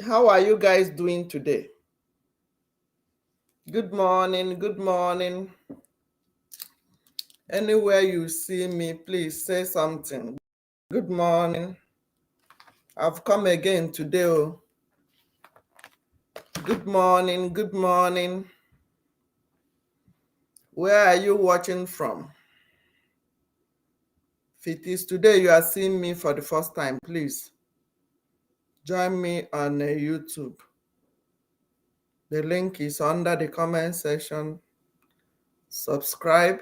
How are you guys doing today? Good morning, good morning. Anywhere you see me, please say something. Good morning. I've come again today. Oh. Good morning, good morning. Where are you watching from? If it is today you are seeing me for the first time, please join me on YouTube. The link is under the comment section. Subscribe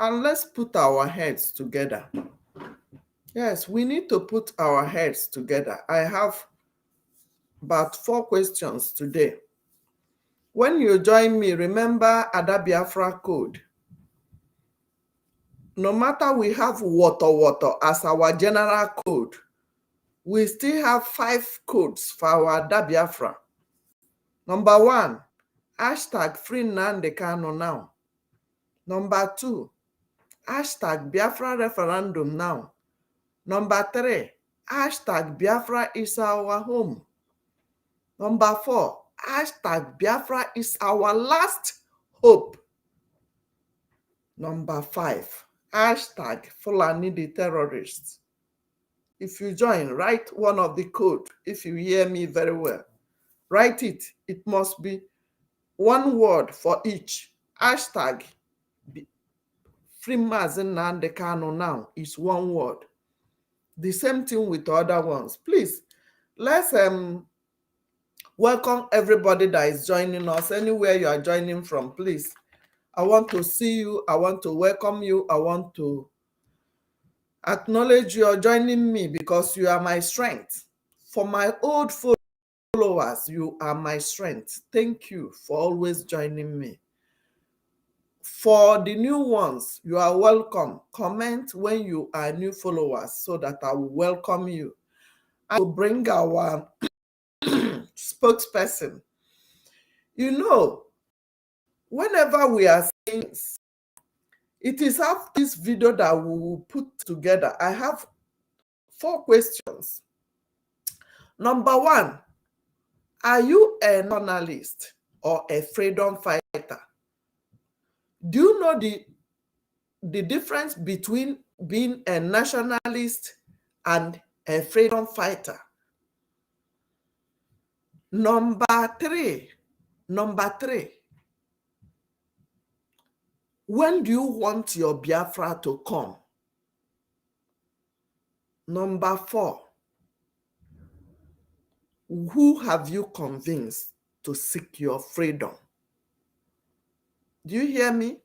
and let's put our heads together. Yes, we need to put our heads together. I have about 4 questions today. When you join me, remember Ada Biafra code. No matter we have water as our general code, we still have 5 codes for our Ada Biafra. Number 1, hashtag free Nnamdi Kanu now. Number 2, hashtag Biafra referendum now. Number 3, hashtag Biafra is our home. Number 4, hashtag Biafra is our last hope. Number 5, hashtag Fulani the terrorists. If you join, write one of the code. If you hear me very well, write it. It must be one word for each. Hashtag Free Mazi Nnamdi Kanu now is one word. The same thing with other ones. Please, let's welcome everybody that is joining us. Anywhere you are joining from, please. I want to see you. I want to welcome you. I want to acknowledge you are joining me because you are my strength. For my old followers, you are my strength. Thank you for always joining me. For the new ones, you are welcome. Comment when you are new followers so that I will welcome you. I will bring our spokesperson. You know, whenever we are saying this, it is after this video that we will put together. I have 4 questions. Number 1, are you a nationalist or a freedom fighter? Do you know the difference between being a nationalist and a freedom fighter? Number three, when do you want your Biafra to come? Number 4, who have you convinced to seek your freedom? Do you hear me?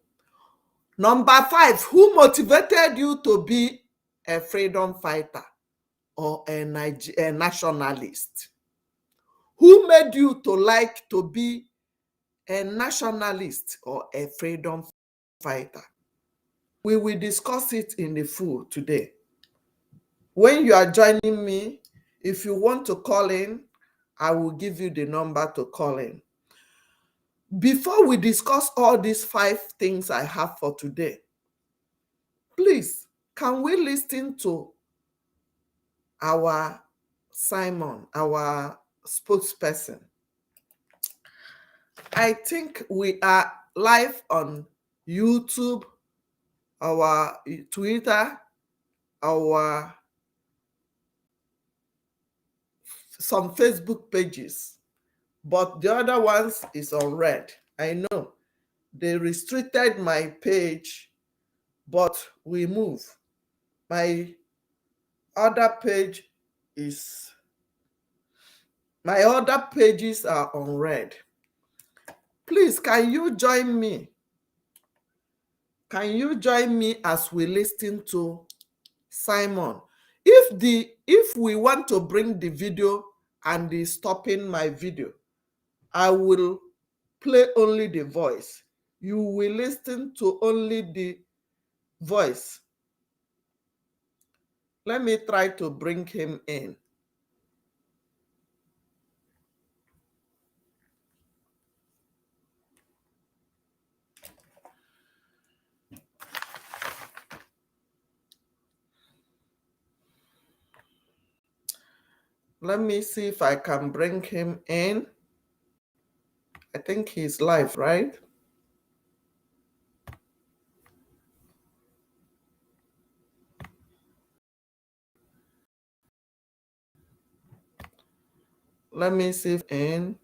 Number 5, who motivated you to be a freedom fighter or a nationalist? Who made you to like to be a nationalist or a freedom fighter? We will discuss it in the full today. When you are joining me, if you want to call in, I will give you the number to call in. Before we discuss all these 5 things I have for today, please, can we listen to our Simon, our spokesperson? I think we are live on YouTube, our Twitter, our some Facebook pages, but the other ones is on red. I know they restricted my page, but we move. My other page is my other pages are on red. Please, can you join me? Can you join me as we listen to Simon? If we want to bring the video and the stopping my video, I will play only the voice. You will listen to only the voice. Let me try to bring him in. Let me see if I can bring him in. I think he's live, right? Let me see if in.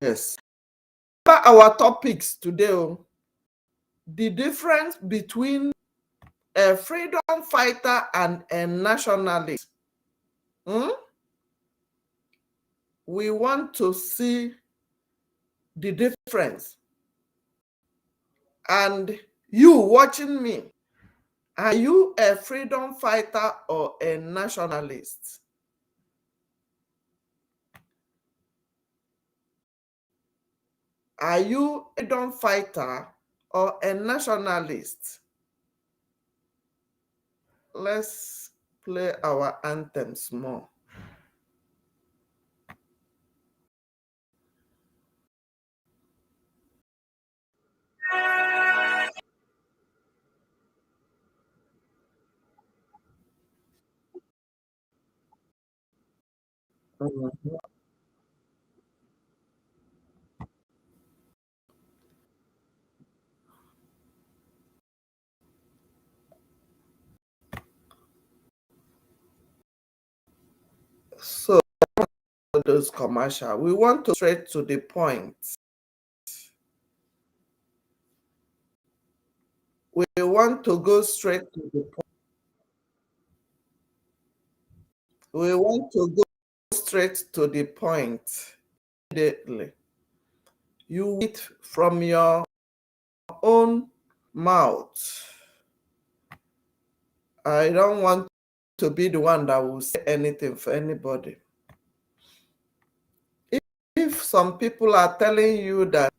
Yes. Our topics today, the difference between a freedom fighter and a nationalist. We want to see the difference. And you watching me, are you a freedom fighter or a nationalist? Are you a freedom fighter or a nationalist? Let's play our anthems more. Mhm. So those commercial, we want to straight to the point. We want to go straight to the point. We want to go straight to the point immediately. You eat from your own mouth. I don't want to be the one that will say anything for anybody. If some people are telling you that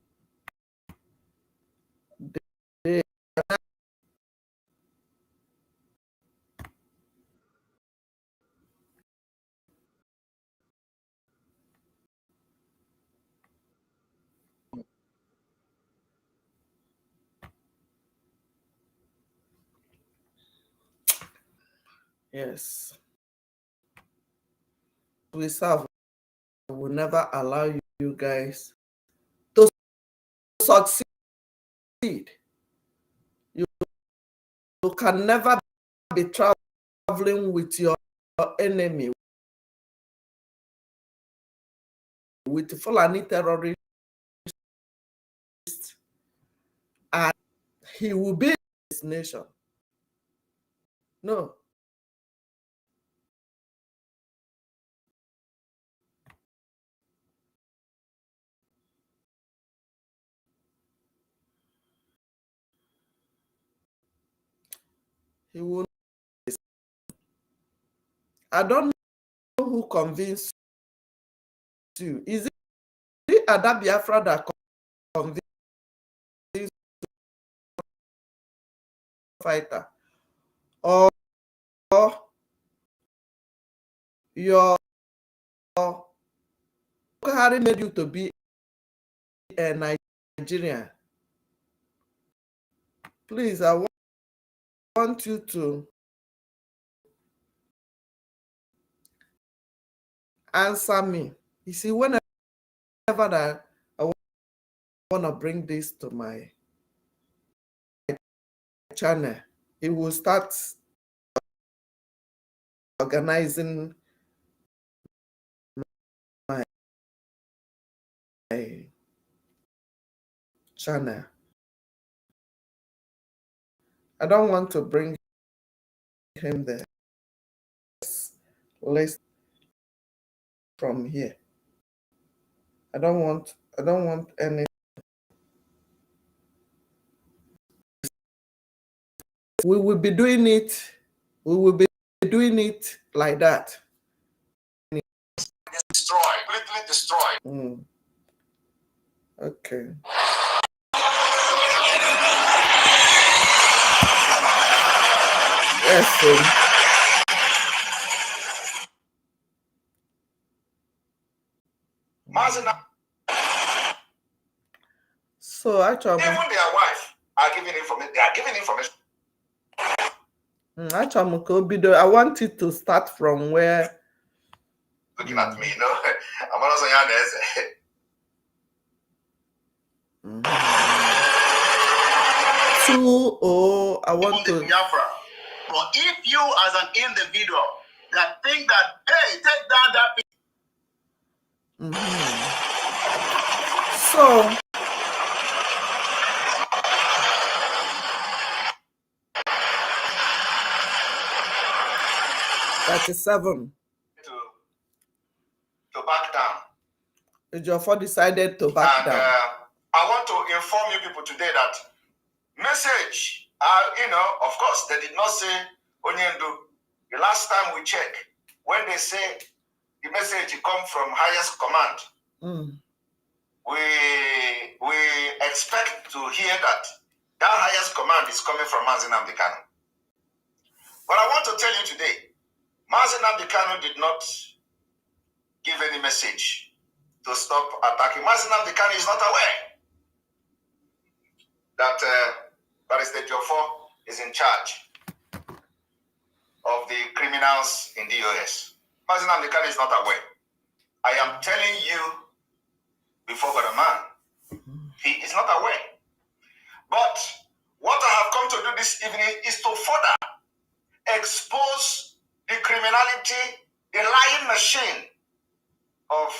they, yes, we serve, will never allow you guys to succeed. You, you can never be traveling with your enemy, with Fulani terrorists, and he will be his nation. No, he will. I don't know who convinced you. Is it Ada Biafra that convinced fighter, or your Buhari made you to be a Nigerian? Please, I want you to answer me. You see, whenever that I want to bring this to my channel, it will start organizing my channel. I don't want to bring him there. Let's from here. I don't want any. We will be doing it. We will be doing it like that. Destroy, completely destroy. Okay. Yes. So actually, even their wife are giving information. They are giving information. I want it to start from where. Looking at me, no? I'm also young. 2-0. I want to. Biafra. But if you, as an individual, that think that, hey, take down that people. So, $37. To back down. Ejiofor decided to back down. I want to inform you people today that message, of course, they did not say Onyendu. The last time we checked, when they say the message come from highest command, we expect to hear that highest command is coming from Mazi Nnamdi Kanu. But I want to tell you today, Mazi Nnamdi Kanu did not give any message to stop attacking. Mazi Nnamdi Kanu is not aware that Barrister Ejiofor is in charge of the criminals in the US. Mazi Nnamdi Kanu is not aware. I am telling you before God a man, he is not aware. But what I have come to do this evening is to further expose the criminality, the lying machine of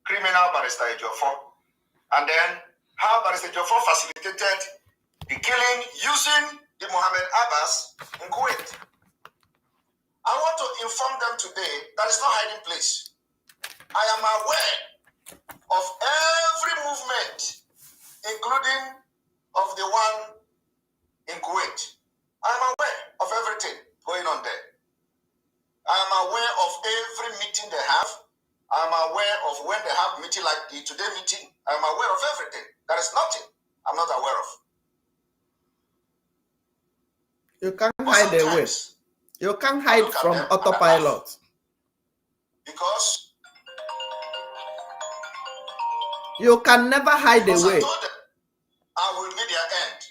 criminal Barrister Ejiofor, and then how Barrister Ejiofor facilitated the killing using the Mohammed Abbas in Kuwait. I want to inform them today that it's not hiding place. I am aware of every movement, including of the one in Kuwait. I am aware of everything going on there. I am aware of every meeting they have. I am aware of when they have meeting like the today meeting. I am aware of everything. There is nothing I'm not aware of. You can't hide away. You can't hide from autopilot. Because you can never hide away. I told them I will be their end.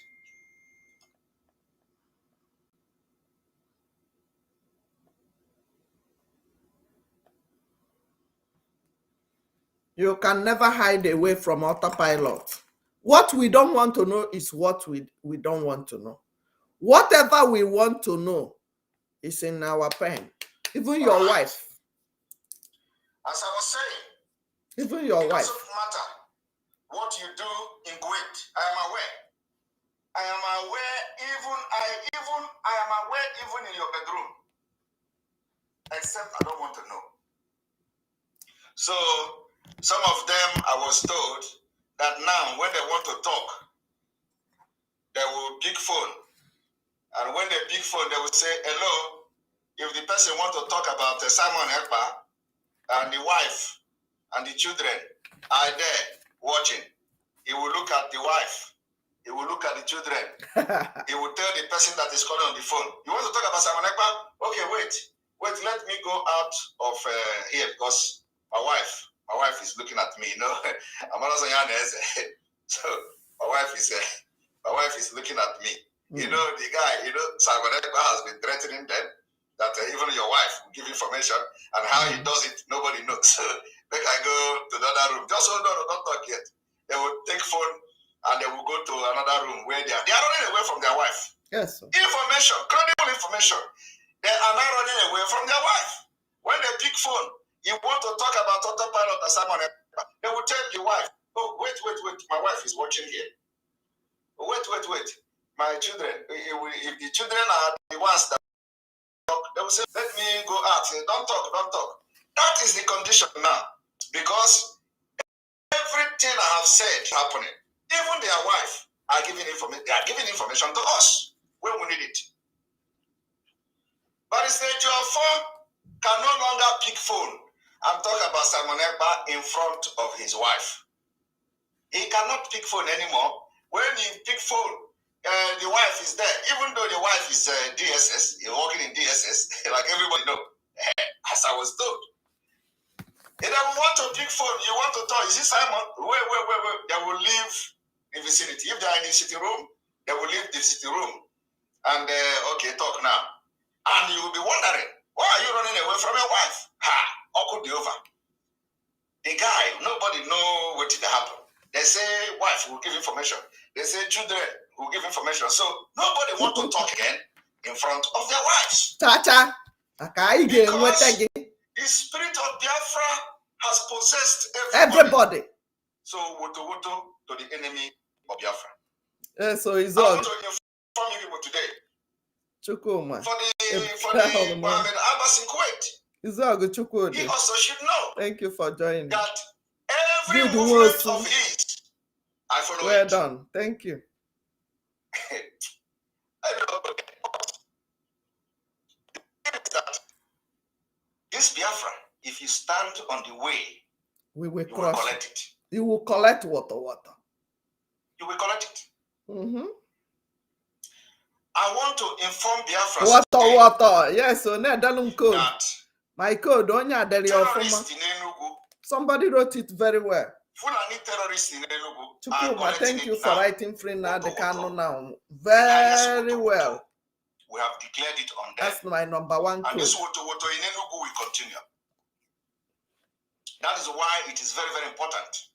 You can never hide away from autopilot. What we don't want to know is what we don't want to know. Whatever we want to know is in our pen. Even your wife. As I was saying, even your wife. It doesn't matter what you do in Kuwait. I am aware. I am aware even in your bedroom. Except I don't want to know. So some of them I was told that now when they want to talk, they will pick phone. And when they pick phone, they will say, hello. If the person want to talk about Simon Ekpa and the wife and the children are there watching, he will look at the wife. He will look at the children. He will tell the person that is calling on the phone, you want to talk about Simon Ekpa? Okay, wait, let me go out of here because my wife is looking at me. I'm also young. So my wife is looking at me. The guy, Simon Ekpa has been threatening them that even your wife will give information, and how he does it, nobody knows. So make I go to the other room. Just hold on, don't talk yet. They will take phone and they will go to another room where they are running away from their wife. Yes. Information, credible information. They are not running away from their wife. When they pick phone, you want to talk about autopilot or Simon Ekpa, they will tell the wife, oh, wait, my wife is watching here. Wait. My children, if the children are the ones that talk, they will say, let me go out. Don't talk. That is the condition now. Because everything I have said happening, even their wife are giving information. They are giving information to us when we need it. But it's Ejiofor can no longer pick phone and talk about Simon Ekpa in front of his wife. He cannot pick phone anymore. When he pick phone, the wife is there. Even though the wife is DSS, he's working in DSS, like everybody know, as I was told. If they want to pick phone, you want to talk, is it Simon? Wait. They will leave the vicinity. If they are in the city room, they will leave the city room. And, okay, talk now. information. They say children will give information. So nobody want to talk again in front of their wives. Cha-cha. Because the spirit of Biafra has possessed everybody. So woto to the enemy of Biafra. So it's I all. want to inform you people today. Chukuma. For the Mohammed Abbas in Kuwait. It's all good, Chukudi. He also should know. Thank you for joining. That every movement of his, I follow well it. Done. Thank you. That this Biafra, if you stand on the way, we will collect it. You will collect water. You will collect it. Mm-hmm. I want to inform Biafra. Water. Yes, so now code. That my code, terrorists in Enugu. Somebody wrote it very well. Fulani terrorists in Enugu. Chukuma, thank you for writing free now the canon now. Very well. We have declared it on them. That's my number one code. And this Woto in Enugu will continue. That is why it is very, very important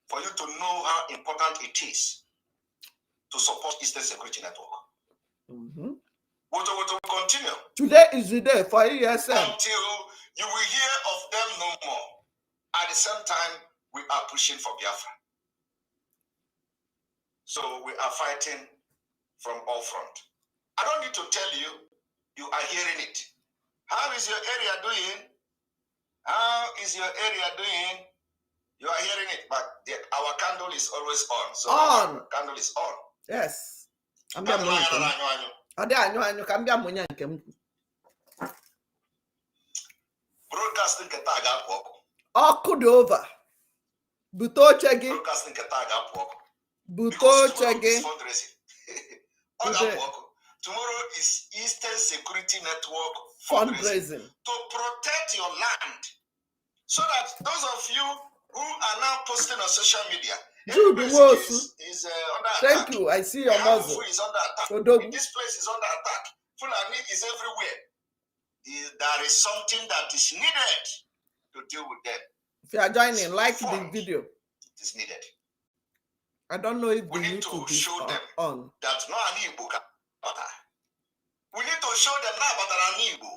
for you to know how important it is to support Eastern Security Network. Mm-hmm. Woto will continue. Today is the day for ESN. Until you will hear of them no more. At the same time, we are pushing for Biafra. So we are fighting from all fronts. I don't need to tell you, you are hearing it. How is your area doing? How is your area doing? You are hearing it, but our candle is always on. So our candle is on. Yes. Broadcasting could over. Buto chegi. Broadcasting Buto chegi. Tomorrow is Eastern Security Network fundraising to protect your land, so that those of you who are now posting on social media, is under attack. Thank you. I see your muzzle. Is under attack. This place is under attack. Fulani is everywhere. There is something that is needed to deal with them. If you are joining, like the video. It is needed. I don't know if we need to show them on that no Igbo. We need to show them now about an Igbo.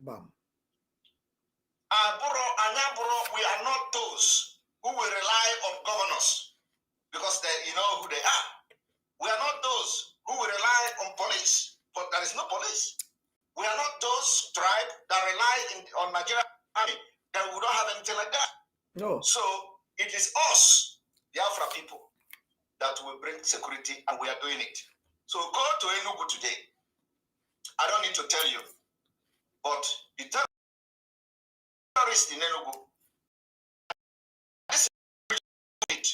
Bam. We are not those who will rely on governors because you know who they are. We are not those who will rely on police, but there is no police. We are not those tribe that rely on Nigerian army that we don't have anything like that. No. So it is us, the Afra people, that will bring security, and we are doing it. So go to Enugu today. I don't need to tell you, but the terrorists in Enugu, this is it.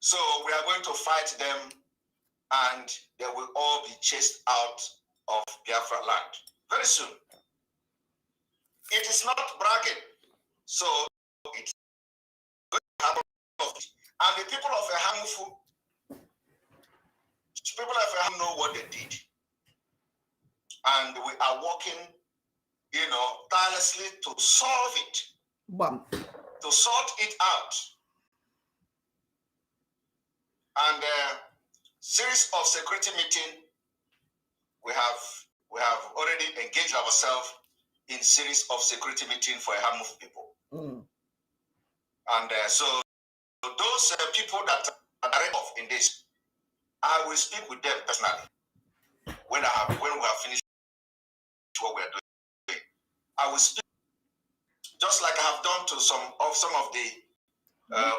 So we are going to fight them, and they will all be chased out of Biafra land very soon. It is not bragging, so it's going to happen. And the people of Ehamufu, know what they did. And we are working, tirelessly to solve it. Bam. To sort it out. And series of security meeting, we have already engaged ourselves in series of security meeting for Ehamufu people. Mm. And so those people that are involved in this, I will speak with them personally when we have finished what we are doing. I will speak just like I have done to some of the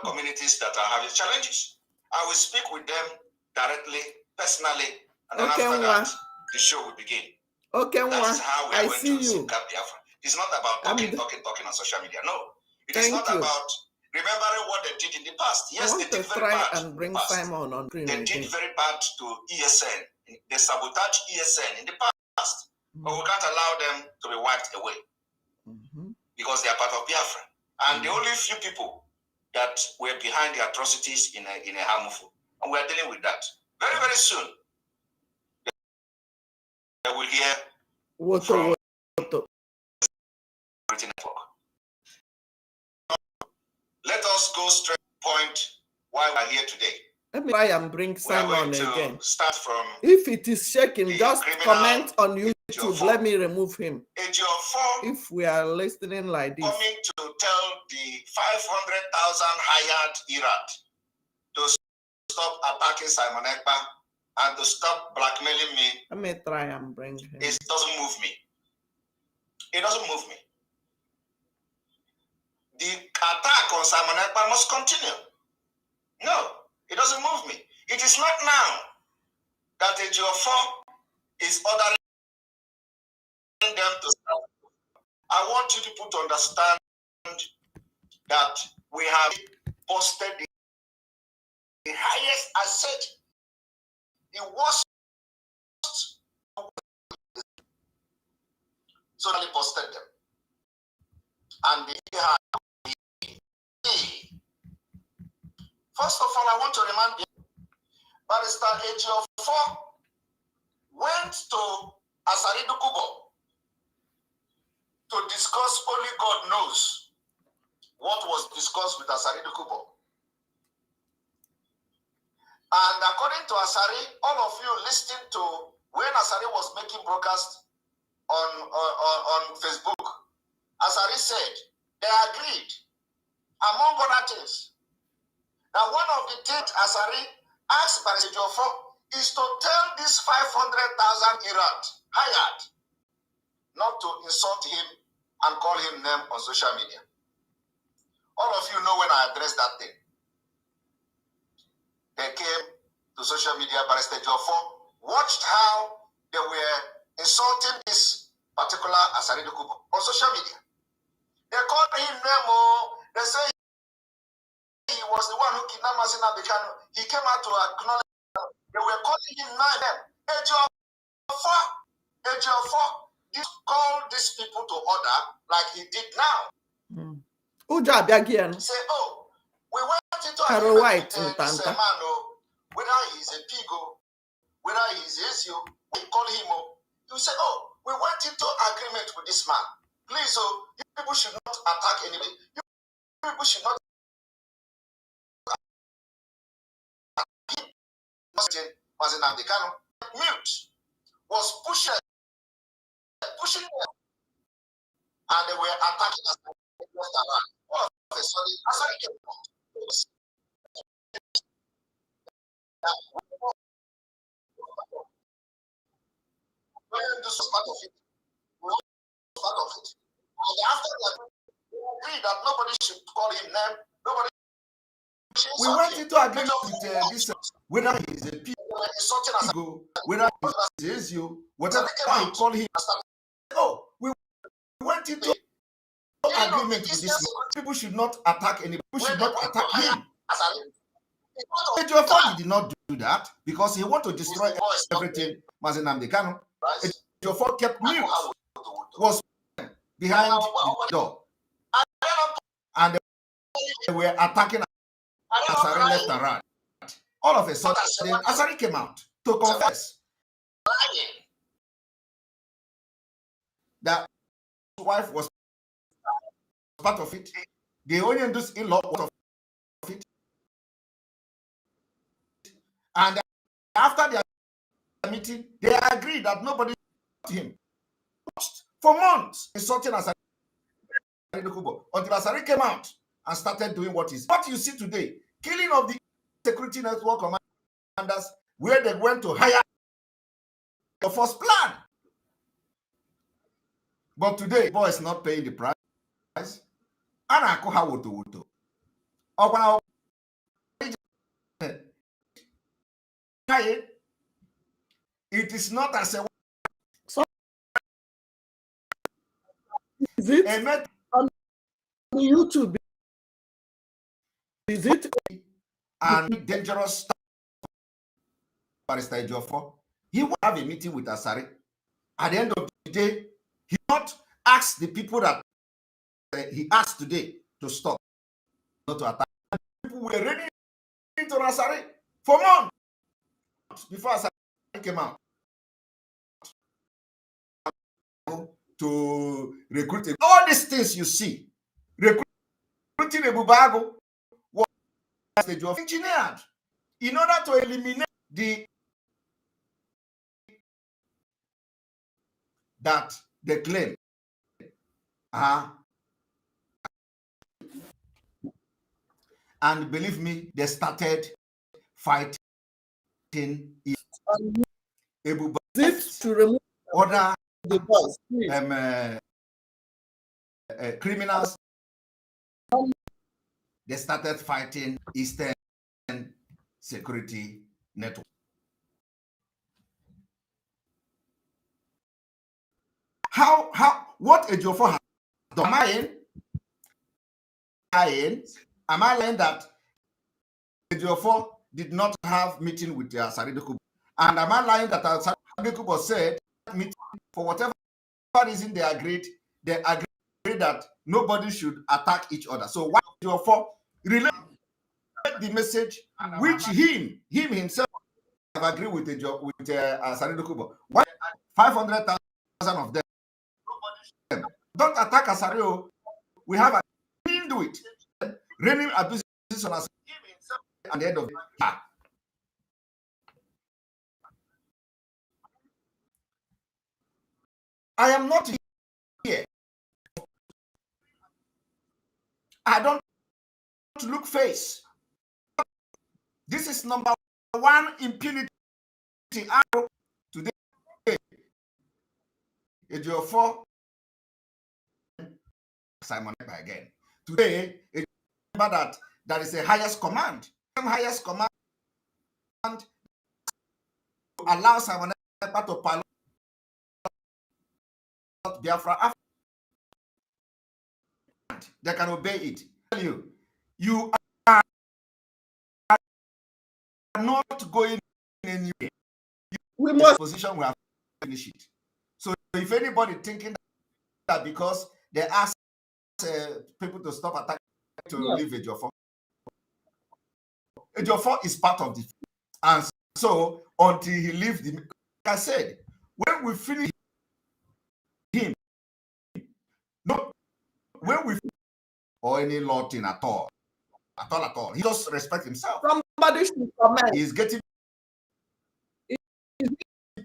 communities that are having challenges. I will speak with them directly, personally, and then after that, the show will begin. Okay, that is how we are going to you. Biafra. It's not about talking on social media. No, it is not about remembering what they did in the past. Yes, they did very bad. And bring Simon on they did very bad to ESN. They sabotaged ESN in the past. But we can't allow them to be wiped away because they are part of Biafra. And the only few people that were behind the atrocities in Ehamufu, and we are dealing with that. Very, very soon, they will hear from the Security Network. Let us go straight to the point why we're here today. Let me try and bring Simon again. Start from if it is shaking, just comment on YouTube. Let me remove him. If we are listening like this. Coming to tell the 500,000 hired Iraq to stop attacking Simon Ekpa and to stop blackmailing me. Let me try and bring him. It doesn't move me. It doesn't move me. The attack on Simon Ekpa must continue. No, it doesn't move me. It is not now that AGO4 is ordering them to stop. I want you people to understand that we have posted the highest asset, the worst. So they posted them. And they have. First of all, I want to remind you, Barrister AGO4 went to Asari Dokubo to discuss, only God knows what was discussed with Asari Dokubo. And according to Asari, all of you listened to when Asari was making broadcast on Facebook, Asari said they agreed, among other things, that one of the things Asari asked by AGO4 is to tell this 500,000 Iraq hired not to insult him and call him name on social media. All of you know when I addressed that thing. They came to social media, Barrister AGO4 watched how they were insulting this particular Asari Dokubo on social media. They called him name, they say he was the one who kidnapped Masina Bikano. He came out to acknowledge them. They were calling him name. AGO4 called these people to order like he did now. Say, oh, we went into agreement with this man, whether he's a pig, whether he's Ezio, we call him. You say, oh, we went into agreement with this man. Please, you people should not attack anybody. You people should not. Mute was pushing them, and they were attacking us left and right. All of a sudden, Asari came out. This was part of it. Part of it. And after that, we agreed that nobody should call him name. Nobody. We went into agreement with this. Whether he's a pig, whether he's Ezio, whatever you call him. Oh, we went into agreement with this man. People should not attack anybody. People should not attack him. AGO4 did not do that because he wanted to destroy everything. Mazinamdi Kanu. AGO4 kept mute, was behind the door, and they were attacking Asari left and right. All of a sudden, Asari came out to confess that his wife was part of it. The Onyendu's in-law was part of it. And after their meeting, they agreed that nobody him for months insulting Asari until Asari came out and started doing what you see today, killing of the security network commanders, where they went to hire the first plan. But today, boy is not paying the price. It is not as a. So, is it on YouTube? Is it? And dangerous stuff. Barrister AGO4, he will have a meeting with Asari. At the end of the day, he not ask the people that he asked today to stop, not to attack. People were ready to Asari for months before Asari came out to recruit. All these things you see, recruiting a Bubago was stage of engineered in order to eliminate that they claim. And believe me, they started fighting Is it to remove other the boss, criminals. They started fighting Eastern Security Network. What Ejiofor has done? Am I lying that Ejiofor did not have meeting with Sarido Kubo? And am I lying that Sarido Kubo said meeting, for whatever reason they agreed that nobody should attack each other? So why Ejiofor relate the message which him himself have agreed with Sarido Kubo? Why 500,000 of them don't attack Asario? We have a do it. Raining abuses on us at the end of the day. I am not here. I don't look face. This is number one impunity today. Ejiofor Simon Ekpa again. Today, remember that there is a highest command. Highest command allows Simon Ekpa to pilot Biafra. They can obey it. You are not going anywhere. We must position we have finished it. So if anybody thinking that because they ask people to stop attacking to leave Ejiofor is part of the, and so until he leaves the, like I said, when we finish him, no, when we or any law thing at all, he just respect himself. Somebody should comment. He's getting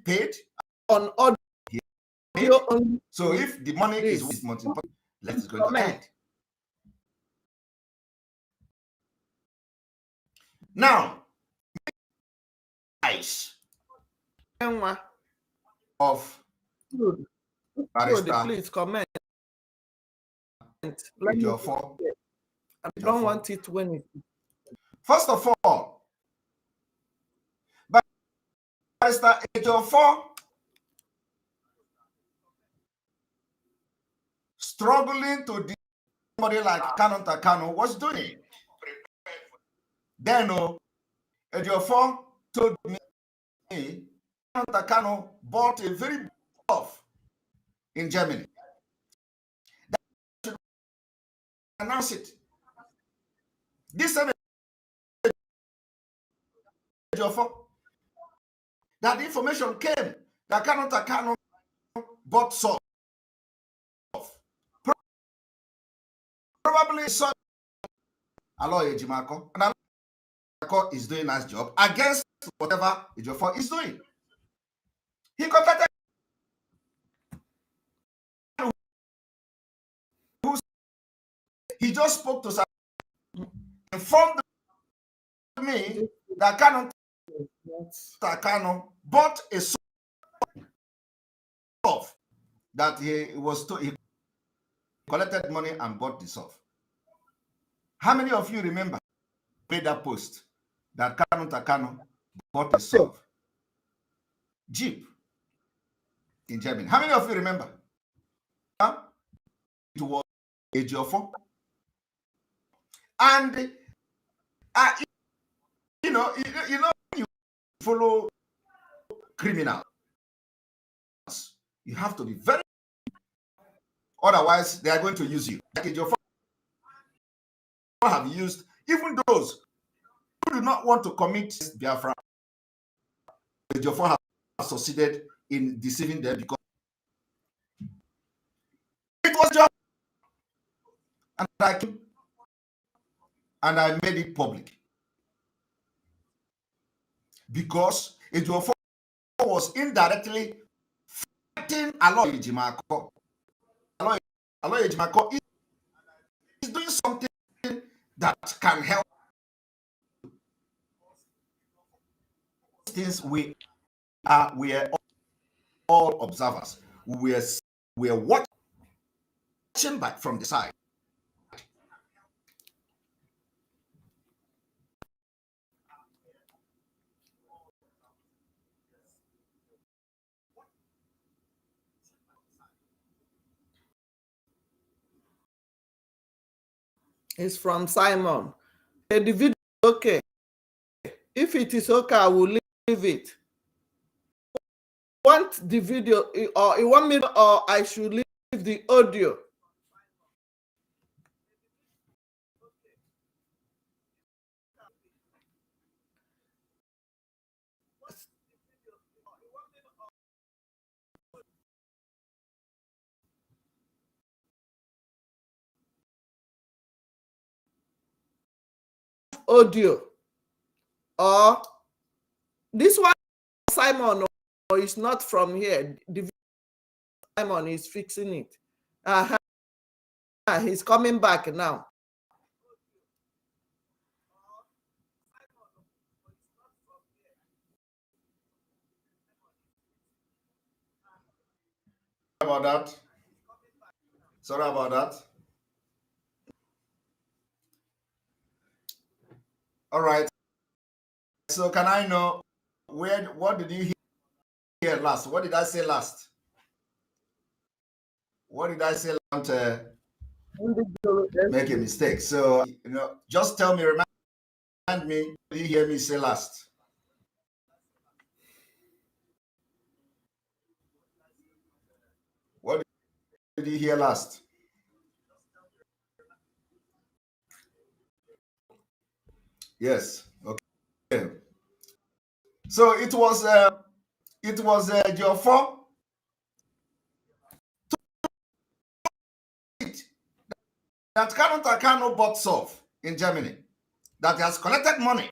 paid on audio. So if the money is most important, let's go to end. Now, eyes of Barrister, please comment. Ejiofor. I don't want it when it. First of all, Barrister Ejiofor struggling to do somebody like Kano was doing. Then Ejiofor told me Kano bought a very off in Germany. That should announce it. This Ejiofor, that information came that Kano bought soft. Probably saw Aloy Ejimako, and Ejimako is doing a nice job against whatever Ejiofor is doing. He contacted he just spoke to Sam, informed me that Kano bought a soft that he collected money and bought the soft. How many of you remember made that post that Kano bought a soft Jeep in Germany? How many of you remember? It was Ejiofor. And you follow criminals, you have to be very, otherwise they are going to use you. Like Ejiofor have used even those who do not want to commit Biafra. Ejiofor have succeeded in deceiving them because it was just, and I made it public because Ejiofor was indirectly fighting Aloy Ejimako. Aloy Ejimako is doing something that can help things. We are all observers. We are watching back from the side. It's from Simon. The video is okay. If it is okay, I will leave it. Want the video, or you want me, or I should leave the audio? Audio, or this one, Simon, or it's not from here. The Simon is fixing it. He's coming back now. About that. Sorry about that. All right. So can I know what did you hear last? What did I say last? What did I say last? Make a mistake. So just tell me, remind me, what did you hear me say last? What did you hear last? Yes. Okay. So it was Ejiofor that Kano bought Solve in Germany, that has collected money.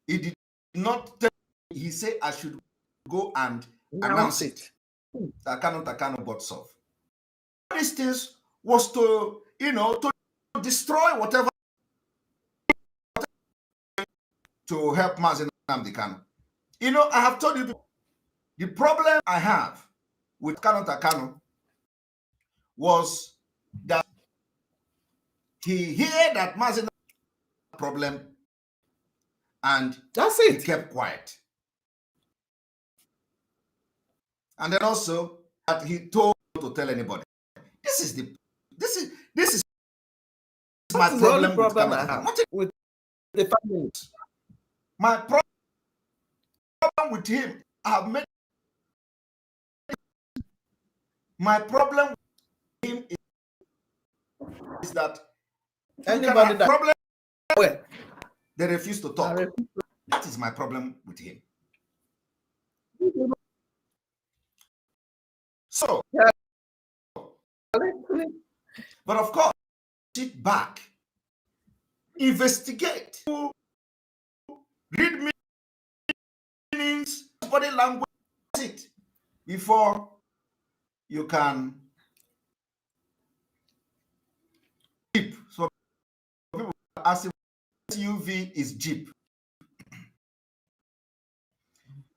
He did not tell me. He said I should go and announce it. That Kano bought Solve. These things was to destroy whatever to help Mazi Nnamdi Kanu. I have told you the problem I have with Kano was that he heard that Mazi Nnamdi problem and that's it. He kept quiet. And then also that he told to tell anybody. This is my problem with Kano. I have with the family. My problem with him, I have made. My problem with him is that anybody that problem, they refuse to talk. That is my problem with him. So, but of course, sit back, investigate, read meanings, body language, it before you can Jeep. So people ask SUV is Jeep.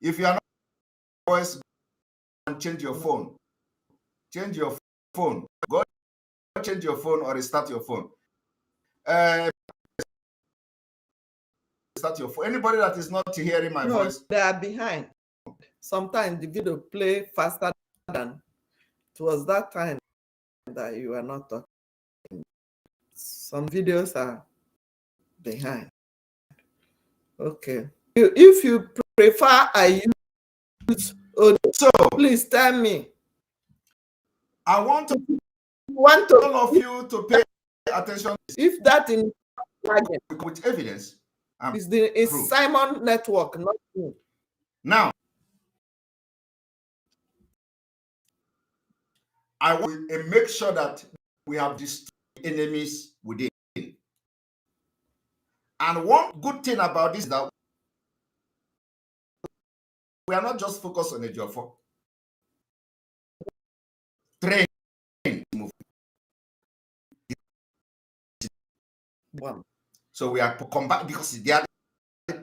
If you are not voice and change your phone, go change your phone or restart your phone. Start your phone. Anybody that is not hearing my voice, they are behind. Sometimes the video play faster than it was that time that you are not talking. Some videos are behind. Okay. If you prefer I use audio, so please tell me. I want all of you to pay attention. If that in with evidence, it's Simon Network, not me. Now, I will make sure that we have destroyed enemies within. And one good thing about this is that we are not just focused on Ejiofor. Train movement. Wow. So we are combating because they are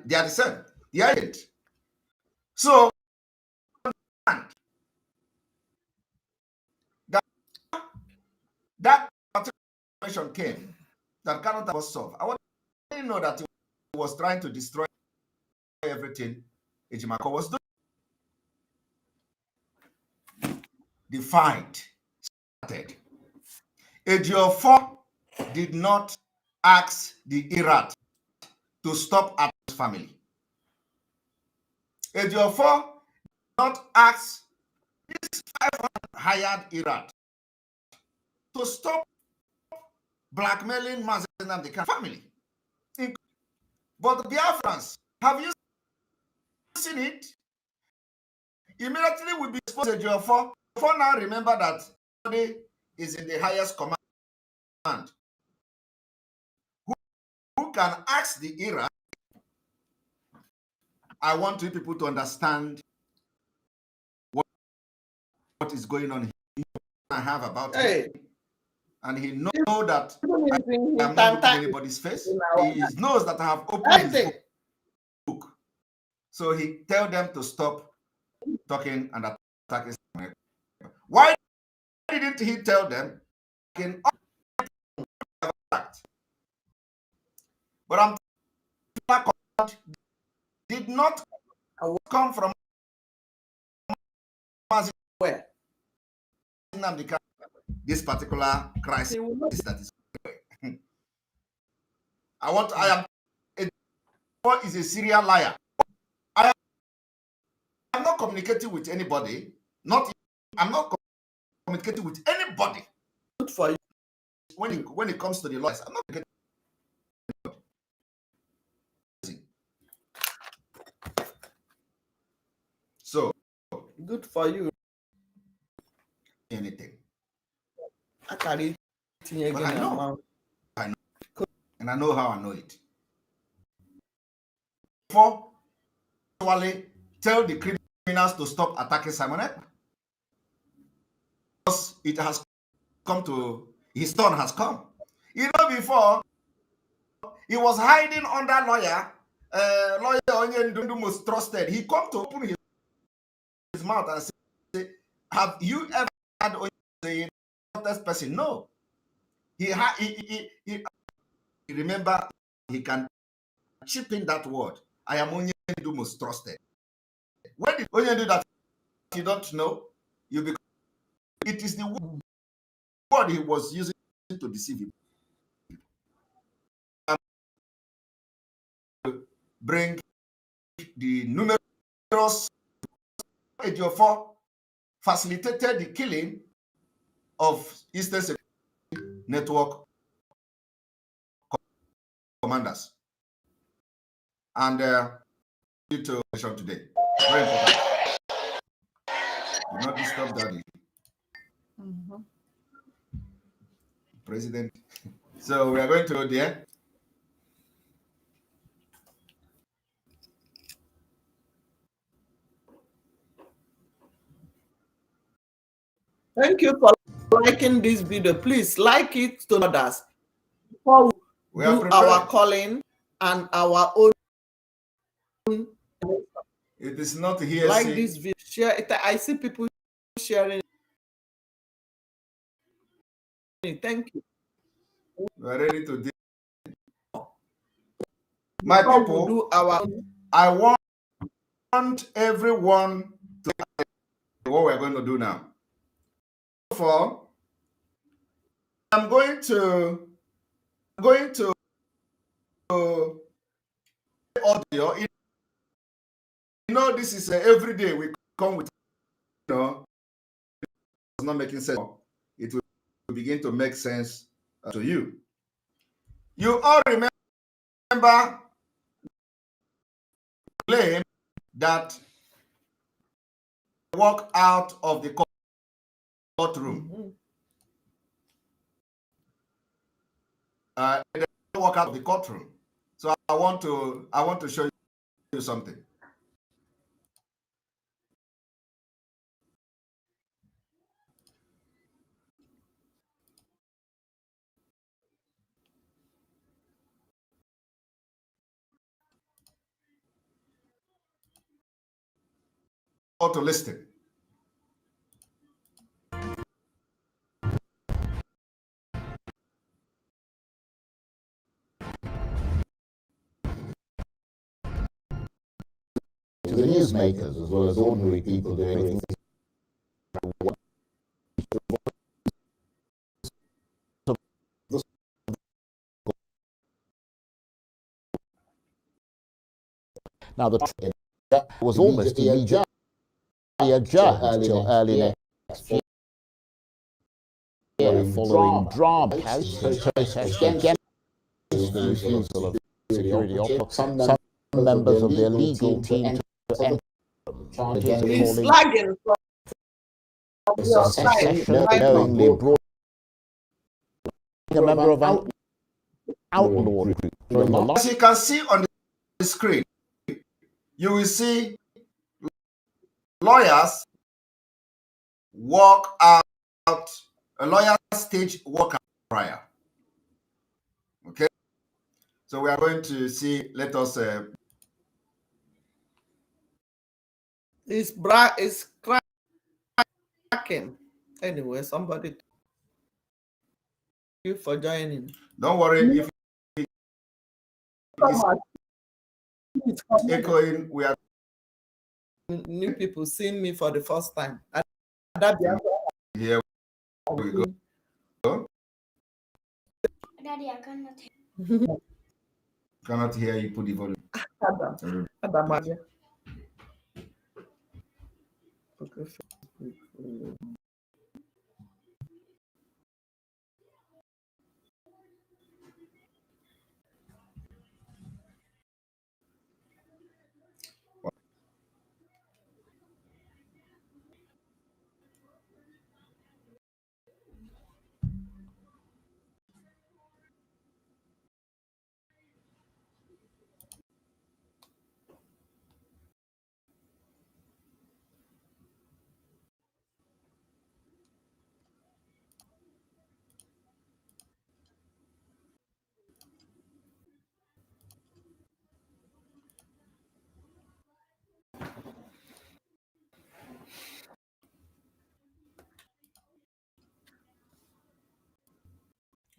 the same. They are it. So that situation came that cannot was solved. I want to know that he was trying to destroy everything Ejimako was doing. The fight started. Ejiofor did not ask the Iraq to stop at his family. Ejiofor did not ask this 500 hired Iraq to stop blackmailing Mazen and the family. But the Biafrans, have you seen it? Immediately we be exposed to Ejiofor. Ejiofor now remember that somebody is in the highest command who can ask the Iraq. I want you people to understand what is going on here. I have about him. And he knows that I am not looking anybody's face. He knows that I have opened his book. So he tell them to stop talking and attacking. Why didn't he tell them? But I'm did not come from where this particular crisis that is. I am is a serial liar. I am not communicating with anybody. I'm not communicating with anybody. Good for you. When it comes to the lawyers, I'm not getting. So good for you. Anything. I can eat again. I know. And I know how I know it. For actually tell the criminals to stop attacking Simon Ekpa. Because it has come to his turn has come. You know, before he was hiding under lawyer Onyendu most trusted. He come to open his mouth and say, "Have you ever had Onyendu saying this person?" No. He remember he can chip in that word. I am Onyendu most trusted. When did Onyendu that you don't know? It is the word he was using to deceive you. Bring the numerous Ejiofor facilitated the killing of Eastern Security Network commanders. And to today. Very important. Do not disturb Daddy. President. So we are going to go there. Thank you for liking this video. Please like it to others before we do our calling and our own. It is not here. Like this video, share it. I see people sharing it. Thank you. We are ready to do. My people, do our own. I want everyone to what we're going to do now. Therefore, I'm going to audio. You know, this is every day we come with. You know, it's not making sense. It will begin to make sense to you. You all remember claim that walk out of the courtroom. They walk out of the courtroom. So I want to show you something. How to listen. To the newsmakers as well as ordinary people doing things. Now the was almost immediately adjourned till early next year following drama protests against the refusal of security offer. Some members of their legal team to enter charges of It's calling lagging from your side. knowingly brought a member of an outlaw group. As you can see on the screen, you will see lawyers walk out, a lawyer stage walk out prior. Okay, so we are going to see. Let us. It's cracking. Anyway, somebody. Thank you for joining. Don't worry if it's echoing. We are new people seeing me for the first time. Here we go. Daddy, I cannot hear. Cannot hear you. Put the volume.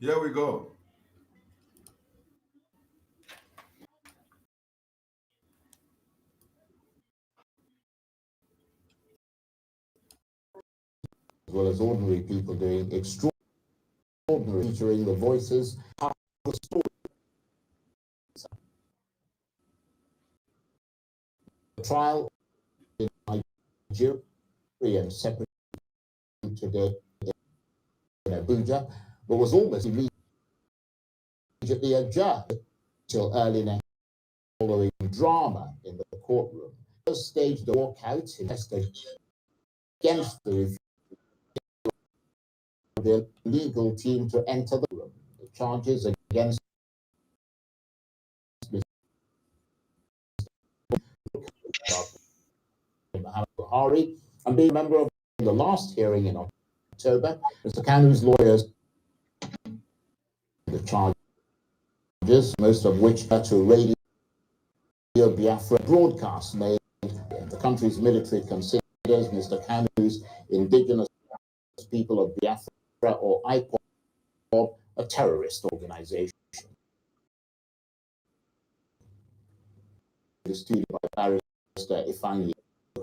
Here we go. As well as ordinary people doing extraordinary, featuring the voices of the stories. The trial in Nigeria and separate today in Abuja, but was almost immediately adjourned till early next following drama in the courtroom. First staged a walkout against the legal team to enter the room. The charges against Muhammad Buhari and being a member of the last hearing in October, Mr. Kanu's lawyers the charges, most of which are to Radio Biafra broadcast made. The country's military considers Mr. Kanu's indigenous people of Biafra or IPOB a terrorist organization. The studio by Barrister Ifeanyi,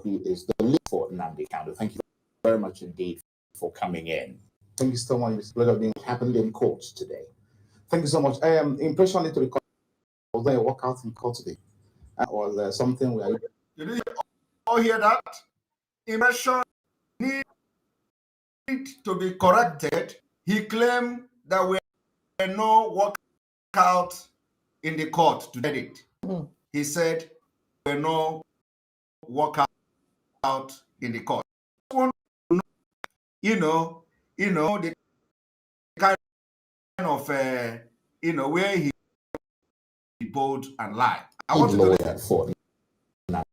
who is the lead for Nnamdi Kanu. Thank you very much indeed for coming in. Thank you so much. It's a pleasure being happened in court today. Thank you so much. I am impressioned to record. Was there a walkout in court today? Was there something we are? Did you all hear that? Impression need to be corrected. He claimed that we had no walkout in the court to get it. He said there were no walkout in the court. You know the kind of where he bold and lie. I want lawyer to for Nnamdi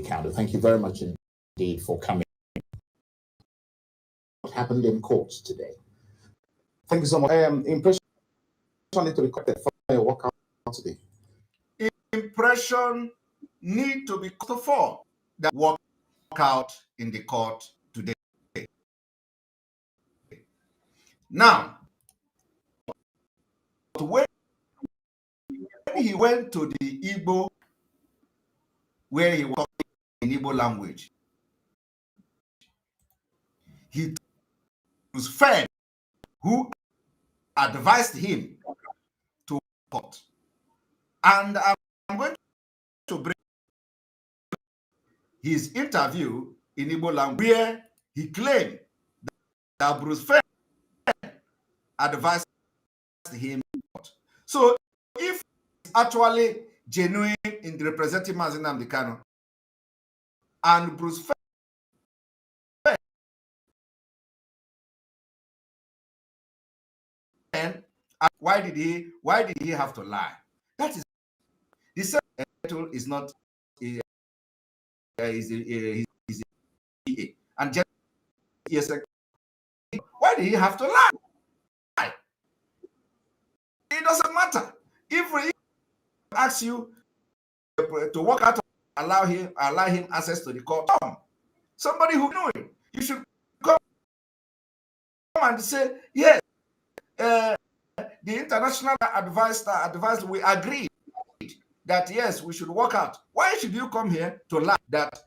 Kanu. Thank you very much indeed for coming. What happened in court today? Thank you so much. I am impressioned to record that for your workout today. Impression need to be for that work out in the court today. Now, when he went to the Igbo, where he was talking in Igbo language, he was friend who advised him to court. And I'm going to bring his interview in Igbo language, where he claimed that Bruce Fair advised him. So if it's actually genuine in representing Nnamdi Kanu, and Bruce Fair, why did he have to lie? That is the same is not is and just yes, why did he have to lie? It doesn't matter. If he asks you to walk out, allow him access to the court, somebody who knew him, you should come and say, yes, the international advised, we agreed that yes, we should walk out. Why should you come here to lie that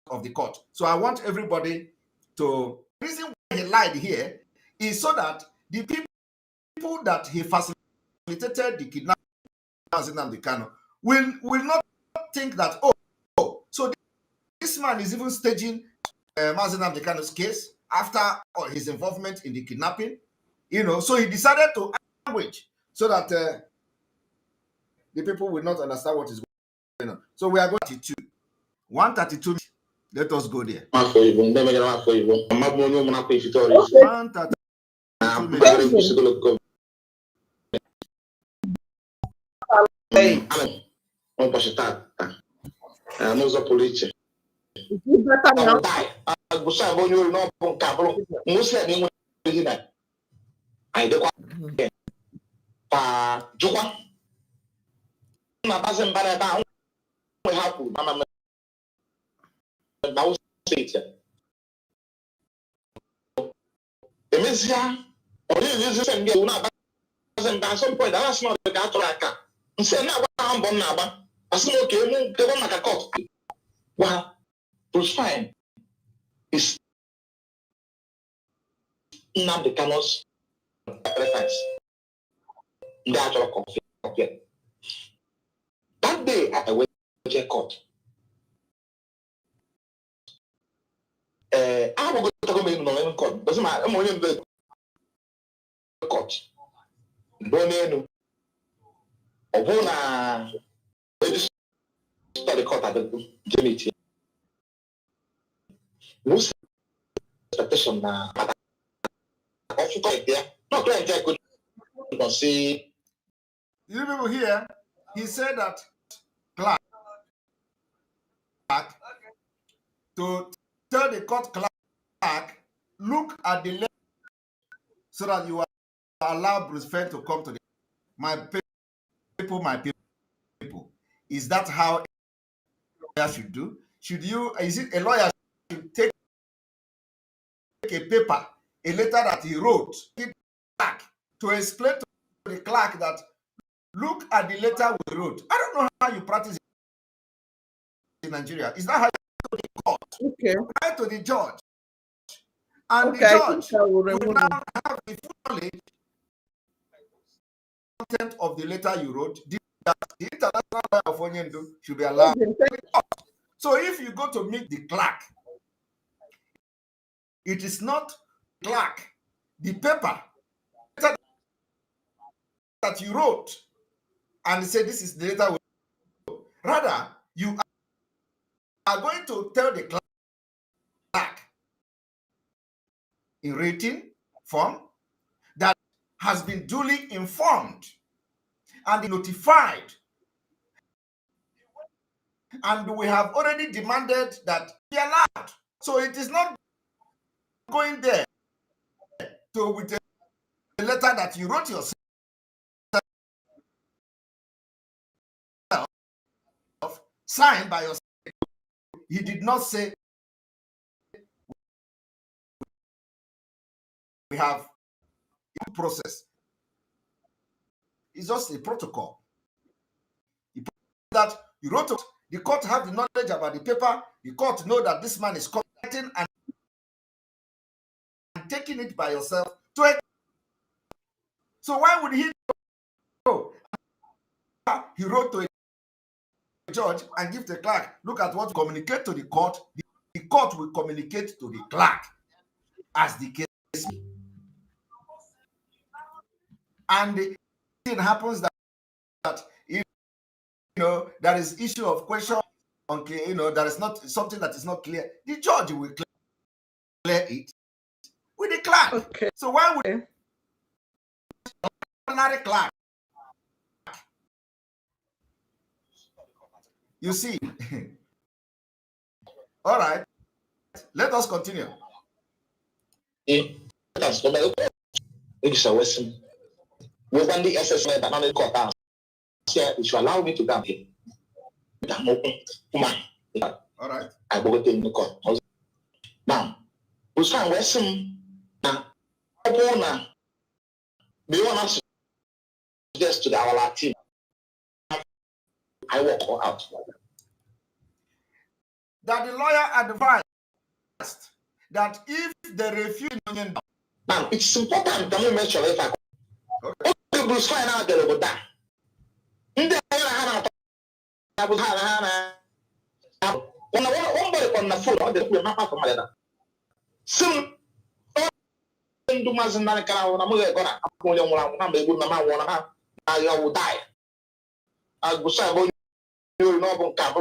of the court? So I want everybody to, the reason why he lied here is so that the people that he facilitated the kidnapping of Nnamdi Kanu will not think that, oh, so this man is even staging Nnamdi Kanu's case after his involvement in the kidnapping, so he decided to language so that the people will not understand what is going on. So we are going to 132. Let us go there. 132. Ụbọchị tata n'ụzọ pụrụ iche agụsị abụ onye ori n'ọbụ nke abụrụ muslim inwe ihe na anyị dịkwa ka jụkwa na-abazi mba n'ebe a nwe ha kwuru na mba steeti emezia ọdịnihu ndị ewu na-abazi mba some point a na-asị na ọ ga atụrụ aka nsị na-agba ha mbọ m na-agba asị na oke emu debe maka kọt gwa Bruce Fine is Nnamdi Kanu's reference. That day I went to court. I will go to the court. Doesn't matter. I'm only in the court. Bonenu. Obona. The court at the unity. No expectation na. Not like I could see. You people here, he said that clerk to tell the court clerk, look at the letter so that you allow Bruce Fair to come to my people. Is that how a lawyer should do? Is it a lawyer should take a paper, a letter that he wrote, back to explain to the clerk that look at the letter we wrote. I don't know how you practice in Nigeria. Is that how you go to the court? Okay. Write to the judge. And okay, the judge will now have the full knowledge content of the letter you wrote. The international lawyer of Onyendu should be allowed. So if you go to meet the clerk, it is not clerk, the paper that you wrote and say this is the letter we wrote. Rather, you are going to tell the clerk in written form that has been duly informed and notified. And we have already demanded that be allowed. So it is not going there to with a letter that you wrote yourself, signed by yourself. He did not say we have a process. It's just a protocol. That you wrote it, the court have the knowledge about the paper, the court know that this man is collecting and taking it by yourself to a. So why would he go? He wrote to a judge and give the clerk, look at what you communicate to the court will communicate to the clerk as the case. And the thing happens that there is issue of question, okay, there is not something that is not clear, the judge will clear it with the clerk. Okay. So why would ordinary clerk? You see. All right, let us continue. When the SSM that court if you allow me to come here, All right. I go in the court. Now, who's trying to now, they want us to suggest to our team. I walk out. That the lawyer advised that if they refuse union, now it's important that we mention if I okay, Bruce find out the about that. When I on the phone, I didn't remember from my soon. Do Mazan Nakara, I'm going to will die. I was saying, you know, cause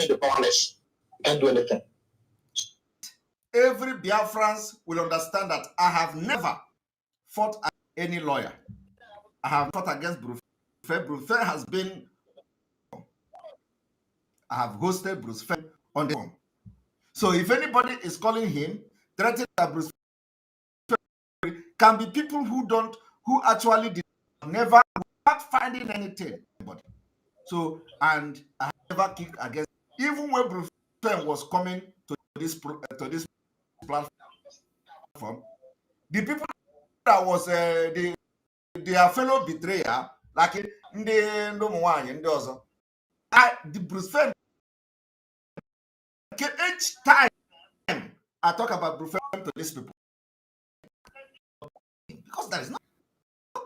the powerless. Can't do anything. Every Biafrans will understand that I have never fought any lawyer. I have fought against Bruce. Bruce has been. I have hosted Bruce on the phone. So if anybody is calling him, threatening that Bruce can be people who actually did never not finding anything. So, and I have never kicked against, even when Bruce was coming to this platform, the people that was their fellow betrayer, like the Bruce Fen, each time I talk about Bruce Fen to these people, because there is no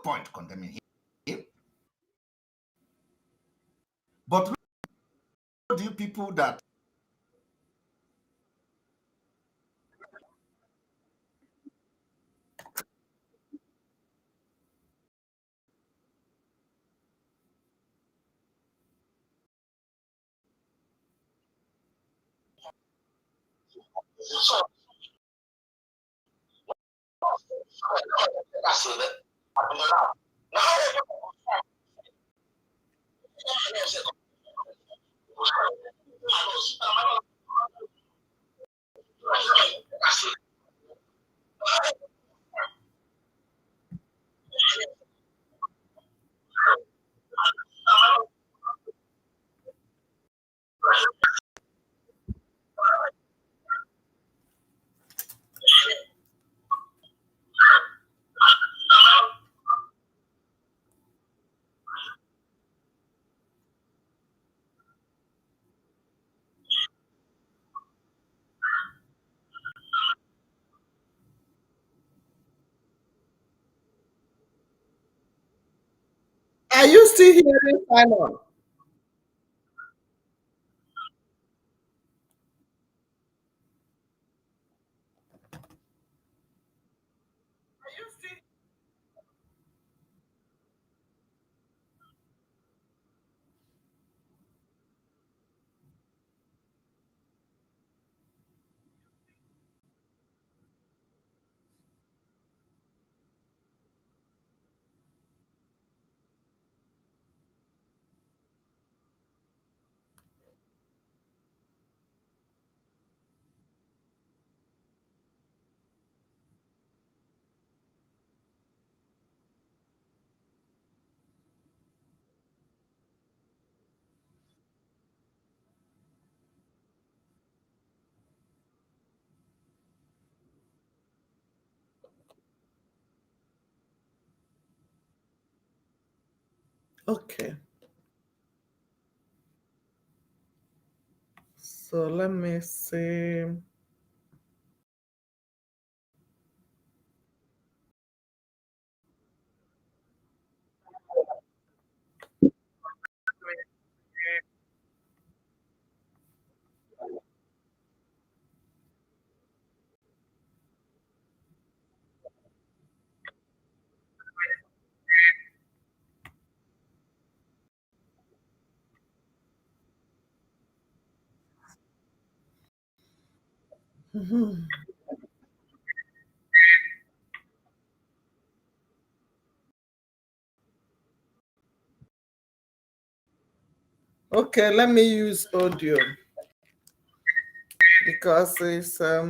point condemning him. But do you people that Are you still hearing Simon? Okay. So let me see. Okay, let me use audio because it's I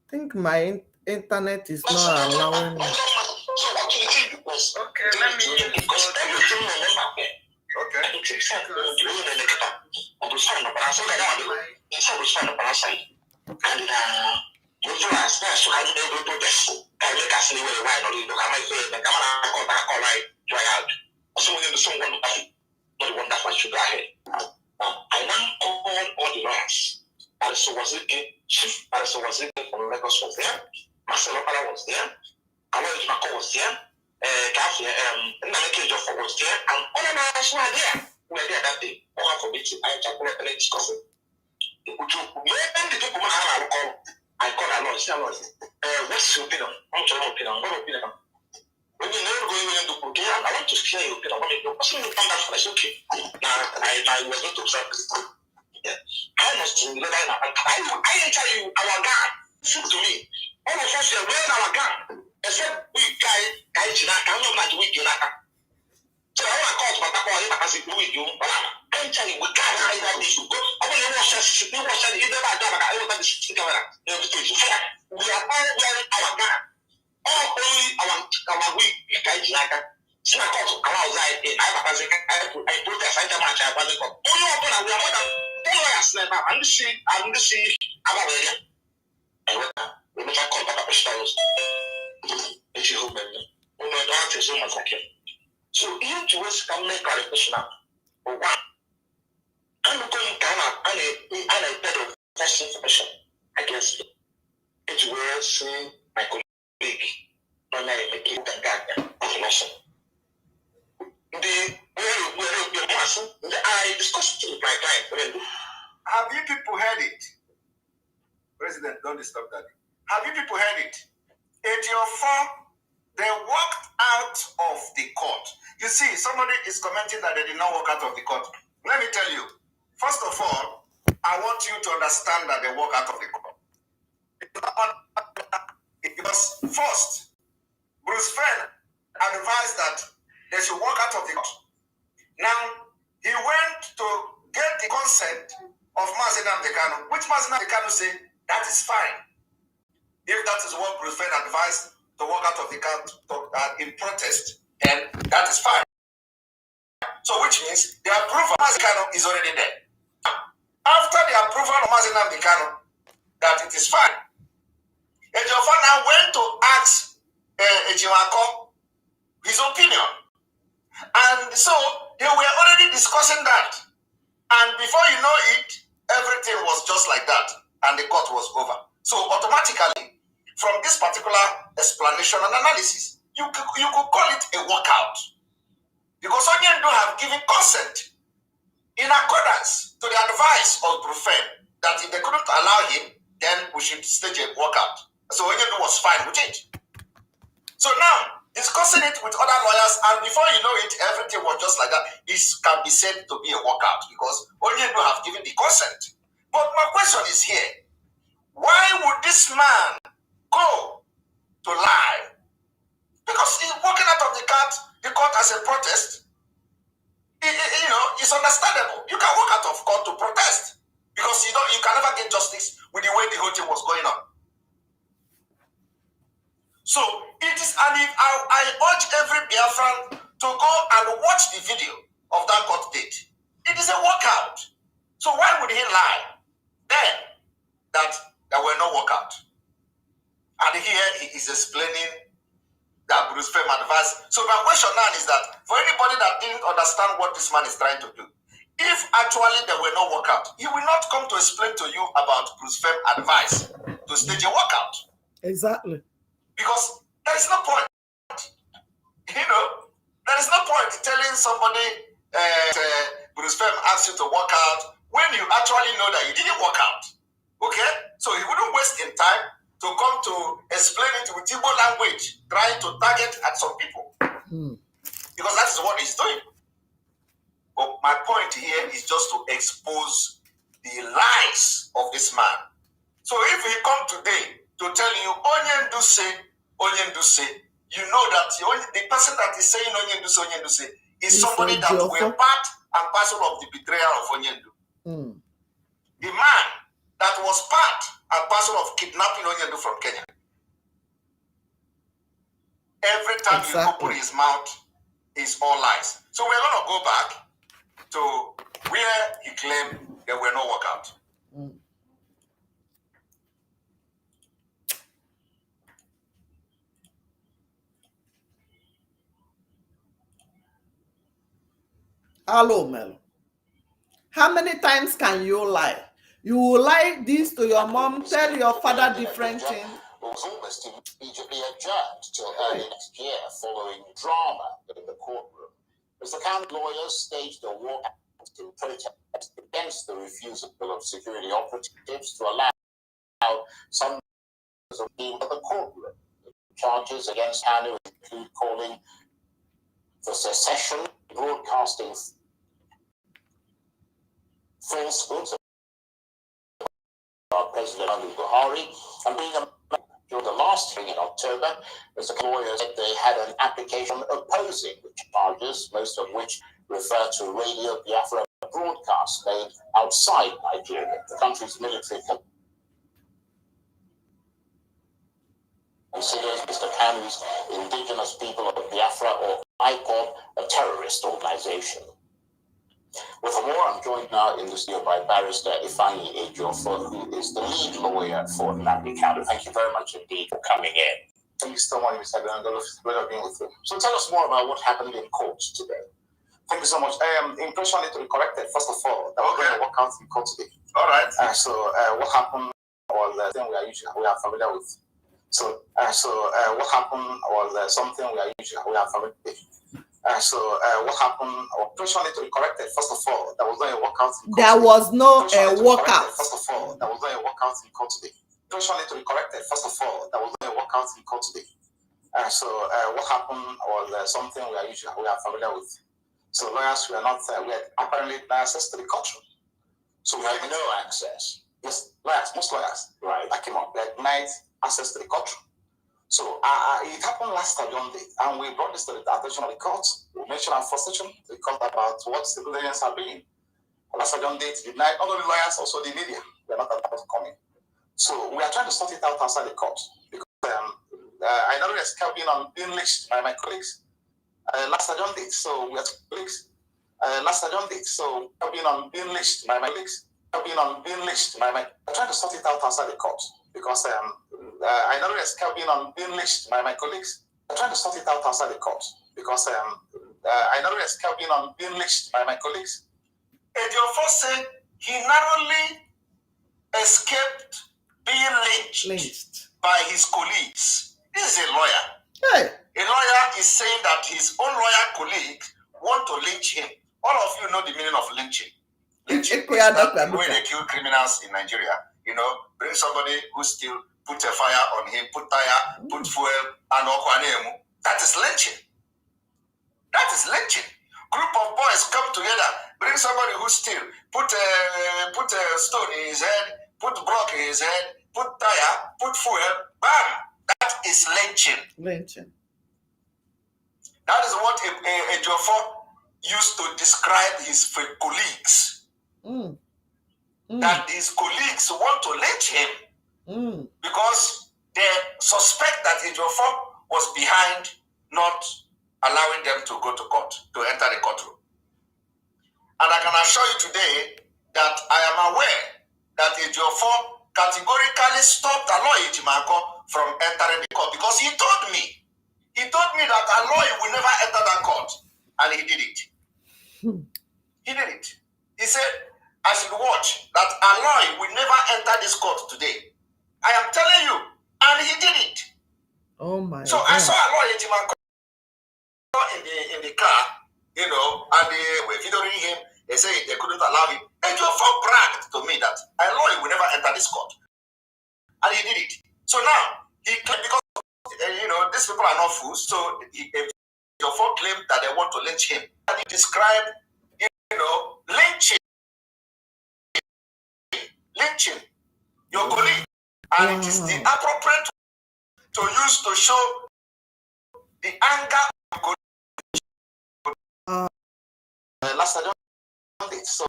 think my internet is not allowing me. Okay, let me use audio. I now called all the lawyers. Barrister Chief Barrister from Lagos was there. Marcelo Para was there. Aloy Mako was there. Nnamdi Ejiofor was there. And all the lawyers were there. We were there that day. All for meeting. I discussed it. I called Aloy. Say Aloy, what's your opinion? What's your opinion? What opinion? When you never go in the book, I want to share your opinion. I said, okay. I was not observed. I must I tell you, our God, speak to me. All of us are wearing our God. Except we guy, I'm not like we so I want to call my papa, I say, we do. I tell you, we can't hide that issue. I want to watch us, you never done. I want to see camera. We are all wearing our God. All only our week, guy, so I call outside. I protest. I tell my child, only open and we are more than I'm the see about it. We never call back up stars. If you remember, we know that is so much like it. So you to us can make clarification now. But one, I'm going to a better false information against me. It will see my colleague, when I make it and God, information. I discussed it with my client. Have you people heard it? President, don't disturb that. Have you people heard it? 84, they walked out of the court. You see, somebody is commenting that they did not walk out of the court. Let me tell you, first of all, I want you to understand that they walk out of the court. Because first, Bruce Fenn advised that they should walk out of the court. Now, he went to get the consent of Nnamdi Kanu, which Nnamdi Kanu said, that is fine. If that is what Bruce Fenn advised to walk out of the court in protest, then that is fine. So which means the approval of Nnamdi Kanu is already there. After the approval of Nnamdi Kanu, that it is fine, Ejiofor now went to ask Ejimakor his opinion. And so they were already discussing that. And before you know it, everything was just like that. And the court was over. So automatically, from this particular explanation and analysis, you could call it a walkout. Because Onyendu have given consent in accordance to the advice of Brufen that if they couldn't allow him, then we should stage a walkout. So Onyendu was fine with it. So now, discussing it with other lawyers, and before you know it, everything was just like that. This can be said to be a walkout because Onyendu have given the consent. But my question is here, why would this man go to lie? Because he's walking out of the court as a protest. It's understandable. You can walk out of court to protest because you can never get justice with the way the whole thing was going on. So it is, and if I urge every Biafran to go and watch the video of that court date. It is a walkout. So why would he lie then that there were no walkout? And here he is explaining that Bruce Fem advised. So my question now is that for anybody that didn't understand what this man is trying to do, if actually there were no workout, he will not come to explain to you about Bruce Fem advice to stage a workout. Exactly. Because there is no point. There is no point telling somebody Bruce Fem asked you to work out when you actually know that you didn't work out. Okay? So he wouldn't waste in time to come to explain it with Igbo language, trying to target at some people. Because that is what he's doing. But my point here is just to expose the lies of this man. So if he come today to tell you, Onyendu say, you know that the person that is saying Onyendu say is somebody that were part and parcel of the betrayal of Onyendu. The man that was part and parcel of kidnapping Onyendu from Kenya. Every time you open his mouth, it's all lies. So we're going to go back to where he claimed there were no workout. Hello, Mel. How many times can you lie? You will lie this to your mom, tell your father different things. Was almost immediately adjourned till early next year following drama in the courtroom. As the county lawyers staged a walkout in protest against the refusal of security operatives to allow some of the courtroom. Charges against Kanu include calling for secession, broadcasting falsehoods about President Buhari, and being a during the last hearing in October, as the lawyers said they had an application opposing the charges, most of which refer to Radio Biafra broadcasts made outside Nigeria. The country's military considers Mr. Kanu's indigenous people of Biafra, or IPOB, a terrorist organization. Well, for more, I'm joined now in the studio by Barrister Ifeanyi Ejiofor, who is the lead lawyer for Nnamdi Kanu. Thank you very much indeed for coming in. Thank you so much, Mr. Grandolo. Pleasure being with you. So tell us more about what happened in court today. Thank you so much. Impression need to be corrected. First of all, that we're going to work out in court today. All right. What happened was the thing we are familiar with. What happened was something we are familiar with. What happened? Operation need to be corrected. First of all, there was no workout in court. There was no workout. First of all, there was no workout in court today. Operation need to be corrected. First of all, there was no workout in court today. What happened was something we are familiar with. So lawyers we had apparently access to the courtroom. So we had no access. Yes, lawyers, most lawyers, right? That came up. They had denied access to the courtroom. So it happened last Sunday, and we brought this to the attention of the court. We mentioned our frustration to the court about what civil agents are doing. Last Sunday, denied not only lawyers, also the media. They are not allowed to come in. So we are trying to sort it out outside the court because I know there's being lynched by my colleagues last Sunday. So we are colleagues last Sunday. So being lynched by my colleagues. Being lynched by my. I'm trying to sort it out outside the court because I know there's being lynched by my colleagues. I'm trying to sort it out outside the court because I know there's being lynched by my colleagues. Ejiofor said he narrowly escaped being lynched by his colleagues. This is a lawyer. Hey. A lawyer is saying that his own lawyer colleagues want to lynch him. All of you know the meaning of lynching. Lynching is the way they kill criminals in Nigeria. Bring somebody who still put a fire on him, put tire, put fuel, and okwanemu. That is lynching. That is lynching. Group of boys come together, bring somebody who still put a stone in his head, put block in his head, put tire, put fuel, bam. That is lynching. Lynching. That is what Ejiofor used to describe his colleagues. That his colleagues want to lynch him because they suspect that Ejiofor was behind not allowing them to go to court, to enter the courtroom. And I can assure you today that I am aware that Ejiofor categorically stopped Aloy Ejimako from entering the court because he told me He told me that a lawyer will never enter that court, and he did it. He did it. He said, I should watch that a lawyer will never enter this court today. I am telling you, and he did it. Oh my So God. I saw a lawyer in the car, and they were videoing him. They said they couldn't allow him. And Ejiofor bragged to me that a lawyer will never enter this court, and he did it. So now he claimed, because these people are not fools. So Ejiofor claimed that they want to lynch him, and he described lynching your colleague, and it is the appropriate to use to show the anger of colleague. Last I don't think so.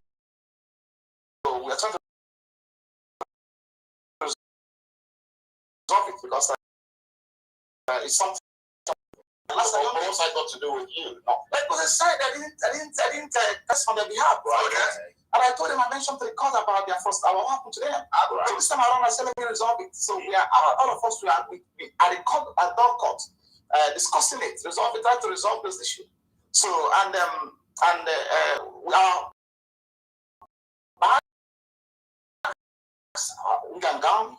We are trying to resolve it because it's something. Last I don't know what I got to do with you. No, because inside I didn't test on their behalf, right? Okay. And I told him, I mentioned to the court about their first, what happened to them. Right. So this time around, I said, let me resolve it. So we are all of us, we are at the court, at that court, discussing it, trying to resolve this issue. So we are we can down.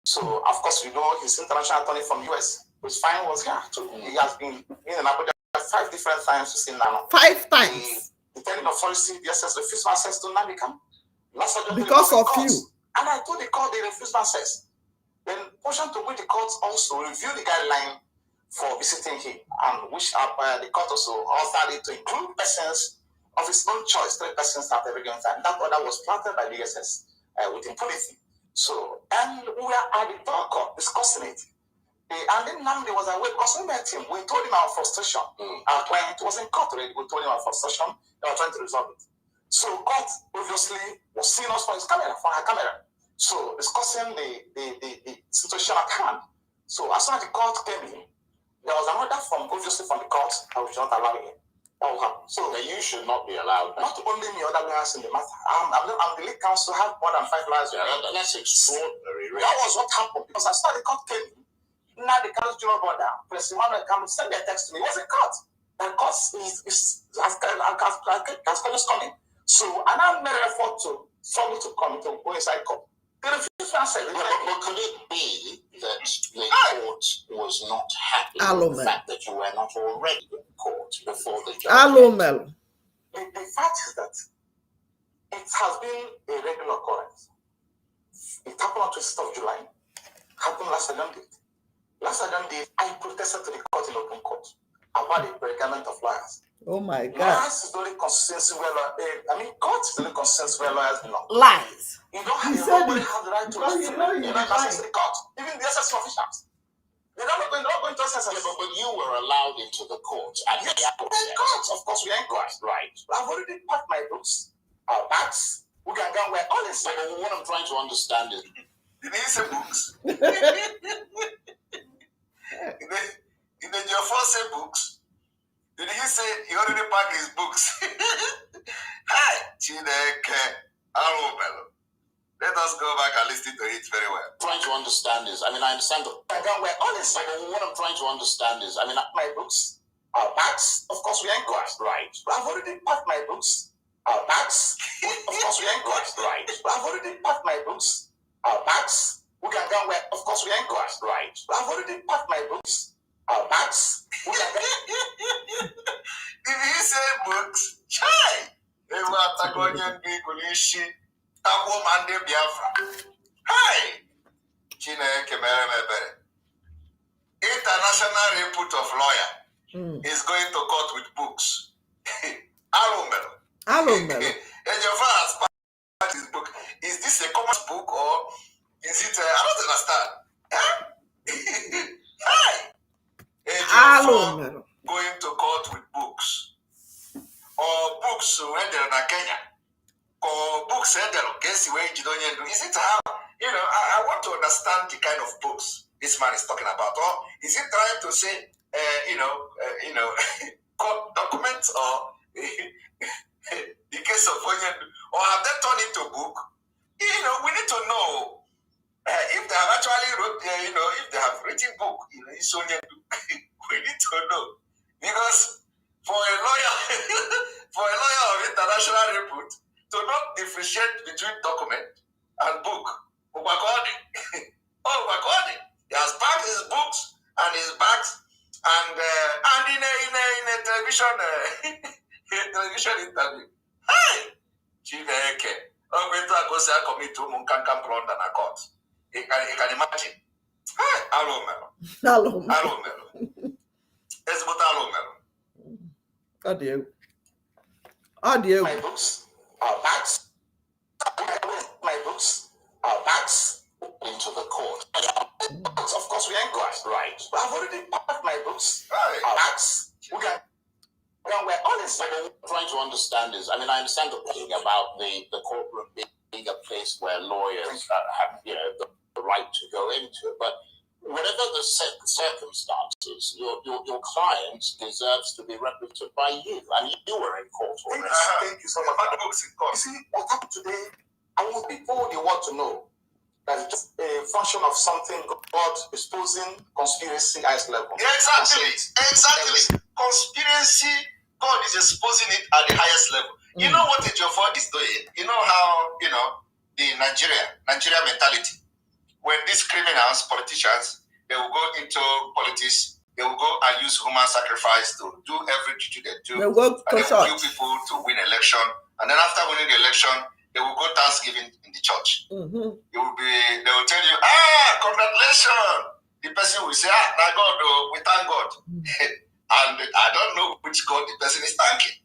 So of course we know his international attorney from US, whose fine was here. So he has been in Abuja 5 different times to see Nano. 5 times. The telling authority, the SS refused my access to Namikam. Because of you. And I told the court they refused my access. Then portion to which the court also reviewed the guideline for visiting him, and which the court also authored it to include persons of his own choice, 3 persons at every given time. That order was planted by the SS with impunity. So, and we were at the door court discussing it. And then Namdi was away because we met him. We told him our frustration. Our client was in court already. We told him our frustration. They were trying to resolve it. So court obviously was seeing us from her camera. So discussing the situation at hand. So as soon as the court came in, there was an order obviously from the court that we should not allow him. That will happen. So you should not be allowed. Not only me, other lawyers in the matter. I'm the lead counsel, have more than 5 lawyers. That's extraordinary. That was what happened because as soon as the court came in, now the counsel general board down. President Emmanuel come and send their text to me. It was a court. The court is coming. So and I made an effort for me to come to go inside court. They refused to answer. But could it be that the court was not happy with the fact that you were not already in court before the judge? The fact is that it has been a regular occurrence. It happened on 20th of July. Happened last Sunday. Last Sunday, I protested to the court in open court about the predicament of lawyers. Oh my God. Lawyers is the only consensus where court is the only consensus where lawyers belong. Lies. You don't have the right to listen. You don't access the court. Even the SSC officials. They're not going to access. Yeah, but you were allowed into the court. And yes, the court. Of course, we are in court. Right. I've already packed my books, our bags. We can go where all is. But what I'm trying to understand is, did he say books? Did your first say books? Did he say he already packed his books? Hi, Chineke, Arubelo. Let us go back and listen to it very well. Trying to understand is, I understand the where all is. What I'm trying to understand is, my books, our bags. Of course, we are in court, right? I've already packed my books, our bags. Of course, we are in court, right? I've already packed my books, our bags. We can go where, of course, we are in court, right? I've already packed my books, our bags. We can go. Did he say books? Chai! They were Tagonian people, Mande Biafra. Hi! Chineke Meremebere. International repute of lawyer is going to court with books. Alomelo. And your first part is book. Is this a common book or is it? I don't understand. Huh? Hi. Going to court with books or books when they're in Kenya or books when they're in. Is it how? I want to understand the kind of books this man is talking about. Or is he trying to say, court documents or the case of Onyendu, or have they turned into a book? We need to know if they have actually wrote, if they have written book, it's Onyendu. We national repute to not differentiate between document and book. Oh, he has packed his books and his bags, and in a television television interview. Hey, Chineke, I'm going to commit to Munkankan Plonda na court. You can imagine. Hey, Alomero. It's what Alomero. Audio. My books are bags. My books are bags into the court. Of course, we ain't got right. But I've already packed my books. Our bags. We're honest. What I'm trying to understand is, I understand the thing about the courtroom being a place where lawyers have, the right to go into, but whatever the circumstances, your client deserves to be represented by you, and you were in court already. Thank you so much. You see, what happened today, I want people they want to know that it's just a function of something God exposing conspiracy highest level. Yeah, exactly. Conspiracy, God is exposing it at the highest level. You know what Ejiofor is doing? You know how, the Nigeria mentality. When these criminals, politicians, they will go into politics, they will go and use human sacrifice to do every duty they do. They will and they will kill people to win election. And then after winning the election, they will go Thanksgiving in the church. They will tell you, congratulations. The person will say, my God, we thank God. And I don't know which God the person is thanking.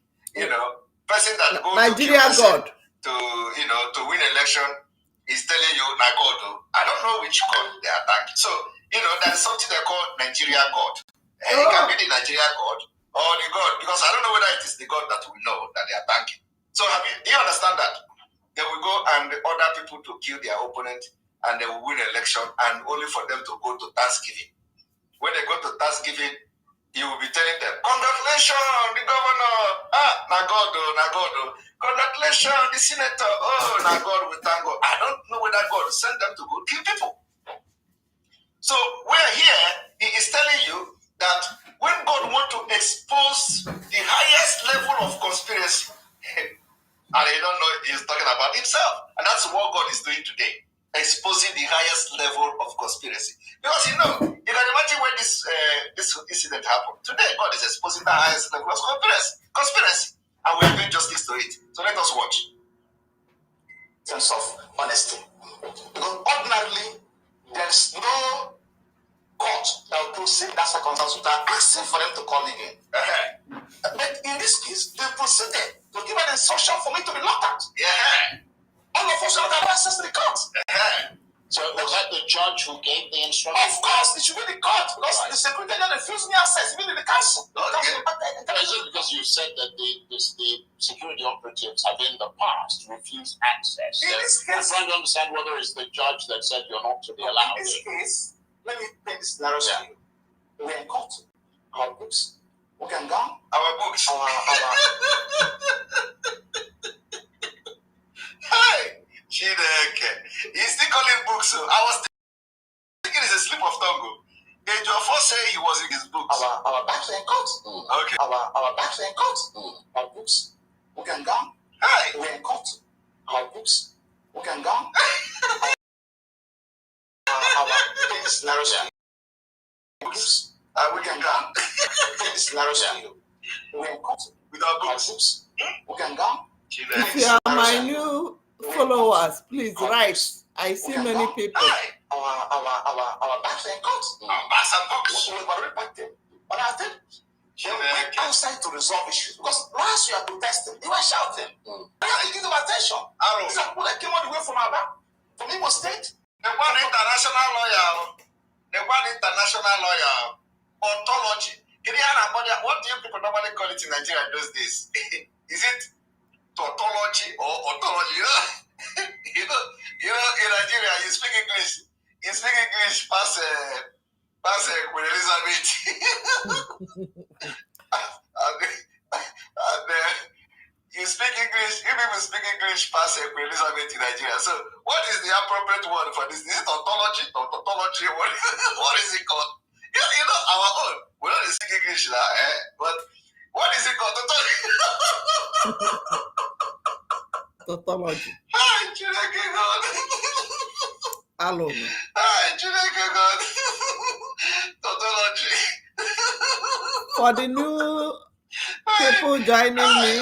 Person that goes Nigeria God to win election is telling you, my God, I don't know which God they are thanking. So, there's something they call Nigeria God. And it can be the Nigeria God or the God, because I don't know whether it is the God that we know that they are thanking. So, do you understand that? They will go and order people to kill their opponent, and they will win election, and only for them to go to Thanksgiving. When they go to Thanksgiving, you will be telling them, congratulations, the governor. Na God. Congratulations, the senator. Oh, na God, we thank God. I don't know whether God sent them to go kill people. So we're here, he is telling you that when God wants to expose the highest level of conspiracy, and you don't know he's talking about himself. And that's what God is doing today, exposing the highest level of conspiracy. Because you can imagine when this incident happened. Today, God is exposing the highest level of conspiracy. And we are doing justice to it. So let us watch. Sense of honesty. Because ordinarily, there's no court that will proceed that circumstance without asking for them to call again. But in this case, they proceeded to give an instruction for me to be locked out. All of us have access to the court. So was that the judge who gave the instruction? Of course, it should be the court, because the secretary general refused me access, even in the council. Is it because you said that the security operatives have in the past refused access? In this case, I'm trying to understand whether it's the judge that said you're not to be allowed. In this case, let me paint this scenario to you. We're in court. Our books. We can go. Our books. Hey, Chineke. He's still calling books. I was thinking it's a slip of tongue. Ejiofor say he was in his books. Our backs are in court. Okay. Our backs are in court. Our books. We can go. Hey. We're in court. Our books. We can go. Our paint this scenario to you. Books. We can go. Paint this scenario to you. We're in court. With our books. We can go. If you are my new followers, please write. I see many people. Our backs are in court. Our backs and books. We've already packed them. But I think they went outside to resolve issues. Because last you are protesting, you were shouting. I have to give them attention. These are people that came all the way from Aba, from Imo State. The one international lawyer, ontology. What do you people normally call it in Nigeria those days? Is it tautology or ontology? In Nigeria, you speak English. You speak English pass Queen Elizabeth. and you speak English, you people speak English pass Queen Elizabeth in Nigeria. So what is the appropriate word for this? Is it ontology? Tautology? What is it called? Our own. We don't speak English now, but what is it called? tautology. Hi, Chineke God. Alone. Hi, Chineke God. Tautology. For the new people joining me,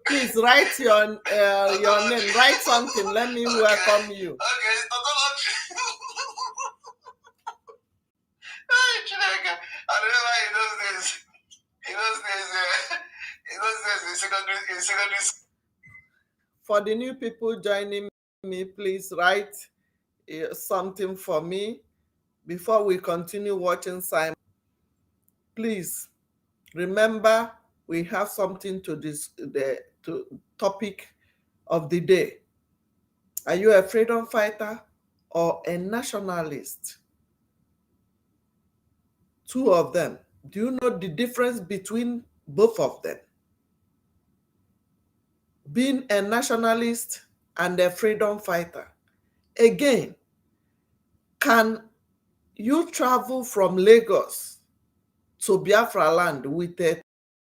please write your name. Write something. Let me welcome you. Okay, tautology. Hi, Chineke. I remember in those days. In secondary school. For the new people joining me, please write something for me before we continue watching Simon. Please remember we have something to the topic of the day. Are you a freedom fighter or a nationalist? Two of them. Do you know the difference between both of them? Being a nationalist and a freedom fighter. Again, can you travel from Lagos to Biafra land with a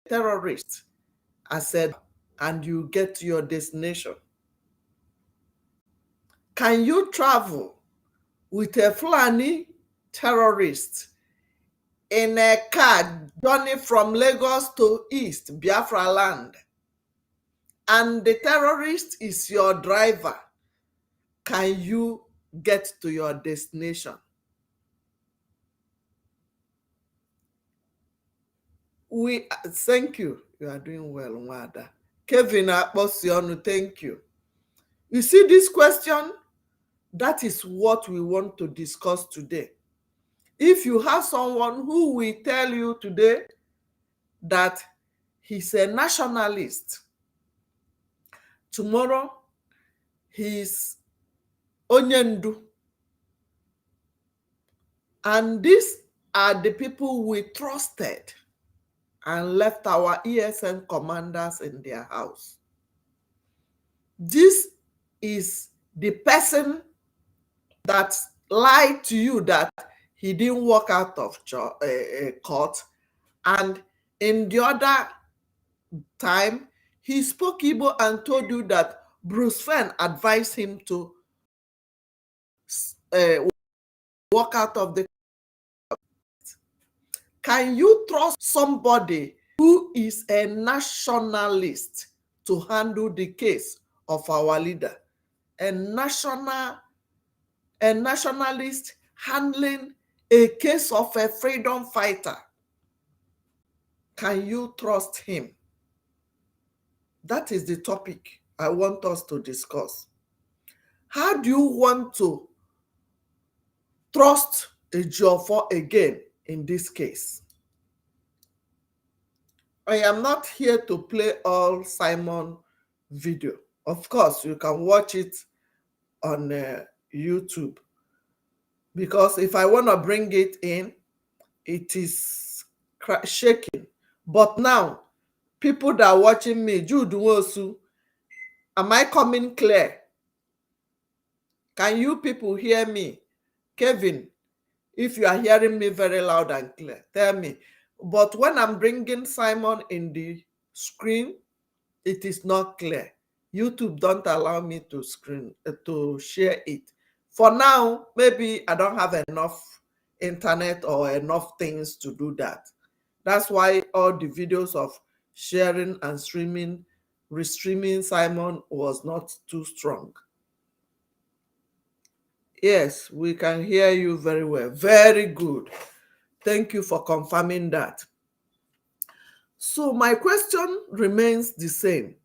terrorist and you get to your destination? Can you travel with a Fulani terrorist in a car journey from Lagos to East Biafra land, and the terrorist is your driver? Can you get to your destination? Thank you. You are doing well, Nwada. Kevin Akposionu, thank you. You see this question? That is what we want to discuss today. If you have someone who will tell you today that he's a nationalist, tomorrow he's Onyendu, and these are the people we trusted and left our ESN commanders in their house. This is the person that lied to you that he didn't walk out of court, and in the other time he spoke Igbo and told you that Bruce Fenn advised him to walk out of the. Can you trust somebody who is a nationalist to handle the case of our leader? A nationalist handling a case of a freedom fighter. Can you trust him? That is the topic I want us to discuss. How do you want to trust a Ejiofor again in this case? I am not here to play all Simon video. Of course, you can watch it on YouTube, because if I want to bring it in, it is shaking. But now, people that are watching me, Jude Nwosu, am I coming clear? Can you people hear me? Kevin, if you are hearing me very loud and clear, tell me. But when I'm bringing Simon in the screen, it is not clear. YouTube don't allow me to share it. For now, maybe I don't have enough internet or enough things to do that. That's why all the videos of sharing and restreaming Simon was not too strong. Yes, we can hear you very well. Very good. Thank you for confirming that. So my question remains the same.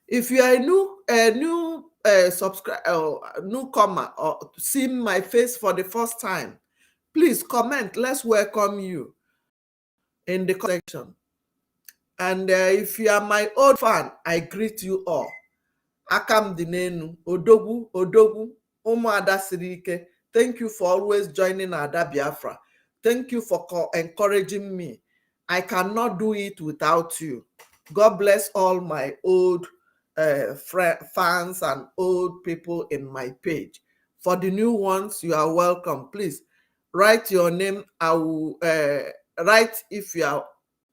If you are a new subscriber, newcomer, or seeing my face for the first time, please comment. Let's welcome you in the section. And if you are my old fan, I greet you all. Akam Dinenu, Odogwu, Odogwu, Umuada Sirike. Thank you for always joining Ada Biafra. Thank you for encouraging me. I cannot do it without you. God bless all my old fans and old people in my page. For the new ones, you are welcome. Please write your name. I will write if you are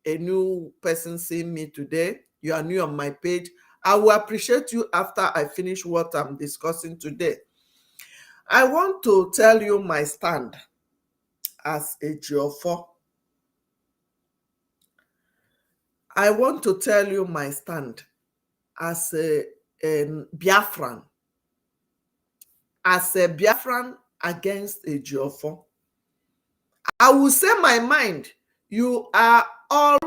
a new person seeing me today. You are new on my page. I will appreciate you after I finish what I'm discussing today. I want to tell you my stand as a Geofo. I want to tell you my stand as a Biafran. As a Biafran against a Geofo. I will say my mind. You are all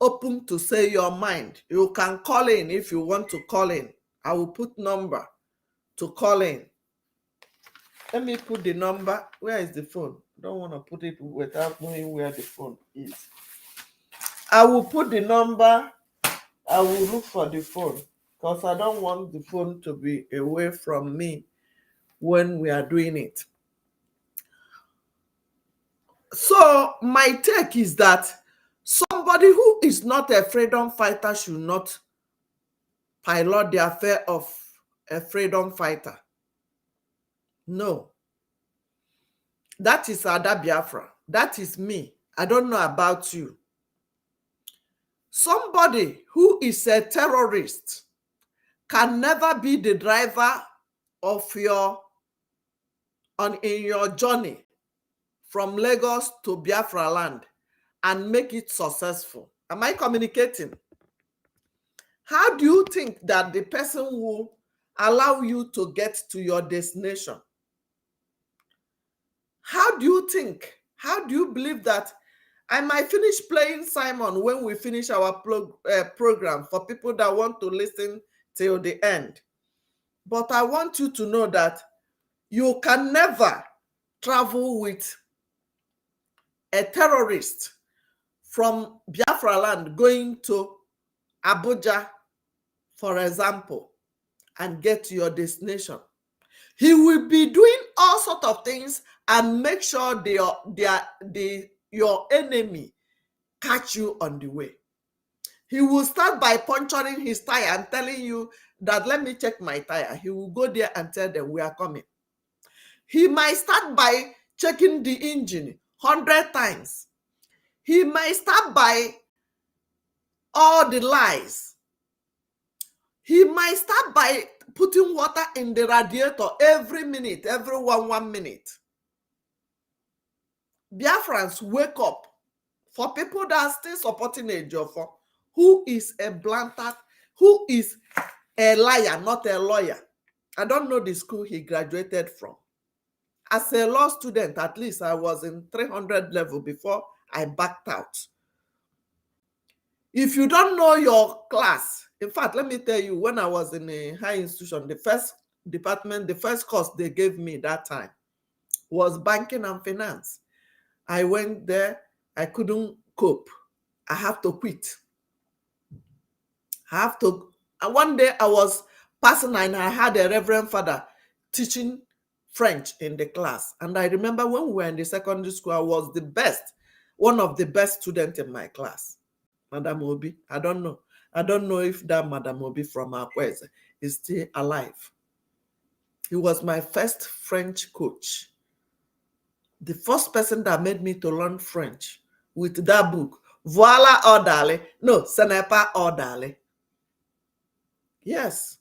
open to say your mind. You can call in if you want to call in. I will put number to call in. Let me put the number. Where is the phone? I don't want to put it without knowing where the phone is. I will put the number. I will look for the phone because I don't want the phone to be away from me when we are doing it. So my take is that somebody who is not a freedom fighter should not pilot the affair of a freedom fighter. No. That is Ada Biafra. That is me. I don't know about you. Somebody who is a terrorist can never be the driver of in your journey from Lagos to Biafra land and make it successful. Am I communicating? How do you think that the person will allow you to get to your destination? How do you think? How do you believe that I might finish playing Simon when we finish our program for people that want to listen till the end? But I want you to know that you can never travel with a terrorist from Biafra land going to Abuja, for example, and get to your destination. He will be doing all sorts of things and make sure your enemy catch you on the way. He will start by puncturing his tire and telling you that, let me check my tire. He will go there and tell them, we are coming. He might start by checking the engine 100 times. He might start by all the lies. He might start by putting water in the radiator every minute, every 1 minute. Biafrans, wake up. For people that are still supporting a Ejiofor, who is a blanket, who is a liar, not a lawyer. I don't know the school he graduated from. As a law student, at least I was in 300 level before I backed out. If you don't know your class, in fact, let me tell you, when I was in a high institution, the first department, the first course they gave me that time was banking and finance. I went there, I couldn't cope. I have to quit. And one day I was passing and I had a reverend father teaching French in the class. And I remember when we were in the secondary school, I was the best, one of the best students in my class. Madam Obi, I don't know. I don't know if that Madam Obi from Akwese is still alive. He was my first French coach. The first person that made me to learn French with that book, Voila Ordale. No, ce n'est pas Ordale. Yes.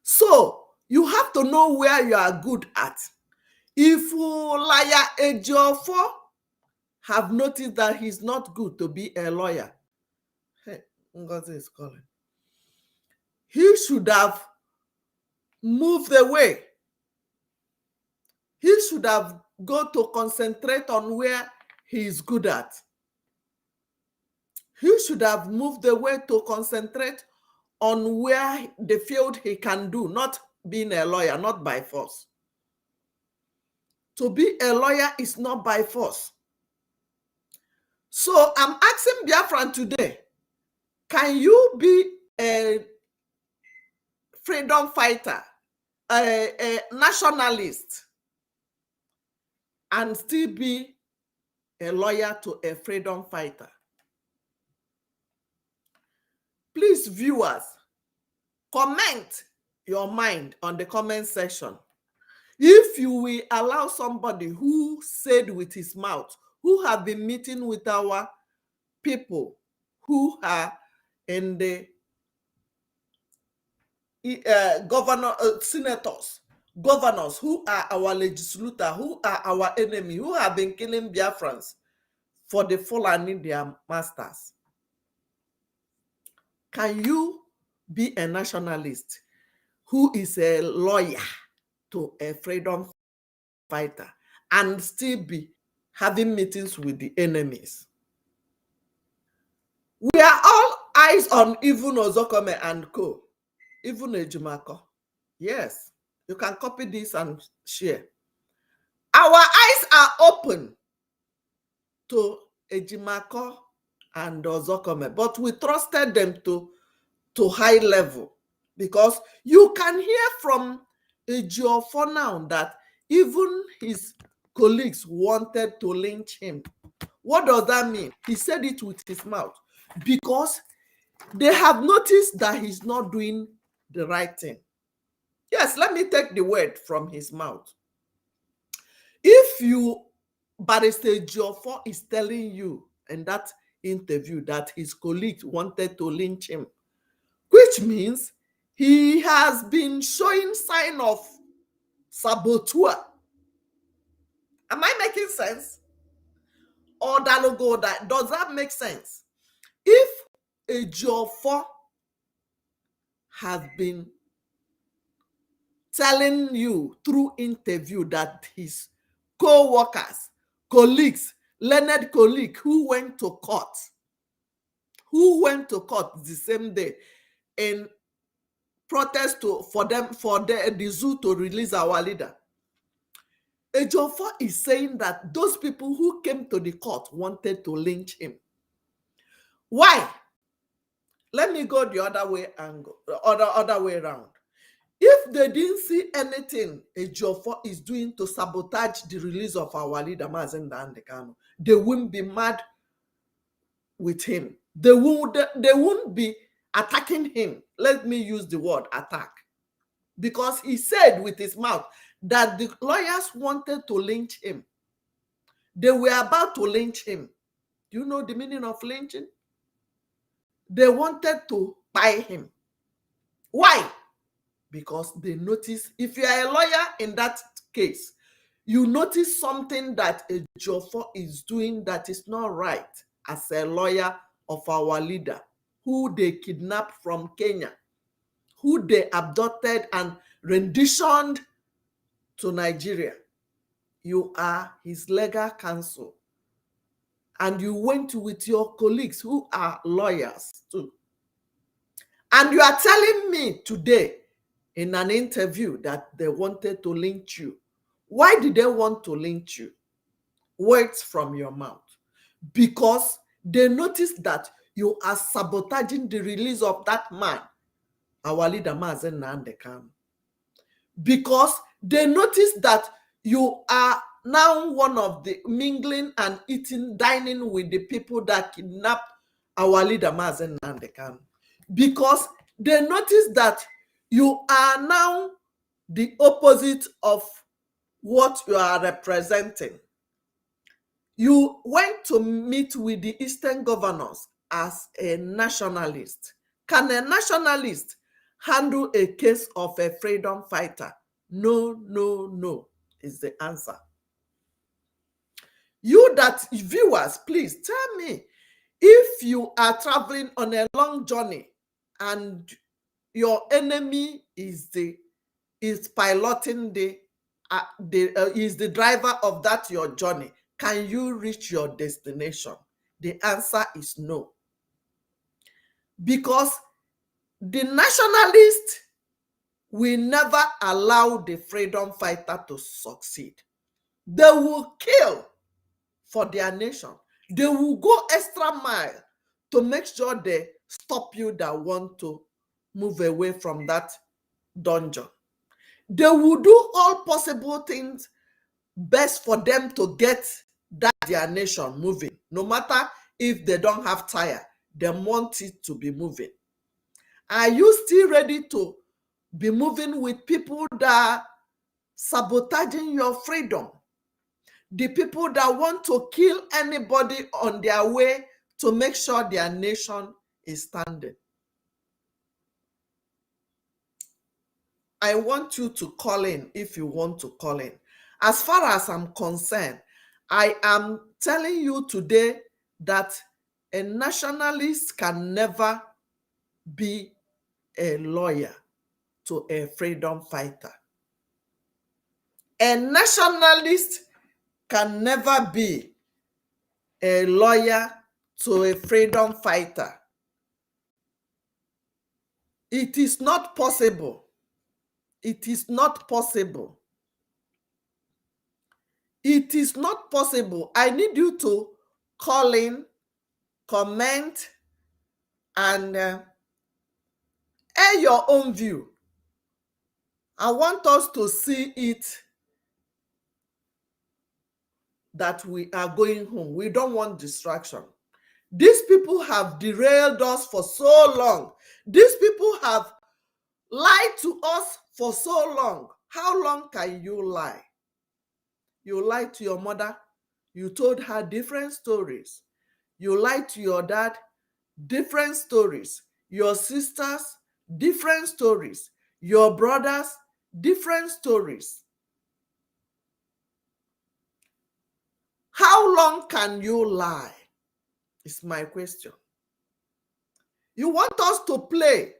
So you have to know where you are good at. If liar Ejiofor have noticed that he's not good to be a lawyer, hey, Ngozi is calling. He should have moved away. He should have go to concentrate on where he is good at. He should have moved away to concentrate on where the field he can do, not being a lawyer, not by force. To be a lawyer is not by force. So I'm asking Biafran today, can you be a freedom fighter, a nationalist, and still be a lawyer to a freedom fighter? Please, viewers, comment your mind on the comment section. If you will allow somebody who said with his mouth, who have been meeting with our people who are in the senators, governors who are our legislator, who are our enemy, who have been killing Biafrans for the Fulani, their masters. Can you be a nationalist who is a lawyer to a freedom fighter and still be having meetings with the enemies? We are all eyes on even Ozokome and co, even Ejimako. Yes, you can copy this and share. Our eyes are open to Ejimako and Ozokome, but we trusted them to high level, because you can hear from Ejiofor now that even his colleagues wanted to lynch him. What does that mean? He said it with his mouth because they have noticed that he's not doing the right thing. Yes, let me take the word from his mouth. If you, Barrister Ejiofor is telling you in that interview that his colleagues wanted to lynch him, which means he has been showing sign of saboteur. Am I making sense? Or that does that make sense? If Ejiofor has been telling you through interview that his co-workers, colleagues, learned colleague who went to court the same day in protest for the zoo to release our leader, Ejiofor is saying that those people who came to the court wanted to lynch him. Why? Let me go the other way around. If they didn't see anything Ejiofor is doing to sabotage the release of our leader, Mazen Nnamdi Kanu, they wouldn't be mad with him. They won't be attacking him. Let me use the word attack. Because he said with his mouth that the lawyers wanted to lynch him. They were about to lynch him. Do you know the meaning of lynching? They wanted to buy him. Why? Because they notice, if you are a lawyer in that case, you notice something that Ejiofor is doing that is not right as a lawyer of our leader, who they kidnapped from Kenya, who they abducted and renditioned to Nigeria. You are his legal counsel. And you went with your colleagues who are lawyers too. And you are telling me today in an interview that they wanted to lynch you. Why did they want to lynch you? Words from your mouth. Because they noticed that you are sabotaging the release of that man, our leader, Mazen Nnamdi Kanu. Because they noticed that you are now one of the mingling and eating, dining with the people that kidnapped our leader, Mazen Nnamdi Kanu. Because they noticed that you are now the opposite of what you are representing. You went to meet with the Eastern governors as a nationalist. Can a nationalist handle a case of a freedom fighter? No, no, no is the answer. You that viewers, please tell me, if you are traveling on a long journey and your enemy is piloting is the driver of that your journey, can you reach your destination? The answer is no. Because the nationalists will never allow the freedom fighter to succeed. They will kill for their nation. They will go extra mile to make sure they stop you that want to move away from that dungeon. They will do all possible things best for them to get that their nation moving. No matter if they don't have tire, they want it to be moving. Are you still ready to be moving with people that are sabotaging your freedom? The people that want to kill anybody on their way to make sure their nation is standing. I want you to call in if you want to call in. As far as I'm concerned, I am telling you today that a nationalist can never be a lawyer to a freedom fighter. A nationalist can never be a lawyer to a freedom fighter. It is not possible. It is not possible. It is not possible. I need you to call in, comment, and air your own view. I want us to see it that we are going home. We don't want distraction. These people have derailed us for so long. These people have lied to us for so long. How long can you lie? You lied to your mother. You told her different stories. You lied to your dad, different stories. Your sisters, different stories. Your brothers, different stories. How long can you lie? Is my question. You want us to play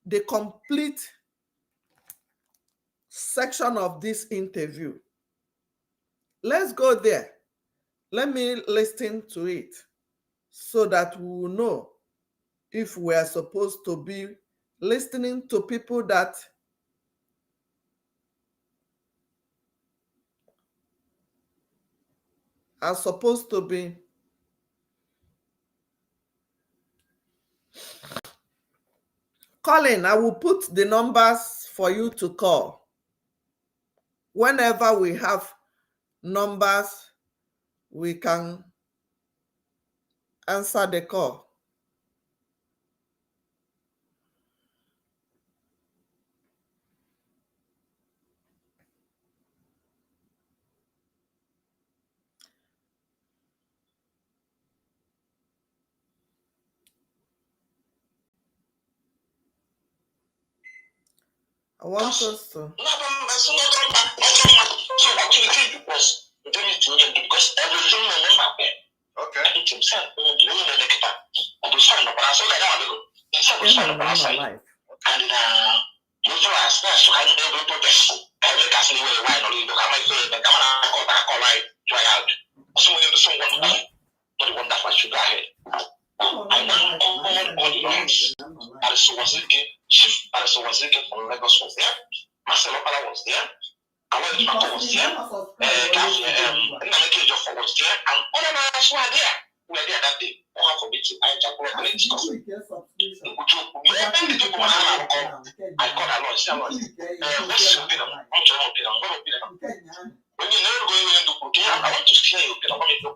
the complete section of this interview. Let's go there. Let me listen to it so that we will know if we are supposed to be listening to people that are supposed to be calling. I will put the numbers for you to call. Whenever we have numbers, we can answer the call. I want us to. Because everything okay. From Lagos was there. Marcelo was there. I went to was there. Was there. And all of us were there. We were there that day. For meeting. I called a lot. What's your opinion? When you never go in to cooking, I want to share your opinion. I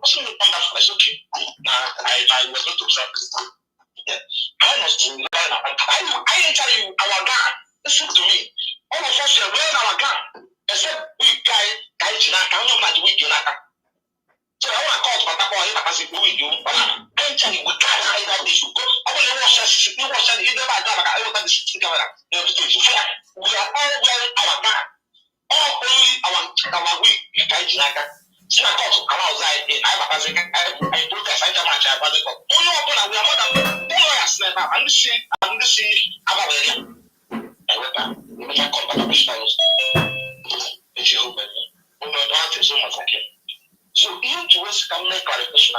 was not observed. I tell you, our God, listen to me. All of us are wearing our gun, except we guy, I'm not like we do. So I want to call to my as if we do. I tell you, we can't hide that issue. I want to watch us, you watch us, you never got I want to camera. We are all wearing our gun. All only our weak guy. So I called to come outside in I protest, I match, I was only open and we are more than I'm the same about it. I went back. We make a conversation. It's your open. We know that is so much like it. So you to us can make clarification.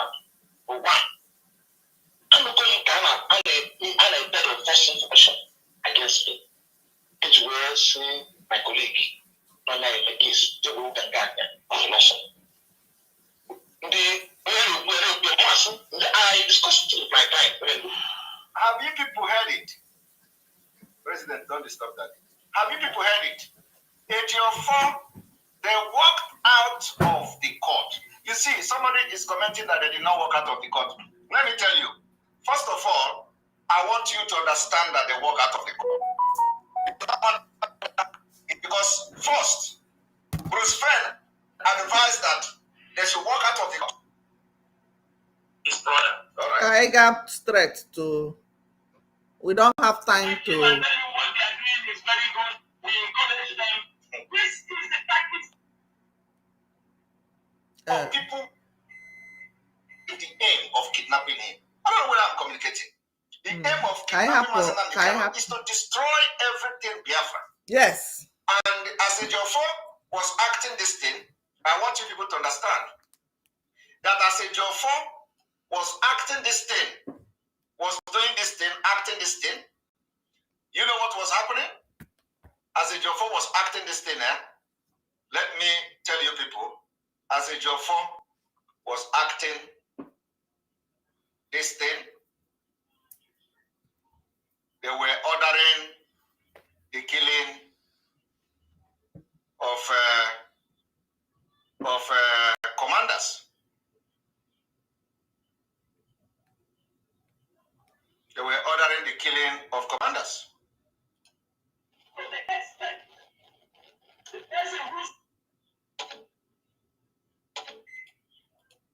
For one, I'm not going to and a better first information against me. It was my colleague, not my case, the road and garden of loss. I discussed it with my client. Have you people heard it? President, don't disturb that. Have you people heard it? 84, they walked out of the court. You see, somebody is commenting that they did not walk out of the court. Let me tell you, first of all, I want you to understand that they walk out of the court. Because first, Bruce Fenn advised that they should walk out of the court. His brother. All right. I got straight to. We don't have time to. What they are doing is very good. We we encourage them. This is the tactics of people with the aim of kidnapping him. I don't know whether I'm communicating. The aim of kidnapping Mazenam is to destroy everything Biafra. Yes. And as the Jofo was acting this thing, I want you people to understand that as a Jofo was acting this thing, was doing this thing, acting this thing, you know what was happening? As a Jofo was acting this thing, let me tell you people, as a Jofo was acting this thing, they were ordering the killing of commanders. They were ordering the killing of commanders.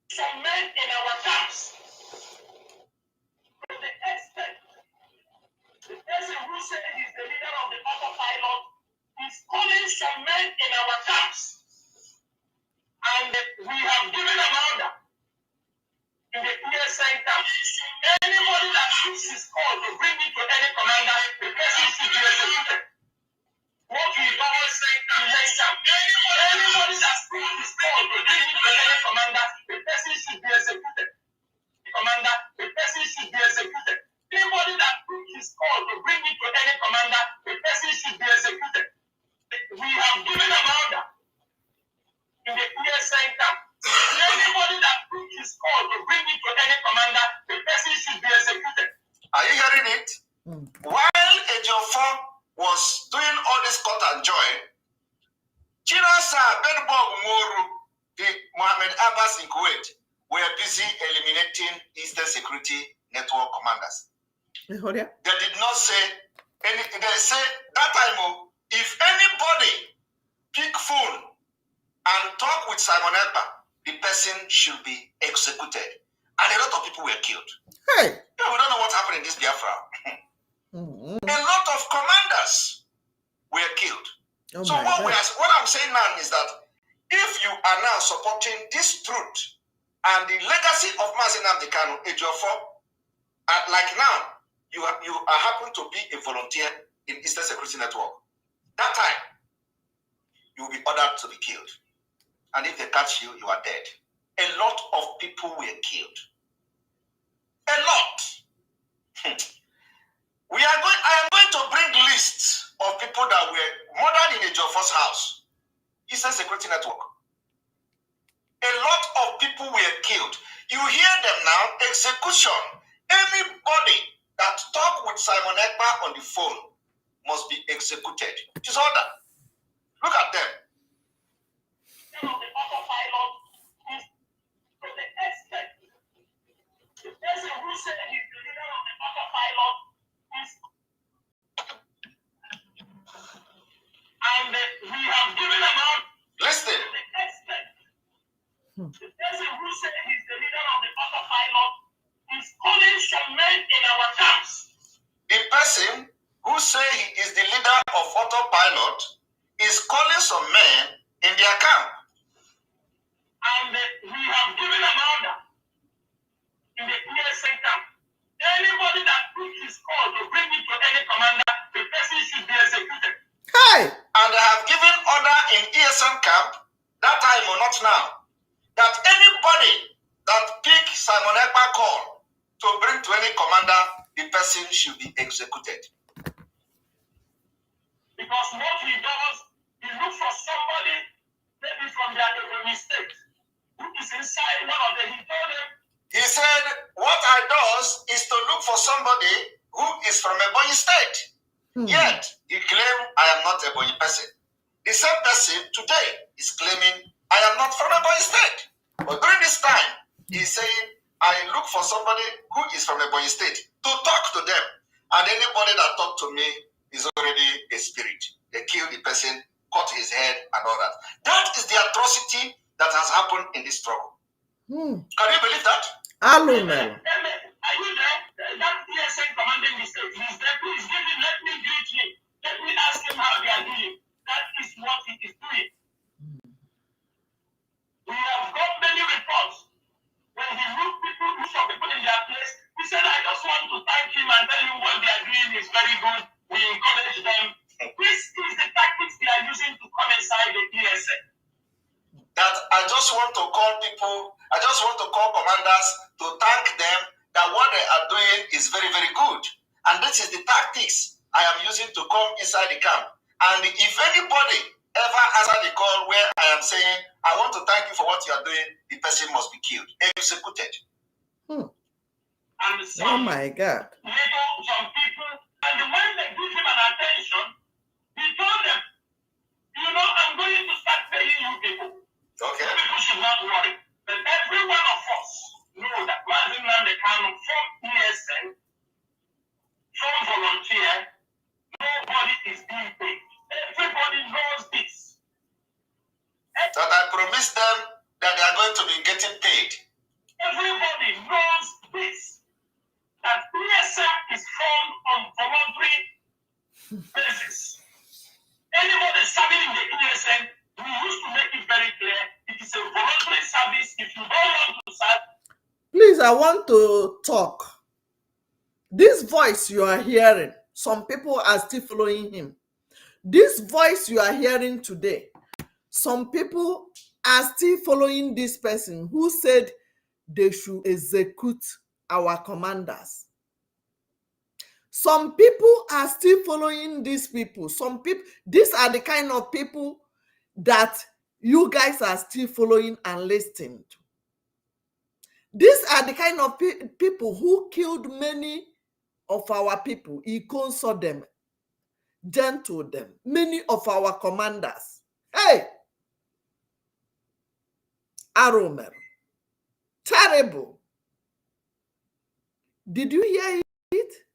Some men in our camps, the expert, the person who said he's the leader of the autopilot, is calling some men in our camps. And we have given an order in the clear center. Anybody that shoots his call to bring it to any commander, the person should be executed. What we always say to center, anybody that shoots his call to bring it to any commander, the person should be executed. The commander, the person should be executed. Anybody that shoots his call to bring it to any commander, the person should be executed. We have given an order in the clear center. Anybody that took his call to bring it to any commander, the person should be executed. Are you hearing it? While Ejiofor was doing all this cut and joy, Chinasa, Bedbog Moru, the Mohammed Abbas in Kuwait were busy eliminating Eastern Security Network commanders. They did not say anything. They said that time, if anybody pick phone and talk with Simon Ekpa, the person should be executed. And a lot of people were killed. Hey! Yeah, we don't know what happened in this Biafra. A lot of commanders were killed. Oh so what I'm saying now is that if you are now supporting this truth and the legacy of Mazenam Dekano, Ejiofor, like now, you are happen to be a volunteer in Eastern Security Network. That time, you will be ordered to be killed. And if they catch you, you are dead. A lot of people were killed. A lot. I am going to bring lists of people that were murdered in Ejiofor's house. Eastern Security Network. A lot of people were killed. You hear them now, execution. Anybody that talk with Simon Ekpa on the phone must be executed. It is order. Look at them. The autopilot is the expert. The person who said he's the leader of the autopilot is. And we have given them out. Listen. The expert. The person who said he's the leader of the autopilot is calling some men in our camps. The person who say he is the leader of autopilot is calling some men in their camp. And we have given an order in the clear center. Anybody that took his call to bring it to any commander, the person should be executed. Hey! And I have given order in ESN camp, that time or not now, that anybody that pick Simon Ekpa call to bring to any commander, the person should be executed. Because what he does, he looks for somebody, maybe from their state, who is inside one of them. He told them, he said, what I does is to look for somebody who is from Ebonyi state. Yet, he claimed, I am not a Ebonyi person. The same person today is claiming, I am not from Ebonyi state. But during this time, he's saying, I look for somebody who is from Ebonyi state to talk to them. And anybody that talk to me is already a spirit. They kill the person, cut his head, and all that. That is the atrocity that has happened in this struggle. Can you believe that? Amen. Are you there? That PSN commanding the state, he's there. Please give him, let me greet him. Let me ask him how they are doing. just want to call people, I just want to call commanders to thank them that what they are doing is very, very good. And this is the tactics I am using to come inside the camp. And if anybody ever answer the call where I am saying, I want to thank you for what you are doing, the person must be killed, executed. And oh my God. Some people, and when they give him an attention, he told them, you know, I'm going to start paying you people. Okay. So people should not worry. But every one of us know that Mazin Nandekano from ESN, from volunteer, nobody is being paid. Everybody knows this. That I promised them that they are going to be getting paid. Everybody knows this. That ESN is formed on voluntary basis. Anybody serving in the ESN, we used to make it very clear, it is a voluntary service. If you don't want to serve, please, I want to talk. This voice you are hearing, some people are still following him. This voice you are hearing today, some people are still following this person who said they should execute our commanders. Some people are still following these people. Some people, these are the kind of people that you guys are still following and listening to. These are the kind of people who killed many of our people. He consoled them, gentled them, many of our commanders. Hey! Aromer. Terrible. Did you hear it?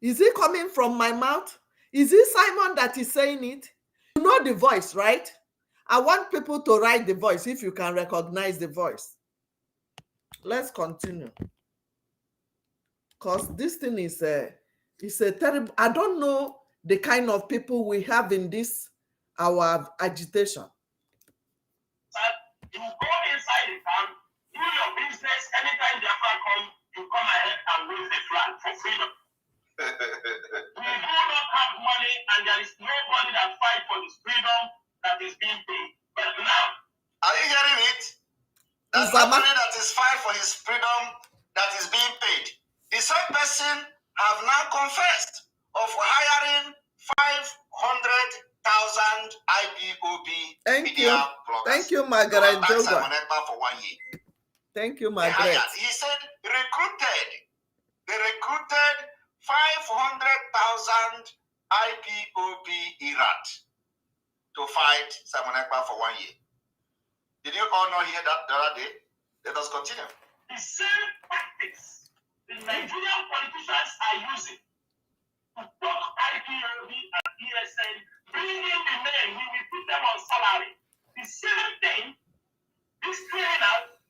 Is it coming from my mouth? Is it Simon that is saying it? You know the voice, right? I want people to write the voice if you can recognize the voice. Let's continue. Because this thing is a terrible, I don't know the kind of people we have in this, our agitation. you go inside the camp, do your business. Anytime the Ekpa come, you come ahead and wave the flag for freedom. We do not have money, and there is nobody that fight for this freedom that is being paid. But now, are you hearing it? There's nobody that is fight for his freedom that is being paid. The same person have now confessed of hiring 500,000 IPOB media bloggers. Thank you, Margaret Joga. For 1 year. Thank you, Margaret. He said they recruited 500,000 IPOB Iraq to fight Simon Ekpa for 1 year. Did you all not hear that the other day? Let us continue. The same tactics the Nigerian politicians are using to talk IPOB and ESN, bringing the men, we will put them on salary. The same thing, this criminal,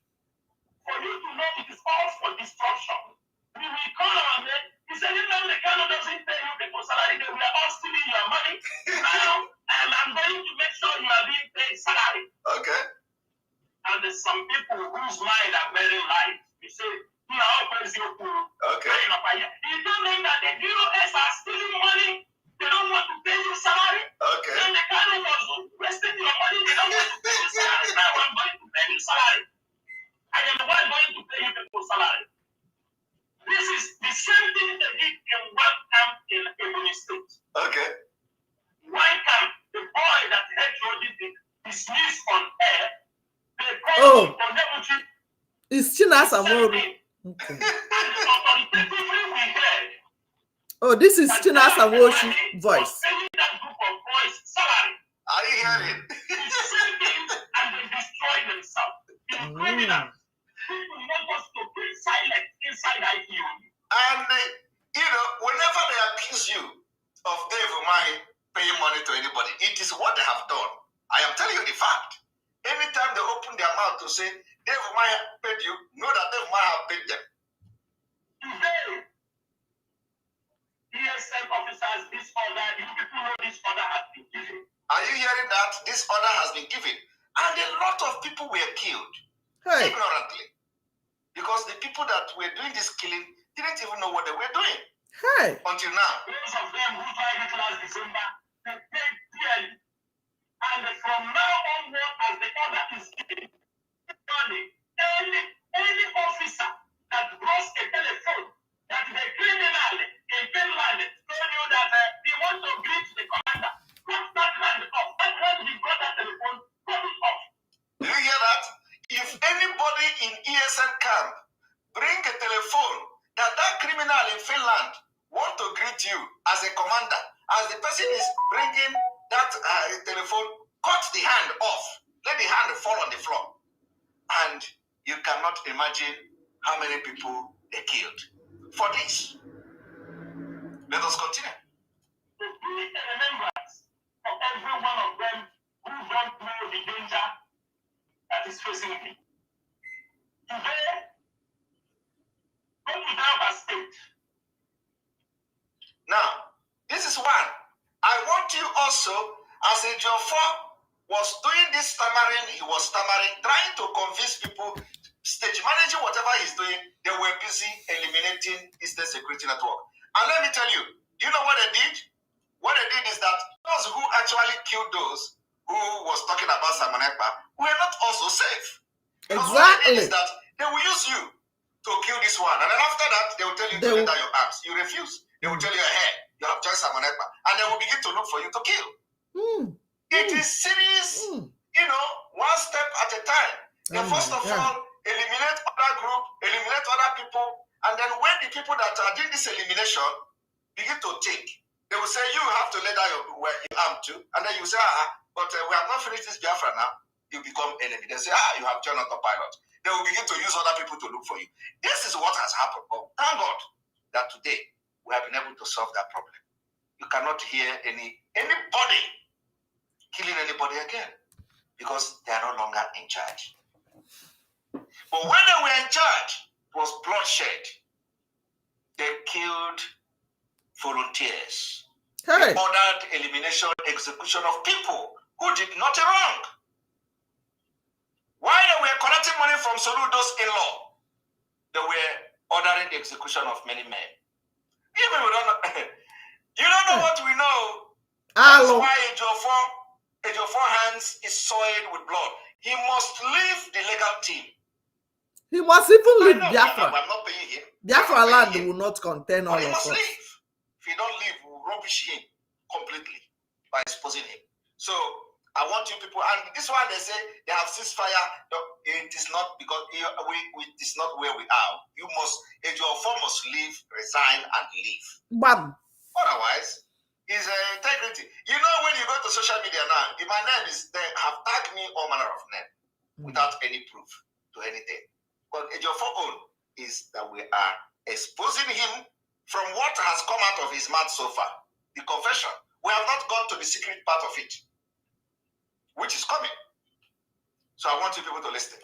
for you to know it is all for destruction. We will call on them. He said, if the Kano doesn't pay you the salary, they will all stealing your money. Now, I'm going to make sure you are being paid salary. Okay. And there's some people whose mind are very light. We say, you know, okay. You don't know that the DOS are stealing money. They don't want to pay you salary. Okay. Then the Kano was wasting your money. They don't want to pay you salary. Now I'm going to pay you salary. I am the one going to pay you people's salary. This is the same thing they did in one camp in Ebony State. Okay. One camp, the boy that HOD dismissed on air, they called him on Nebuchadnezzar. It's Chinas Amoru. Okay. Oh, this is Chinas Amoru's voice. Are you hearing? And they destroy themselves. Criminals. People want us to be silent inside IPOB. And you know, whenever they accuse you of Dave Umahi paying money to anybody, it is what they have done. I am telling you the fact. Anytime they open their mouth to say Dave Umahi paid you, know that Dave Umahi have paid them. Today, ESN officers, this order, you people know this order has been given. Are you hearing that? This order has been given. And a lot of people were killed ignorantly. Because the people that were doing this killing didn't even know what they were doing. Until now. Most of them who tried it last December, they paid clearly. And from now onward, as the order is given, As the person is bringing that telephone, cut the hand off. Let the hand fall on the floor. And you cannot imagine how many people they killed for this. Let us continue. To be a remembrance of every one of them who don't know the danger that is facing me. Today, go to Delta State. Now, this is one. I want you also, as a Jofo was doing this stammering, he was stammering, trying to convince people, stage managing whatever he's doing, they were busy eliminating Eastern Security Network. And let me tell you, do you know what they did? What they did is that those who actually killed those who was talking about Simon Ekpa were not also safe. Because what they did is that they will use you to kill this one. And then after that, they will tell you to lay down your arms. You refuse. They will tell you, hey, you have joined Simon Ekpa. And they will begin to look for you to kill. It is serious, you know, one step at a time. They first of all eliminate other group, eliminate other people, and then when the people that are doing this elimination begin to think, they will say, you have to lay down your arm too, and then you say, but we have not finished this Biafra now. You become enemy. They say, you have joined autopilot. They will begin to use other people to look for you. This is what has happened. But thank God that today we have been able to solve that problem. You cannot hear anybody killing anybody again because they are no longer in charge. But when they were in charge, it was bloodshed. They killed volunteers. They ordered elimination, execution of people who did nothing wrong. While they were collecting money from Soludo's in-law, they were ordering the execution of many men. Even we don't know, you don't know what we know. That's why Ejiofor hands is soiled with blood. He must leave the legal team. He must even leave Biafra. I'm not paying him. Biafra land will not contain all of us. He must leave. If he don't leave, we'll rubbish him completely by exposing him. So I want you people, and this one they say they have ceasefire. It is not because it is not where we are. You must, Ejiofor must leave, resign, and leave. Bam. Otherwise, it's integrity. You know, when you go to social media now, my name is, they have tagged me all manner of names without any proof to anything. But Ejiofor own is that we are exposing him from what has come out of his mouth so far. The confession. We have not gone to the secret part of it, which is coming. So I want you people to listen.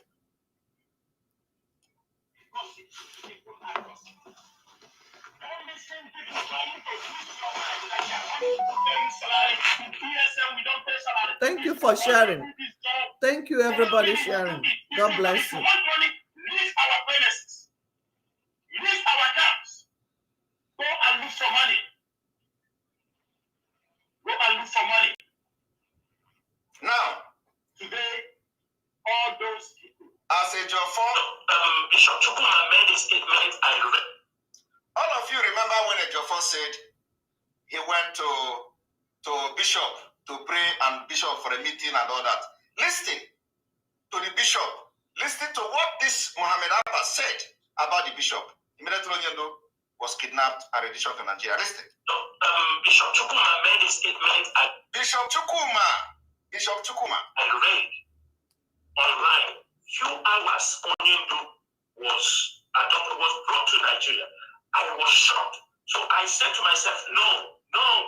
Thank you for sharing. Thank you, everybody, sharing. God bless you. Leave our premises. Leave our camps. Go and look for money. Go and look for money. Now, today, all those people. As a Jofo, Bishop Chukuma made a statement I read. All of you remember when a Jofo said he went to Bishop to pray and Bishop for a meeting and all that. Listen to the Bishop. Listen to what this Muhammad Abbas said about the Bishop. Immediately Onyendo was kidnapped and returned to Nigeria. Listen. Bishop Chukuma made a statement. Bishop Chukuma. I read online few hours Onyendo was brought to Nigeria. I was shocked. So I said to myself, no,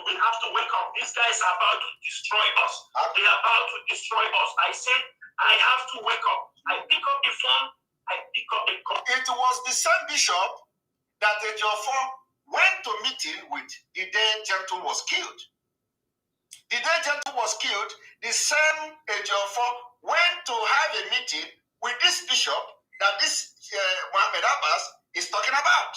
we have to wake up. These guys are about to destroy us. They are about to destroy us. I said, I have to wake up. I pick up the phone. I pick up the call. It was the same bishop that Ejiofor went to meeting with the day Gentle was killed. The day Gentle was killed, the same Ejiofor went to have a meeting with this bishop that this Muhammad Abbas is talking about.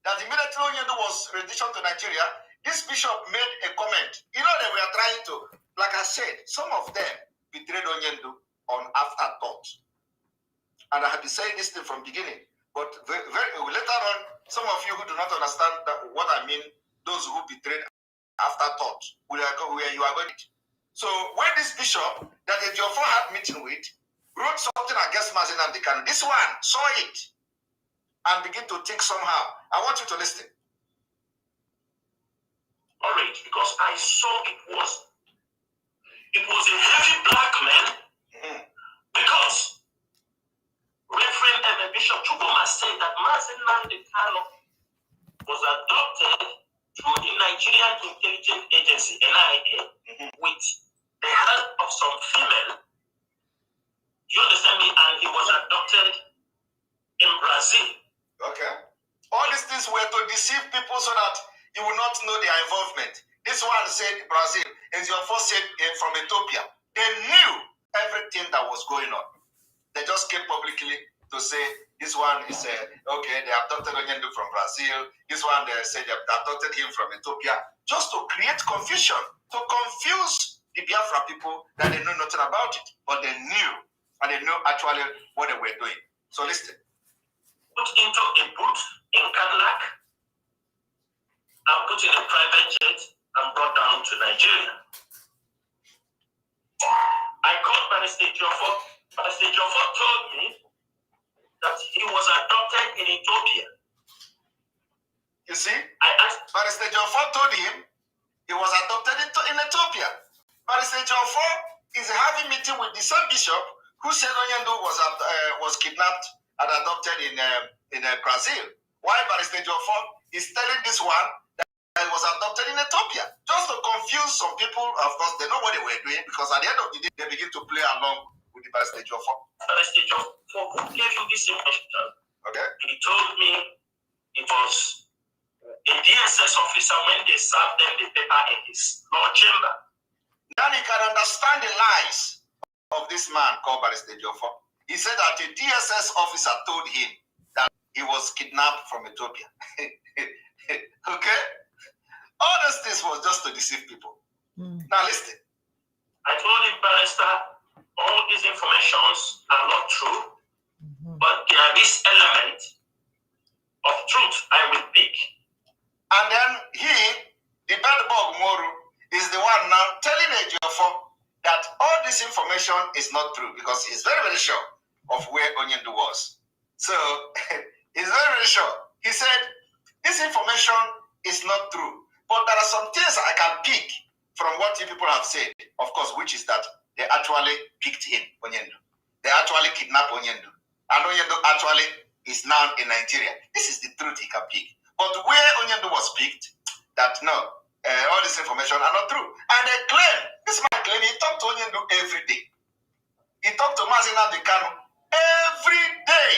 That immediately Onyendo was returned to Nigeria, this bishop made a comment. You know, they were trying to, like I said, some of them betrayed Onyendo on afterthought. And I have been saying this thing from beginning. But very later on, some of you who do not understand what I mean, those who betrayed afterthought, where you are going. So when this bishop that the Ejiofor had meeting with wrote something against Mazi Nnamdi Kanu, this one saw it and begin to think somehow. I want you to listen. orange because I saw it was a heavy black man because Reverend Bishop Chukuma said that Mazi Nnamdi Kanu was adopted through the Nigerian Intelligence Agency, NIA, with the help of some female. You understand me? And he was adopted in Brazil. Okay. All these things were to deceive people so that you will not know their involvement. This one said Brazil, and your first said from Ethiopia. They knew everything that was going on. They just came publicly to say this one is okay. They adopted Onyendu from Brazil. This one they said they adopted him from Ethiopia, just to create confusion, to confuse the Biafra people that they know nothing about it, but they knew, and they knew actually what they were doing. So listen. Put into a boot in Cadillac and put in a private jet and brought down to Nigeria. I called Barrister Jofo. Barrister Jofo told me that he was adopted in Ethiopia. You see? I asked Barrister Jofo told him he was adopted in Ethiopia. Barrister Jofo is having meeting with the same bishop who said Onyendu was kidnapped and adopted in Brazil. Why Barrister Jofo is telling this one that he was adopted in Ethiopia? Just to confuse some people. Of course, they know what they were doing because at the end of the day, they begin to play along with the Barrister Jofo. Barrister Jofo, who gave you this information? Okay. He told me it was a DSS officer when they served them the paper in his law chamber. Then you can understand the lies of this man called Barrister Jofo. He said that a DSS officer told him that he was kidnapped from Ethiopia. Okay? All those things was just to deceive people. Now listen. I told him, Barrister, all these informations are not true, but there is element of truth I will pick. And then the bad bug Moru, is the one now telling Ejiofor that all this information is not true because he's very, very sure of where Onyendu was. So he's very, very sure. He said, this information is not true, but there are some things I can pick from what you people have said, of course, which is that they actually picked in Onyendu. They actually kidnapped Onyendu. And Onyendu actually is now in Nigeria. This is the truth he can pick. But where Onyendu was picked, that no, all this information are not true. And they claim, this man claim he talked to Onyendu every day. He talked to Mazi Nnamdi Kanu every day.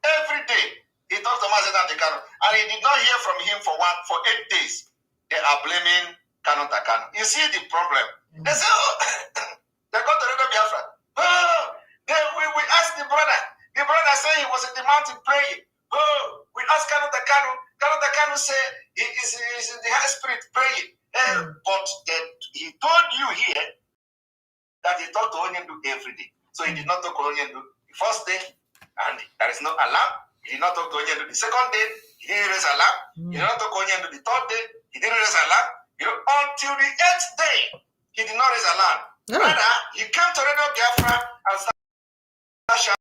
Every day. He talked to Mazi Nnamdi Kanu. And he did not hear from him for 8 days. They are blaming Kanu Takanu. You see the problem. They say, oh, they got to Radio Biafra. Oh, we asked the brother. The brother said he was in the mountain praying. Oh, we asked Kanu Takanu. Kanu Takanu said he is in the high spirit praying. But he told you here that he talked to Onyendu every day. So he did not talk to Onyendu the first day, and there is no alarm. He did not talk to Onyendu the second day. He didn't raise alarm. He did not talk to Onyendu the third day. He didn't raise alarm. Until the 8th day, he did not raise alarm. Rather, he came to Radio Biafra and started shouting.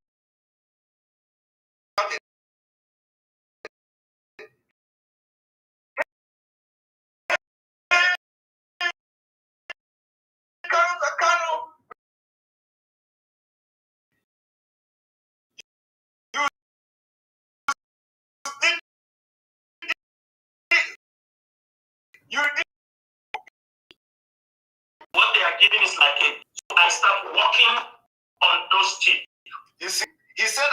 You did what they are giving is like a. So I start working on those tips. You see, he said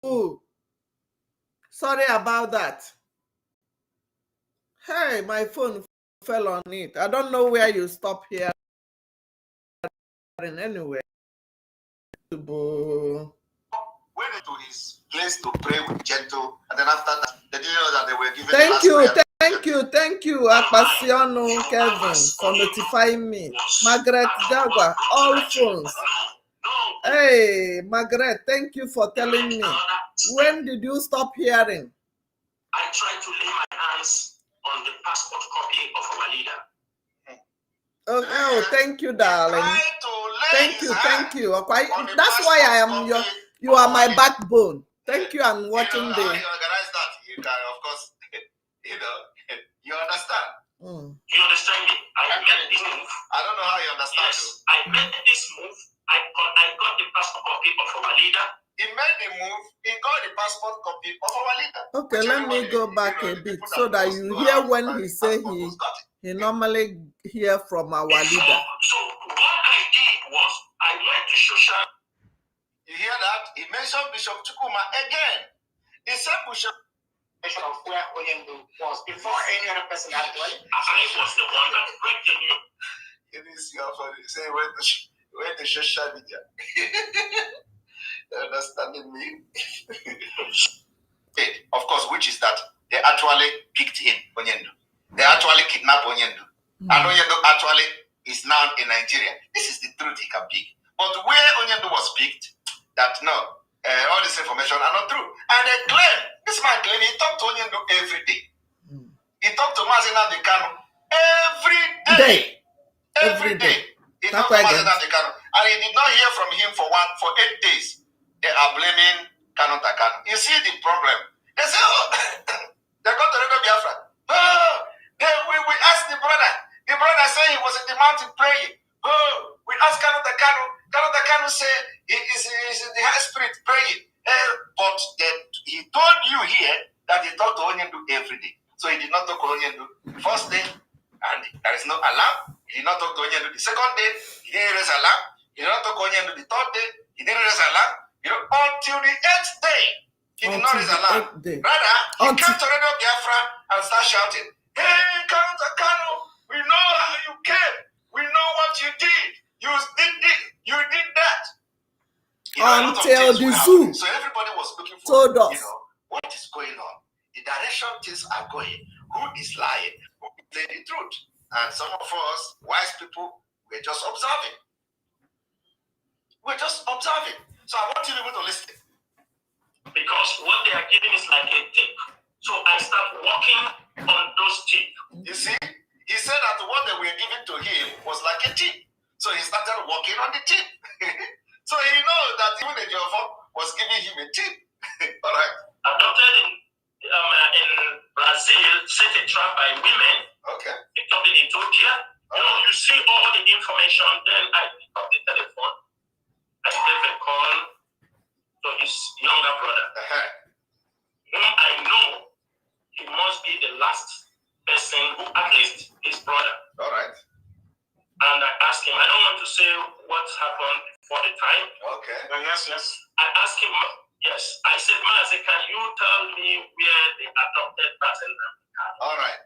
Ooh, sorry about that. Hey, my phone fell on it. I don't know where you stop here. Anyway. Went to his place to pray with gentle, and then after that, they didn't know that they were given. Thank you, Akpasiono Kevin, for notifying me. Margaret Jagua, all phones. Hey, Margaret, thank you for telling me. When did you stop hearing? I tried to lay my hands on the passport copy of our leader. Oh, thank you, darling. Thank you. That's why I am you are my backbone. Thank you. I'm watching the. How you organize that? You can, of course, you understand. You understand me? I made this move. I don't know how you understand. Yes, I made this move. I got the passport copy of our leader. He made the move. He got the passport copy of our leader. Okay, let me go back a bit so that you hear when he say he normally hear from our leader. So what I did was I went to social. You hear that? He mentioned Bishop Chukuma again. He said Bishop Of where Oyendu was before any other person actually. I was the one that broke the news. It is your funny. Say when the social media. You understanding me? Of course, which is that they actually picked in Onyendu. They actually kidnapped Onyendu. And Onyendu actually is now in Nigeria. This is the truth he can pick. But where Onyendu was picked, that no, all this information are not true. And they claim, this man claim he talked to Onyendu every day. He talked to Mazina Dekano every day. Every day. He talked to Mazina Dekano. And he did not hear from him for 8 days. They are blaming Kanu Takano. You see the problem. They say, oh, they got to Radio Biafra. Oh, we asked the brother. The brother said he was in the mountain praying. Oh, we asked Kanu Takano. Kanu Takano said he is in the high spirit praying. But he told you here that he talked to Onyendu every day. So he did not talk to Onyendu the first day, and there is no alarm. He did not talk to Onyendu the second day. He didn't raise alarm. He did not talk to Onyendu the third day. He didn't raise alarm. Until the 8th day, he did not raise alarm. Rather, he came to Radio Biafra and started shouting, "Hey, Kanu Takano, we know how you came. We know what you did. You did this. You did that." Until the zoo. So everybody was looking for, told us, what is going on? The direction things are going. Who is lying? Who is saying the truth? And some of us, wise people, we're just observing. We're just observing. So I want you to be able to listen. Because what they are giving is like a tip. So I start working on those tips. You see, he said that what they were giving to him was like a tip. So he started working on the tip. So he knows that even the Jehovah was giving him a tip. All right. Adopted in Brazil, set a trap by women. Okay. Picked up in Ethiopia. You see all the information. Then I pick up the telephone. I gave a call to his younger brother, whom I know he must be the last person who, at least his brother. All right. And I asked him, I don't want to say what happened before the time. Okay. Yes. I asked him, yes. I said, Mazi, can you tell me where the adopted person is? All right.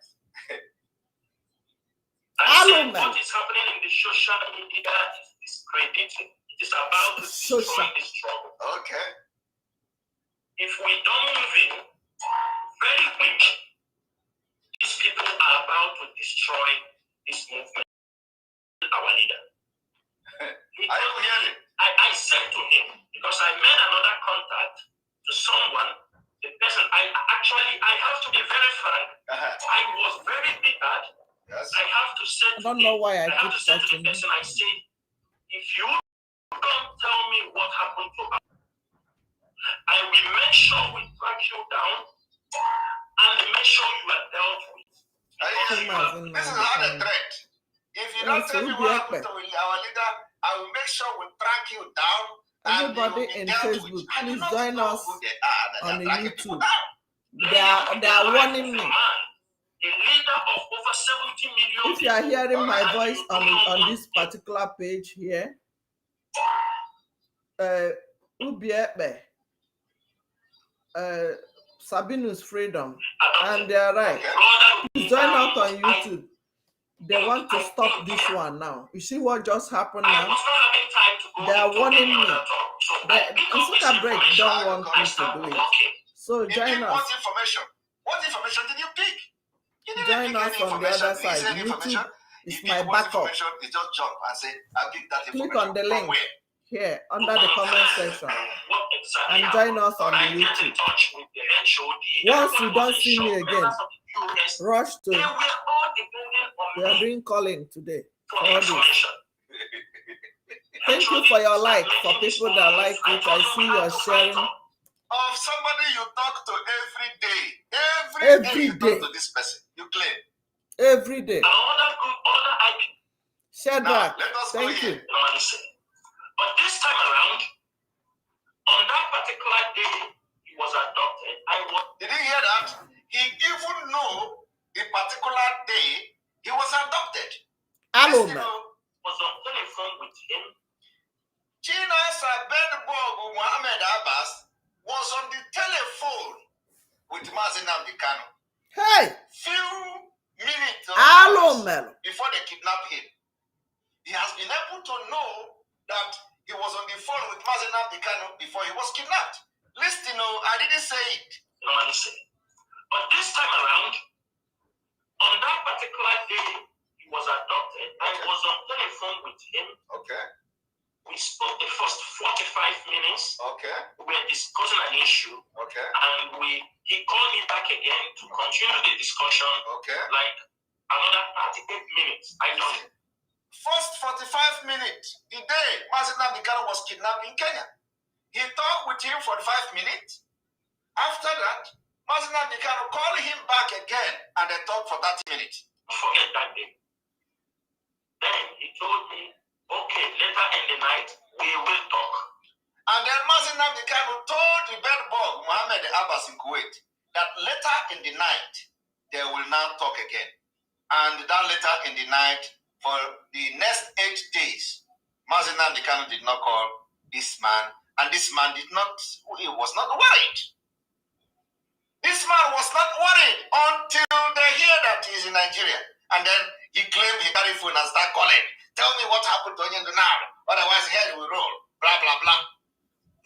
I said, what is happening in the social media is discrediting. It is about to destroy the struggle. Okay. If we don't move in very quick, these people are about to destroy this movement. Our leader. I said to him, because I made another contact to someone, the person, I have to be very frank. I was very bitter. Yes. I have to say I don't know why I keep to the person, I say, if you don't tell me what happened to her, I will make sure we track you down and make sure you are dealt with. This is not a threat. If you don't tell me what happened to our leader, I will make sure we track you down. Everybody in Facebook, please join us on the YouTube. They are warning me. A leader of over 70 million. If you are hearing my voice on this particular page here, Ekpa, Sabinus Freedom, and they are right. Please join us on YouTube. They want to stop this one now. You see what just happened now? They are warning me. The break don't want me to do it. So join us. What information did you pick? Join us on the other side. YouTube is my backup. You just jump and say, I picked that information. Click on the link here under the comment section and join us on the YouTube. Once you don't see me again, rush to. We are doing calling today for all this. Thank you for your like. For people that like it, I see you are sharing. Of somebody you talk to every day. Every day you talk to this person. You claim. Every day. Shadrach, thank you. But this time around, on that particular day, he was adopted. Did you hear that? He even know the particular day he was adopted. Aloma was on telephone with him. Chinasa Bedborg Muhammad Abbas was on the telephone with Mazinam Dikano. Hey! Few minutes before they kidnapped him. He has been able to know that he was on the phone with Mazinam Dikano before he was kidnapped. Listen, I didn't say it. No, I didn't say it. But this time around, on that particular day, he was adopted. I was on telephone with him. Okay. We spoke the first 45 minutes. Okay. We were discussing an issue. Okay. And he called me back again to continue the discussion. Okay. Like another 38 minutes. I know. First 45 minutes, the day Mazinam Dikano was kidnapped in Kenya. He talked with him for 5 minutes. After that, Mazinam Dikano called him back again and they talked for 30 minutes. Forget that day. Then he told me, okay, later in the night, we will talk. And then Mazinam Dikano told the bedbug, Muhammad Abbas in Kuwait, that later in the night, they will now talk again. And that later in the night, for the next 8 days, Mazinam Dikano did not call this man, and this man he was not worried. This man was not worried until they hear that he's in Nigeria. And then he claimed he carried phone and start calling. Tell me what happened to Onyendu now. Otherwise, head will roll. Blah, blah, blah.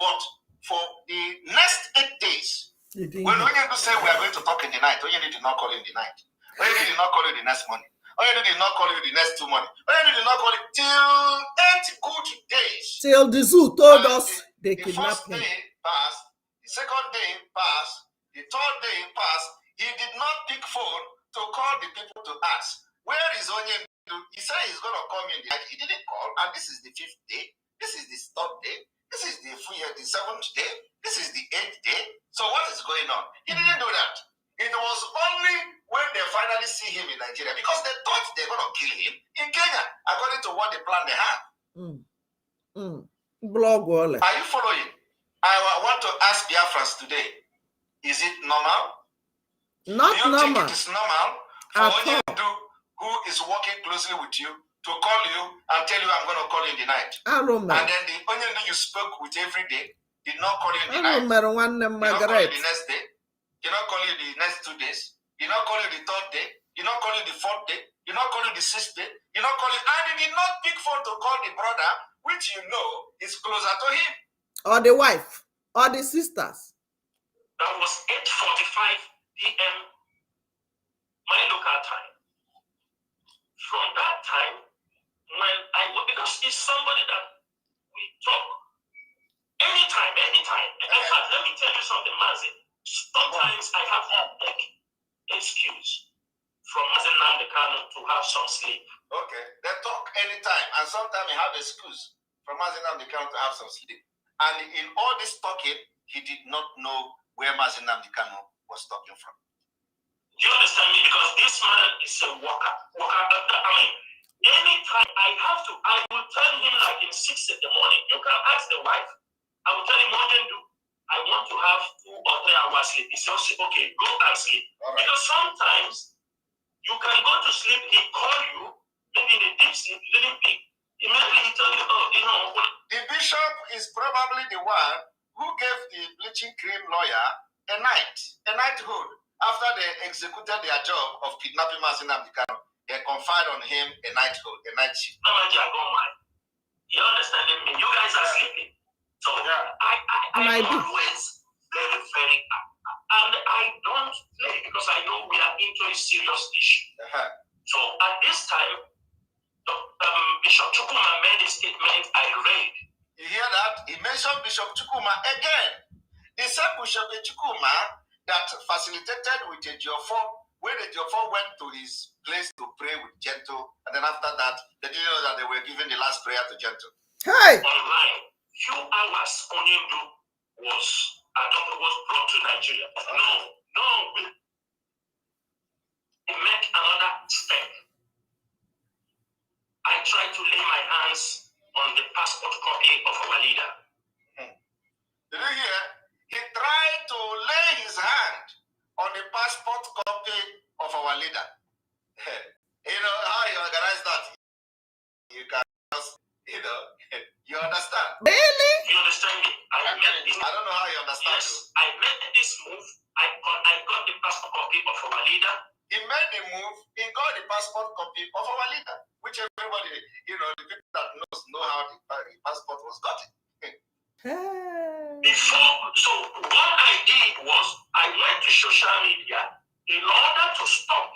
But for the next 8 days, when Onyendu said we are going to talk in the night, Onyendu did not call in the night. Onyendu did not call you the next morning. Onyendu did not call you the next 2 morning. Onyendu did not call you till 8 good days. Till the zoo told us they kidnapped him. The first day passed. The second day passed. The third day passed. He did not pick phone to call the people to ask, where is Onyendu? He said he's going to come in the night. He didn't call, and this is the 5th day. This is the 3rd day. This is the 7th day. This is the 8th day. So what is going on? He didn't do that. It was only when they finally see him in Nigeria, because they thought they were going to kill him in Kenya, according to what the plan they had. Blog wall. Are you following? I want to ask Biafrans today, is it normal? Not Do you normal. think it is normal for Onyendu, who is working closely with you, to call you and tell you I'm going to call you in the night? And then the Onyendu you spoke with every day did not call you in the night. Did not call you the next day. Did not call you the next 2 days. Did not call you the 3rd day. Did not call you the 4th day. Did not call you the 6th day. Did not call you, and he did not pick phone to call the brother, which you know is closer to him. Or the wife. Or the sisters. That was 8:45 p.m. my local time. From that time, because it's somebody that we talk anytime. In fact, let me tell you something, Mazi. Sometimes I have to take excuse from Mazinam Dikano to have some sleep. Okay, they talk anytime, and sometimes he have excuse from Mazinam Dikano to have some sleep. And in all this talking, he did not know where Mazinam Dikano was talking from. Do you understand me? Because this man is a worker. I mean, anytime I will tell him like in 6 in the morning. You can ask the wife. I will tell him, Onyendu, I want to have 2 or 3 hours sleep. He says, okay, go and sleep. Right. Because sometimes you can go to sleep, he call you, maybe in a deep sleep, you didn't pick. Immediately he tell you, the bishop is probably the one who gave the bleaching cream lawyer a knighthood. After they executed their job of kidnapping Mazi Nnamdi Kanu, they conferred on him a knighthood, a knightship. You understand me? You guys are sleeping. So I'm always very, very, and I don't play because I know we are into a serious issue. So at this time, Bishop Chukuma made a statement I read. You hear that? He mentioned Bishop Chukuma again. He said Bishop Chukuma that facilitated with a Ejiofor, when Ejiofor went to his place to pray with Gentle, and then after that, they didn't know that they were giving the last prayer to Gentle. Hey! Online, few hours Onyindu was brought to Nigeria. No, we make another step. I tried to lay my hands on the passport copy of our leader. Did you hear? He tried to lay his hand on the passport copy of our leader. You know how you organize that? You can just, you understand? Really? You understand me? I don't know how you understand. Yes, I made this move. I got the passport copy of our leader. He made the move. He got the passport copy of our leader, which everybody, the people that know how the passport was gotten. So what I did was I went to social media in order to stop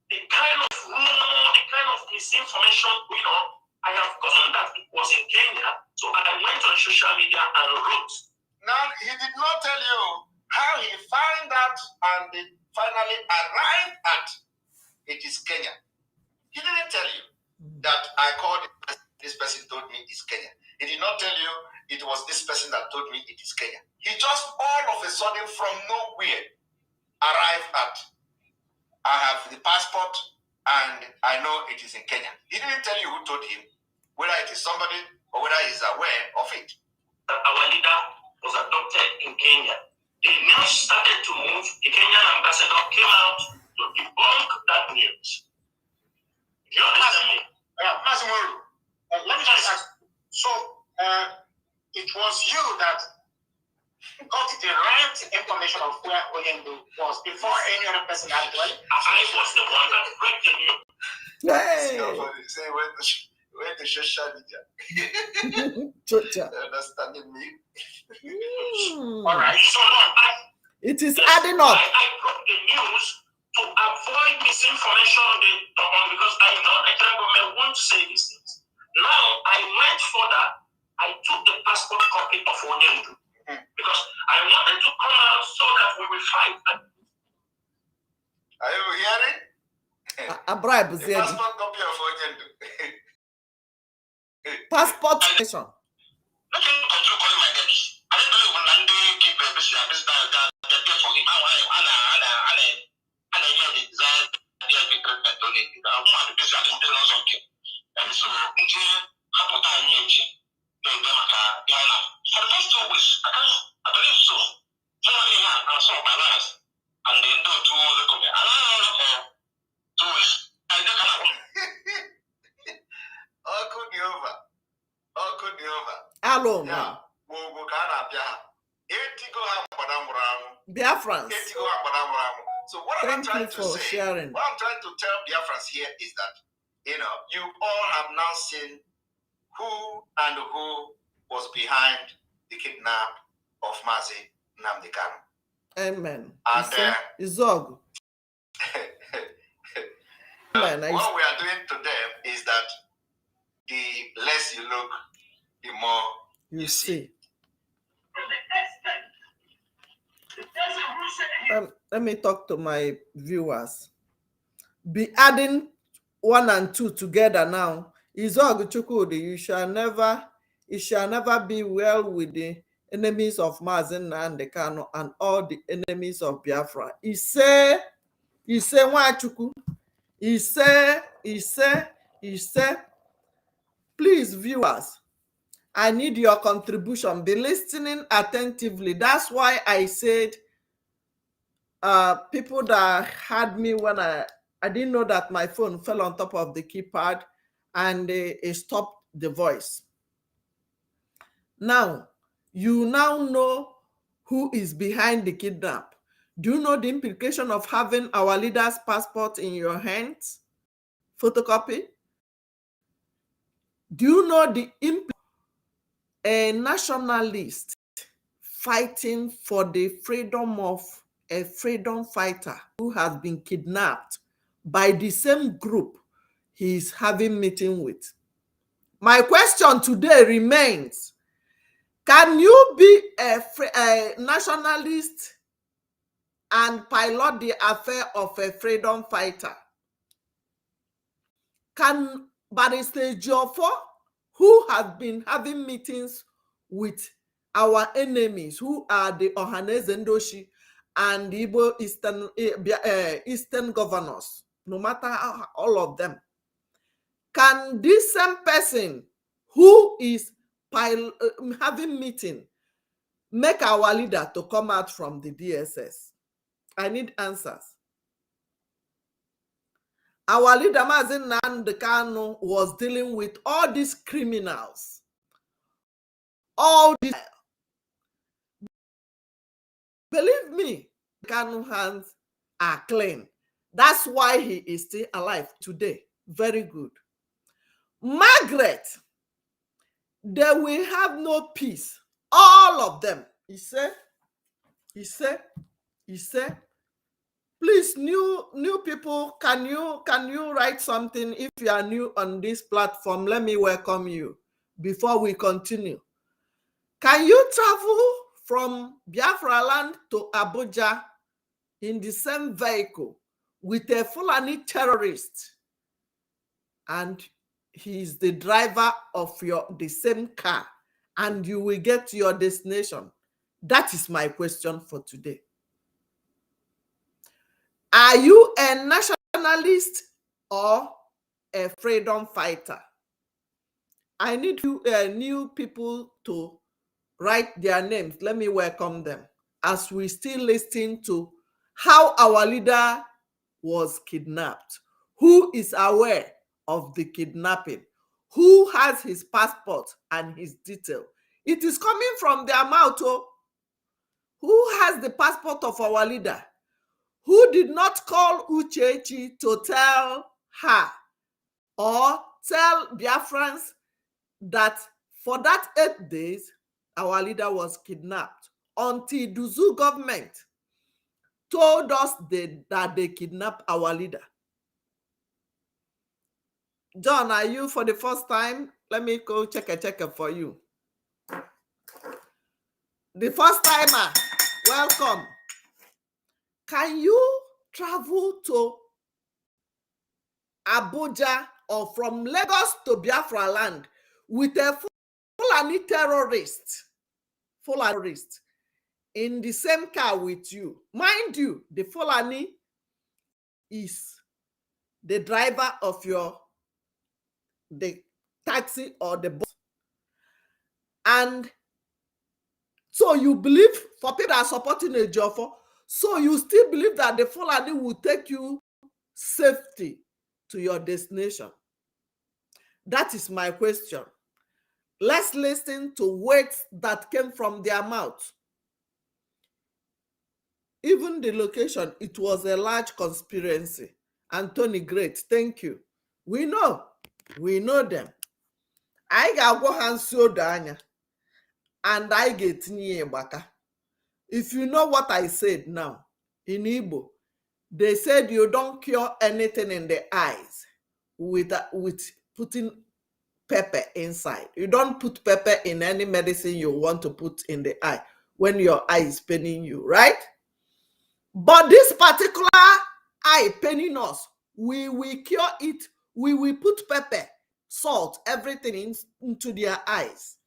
the kind of rumor, the kind of misinformation going on. I have gotten that it was in Kenya, so I went on social media and wrote. Now, he did not tell you how he found out and it finally arrived at it is Kenya. He didn't tell you that I called this person told me it's Kenya. He did not tell you it was this person that told me it is Kenya. He just all of a sudden from nowhere arrived at I have the passport and I know it is in Kenya. He didn't tell you who told him, whether it is somebody or whether he's aware of it. Our leader was adopted in Kenya. The news started to move. The Kenyan ambassador came out to debunk that news. You understand me? Masimuru, let me just ask. So, it was you that got the right information of where Oyendu was before any other person actually. I was the one that broke the news. Hey! Say when the social media. Chocha. Understanding me? All right. So it is adding up. I broke the news to avoid misinformation because I know the government won't say these things. Now I went further. I took the passport copy of Onyendu because I wanted to come out so that we will fight. Are you hearing? A bribe, the passport copy of Onyendu. Passport station. Let me control calling my names. I don't know when I keep a business that for him. And so, for the past 2 weeks, I believe so. Somebody I saw my life, and they do 2 weeks. I don't know 2 weeks. I don't know. All could be over. All could be over. Hello, yeah. Biafrans. So what I'm trying to say, sharing. what I'm trying to tell Biafrans here is that, you all have now seen who was behind the kidnap of Mazi Nnamdi Kanu. Amen. And Izog. what we are doing to them is that the less you look, the more you see. Let me talk to my viewers. Be adding 1 and 2 together now. Izog Chukwudi, it shall never be well with the enemies of Mazi Nnamdi Kanu and all the enemies of Biafra. He say, Nwachukwu. He say, please, viewers, I need your contribution. Be listening attentively. That's why I said people that had me when I didn't know that my phone fell on top of the keypad and it stopped the voice. Now, you now know who is behind the kidnap? Do you know the implication of having our leader's passport in your hands? Photocopy? Do you know the implication of a nationalist fighting for the freedom of a freedom fighter who has been kidnapped by the same group he is having meeting with? My question today remains, can you be a nationalist and pilot the affair of a freedom fighter? Can Barrister Jofo, who has been having meetings with our enemies, who are the Ohaneze Ndoshi and the Igbo Eastern governors, no matter how, all of them, can this same person who is having meeting make our leader to come out from the DSS? I need answers. Our leader, Mazen Nnamdi Kanu, was dealing with all these criminals. All these. Believe me, Kanu's hands are clean. That's why he is still alive today. Very good. Margaret, they will have no peace. All of them. He said, please, new people, can you write something? If you are new on this platform, let me welcome you before we continue. Can you travel from Biafra land to Abuja in the same vehicle with a Fulani terrorist, and he is the driver of the same car, and you will get to your destination? That is my question for today. Are you a nationalist or a freedom fighter? I need new people to write their names. Let me welcome them as we still listen to how our leader was kidnapped. Who is aware of the kidnapping? Who has his passport and his detail? It is coming from their mouth. Oh. Who has the passport of our leader? Who did not call Uchechi to tell her or tell Biafrans that for that 8 days, our leader was kidnapped, until Duzu government told us that they kidnapped our leader? John, are you for the first time? Let me go check for you. The first timer, welcome. Can you travel to Abuja or from Lagos to Biafra land with a Fulani terrorist in the same car with you? Mind you, the Fulani is the driver of the taxi or the bus. And so you believe, for people that are supporting a Jofo, so you still believe that the Fulani will take you safety to your destination? That is my question. Let's listen to words that came from their mouth. Even the location, it was a large conspiracy. Anthony, great, thank you. We know them. I ga-agwa ha nsi odo anya, and I ga-etinye Igbaka. If you know what I said now, in Igbo, they said you don't cure anything in the eyes with putting pepper inside. You don't put pepper in any medicine you want to put in the eye when your eye is paining you, right? But this particular eye paining us, we will cure it. We will put pepper, salt, everything into their eyes.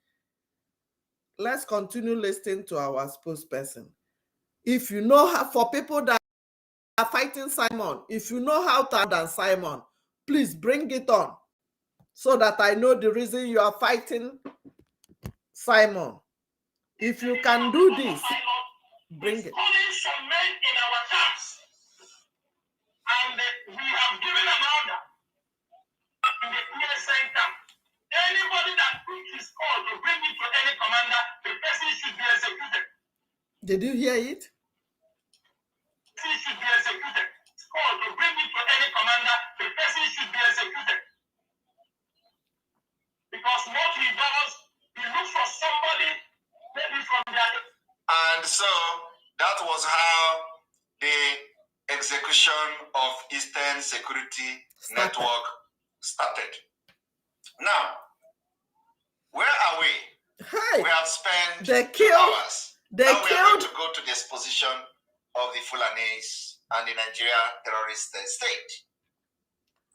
Let's continue listening to our spokesperson. If you know how, for people that are fighting Simon, if you know how to than Simon, please bring it on so that I know the reason you are fighting Simon. If you can do this, bring it. Some men in our camps, and we have given an order in the PSN camp. Anybody that picks his call to bring it to any commander, the person should be executed. Did you hear it? He should be executed. Or to bring it to any commander, the person should be executed. Because what he does, he looks for somebody, maybe from their... And so that was how the execution of Eastern Security Network started. Now, where are we? Hey, We have spent they 2 killed. hours. They now we are going killed. to go to the exposition of the Fulanese and the Nigeria terrorist state.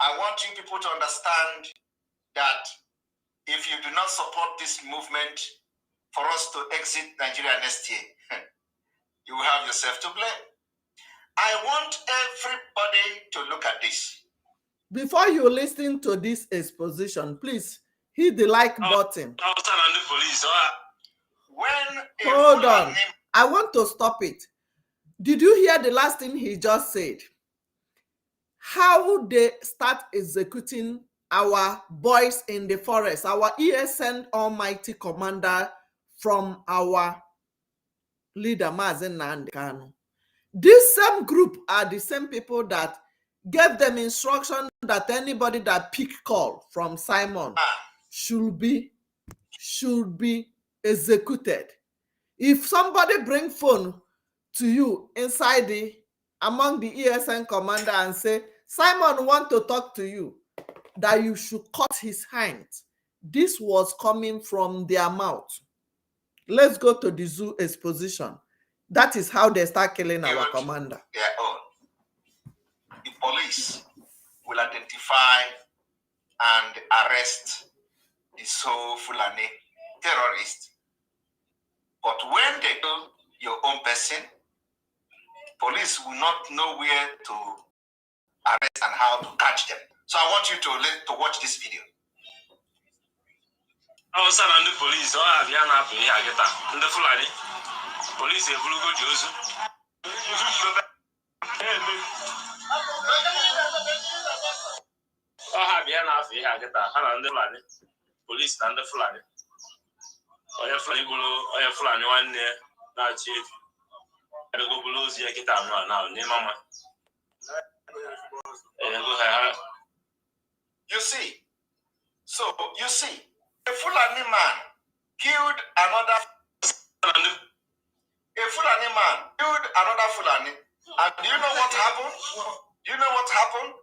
I want you people to understand that if you do not support this movement for us to exit Nigeria next year, you will have yourself to blame. I want everybody to look at this. Before you listen to this exposition, please hit the like button. Hold on. I want to stop it. Did you hear the last thing he just said? How they start executing our boys in the forest, our ESN Almighty Commander from our leader, Mazen Nnamdi Kanu. This same group are the same people that gave them instruction that anybody that pick call from Simon should be executed. If somebody bring phone to you inside among the ESN commander and say, Simon want to talk to you, that you should cut his hand. This was coming from their mouth. Let's go to the zoo exposition. That is how they start killing our commander. Their own. The police will identify and arrest the so Fulani terrorist. But when they kill your own person, police will not know where to arrest and how to catch them. So I want you to watch this video. I was on the police, so I have the Fulani. Police have go Joseph. I have the police and the Fulani. I have Fulani one year, now chief. I go below the Akitan now, near Mama. You see, a Fulani man killed another Fulani. And do you know what happened?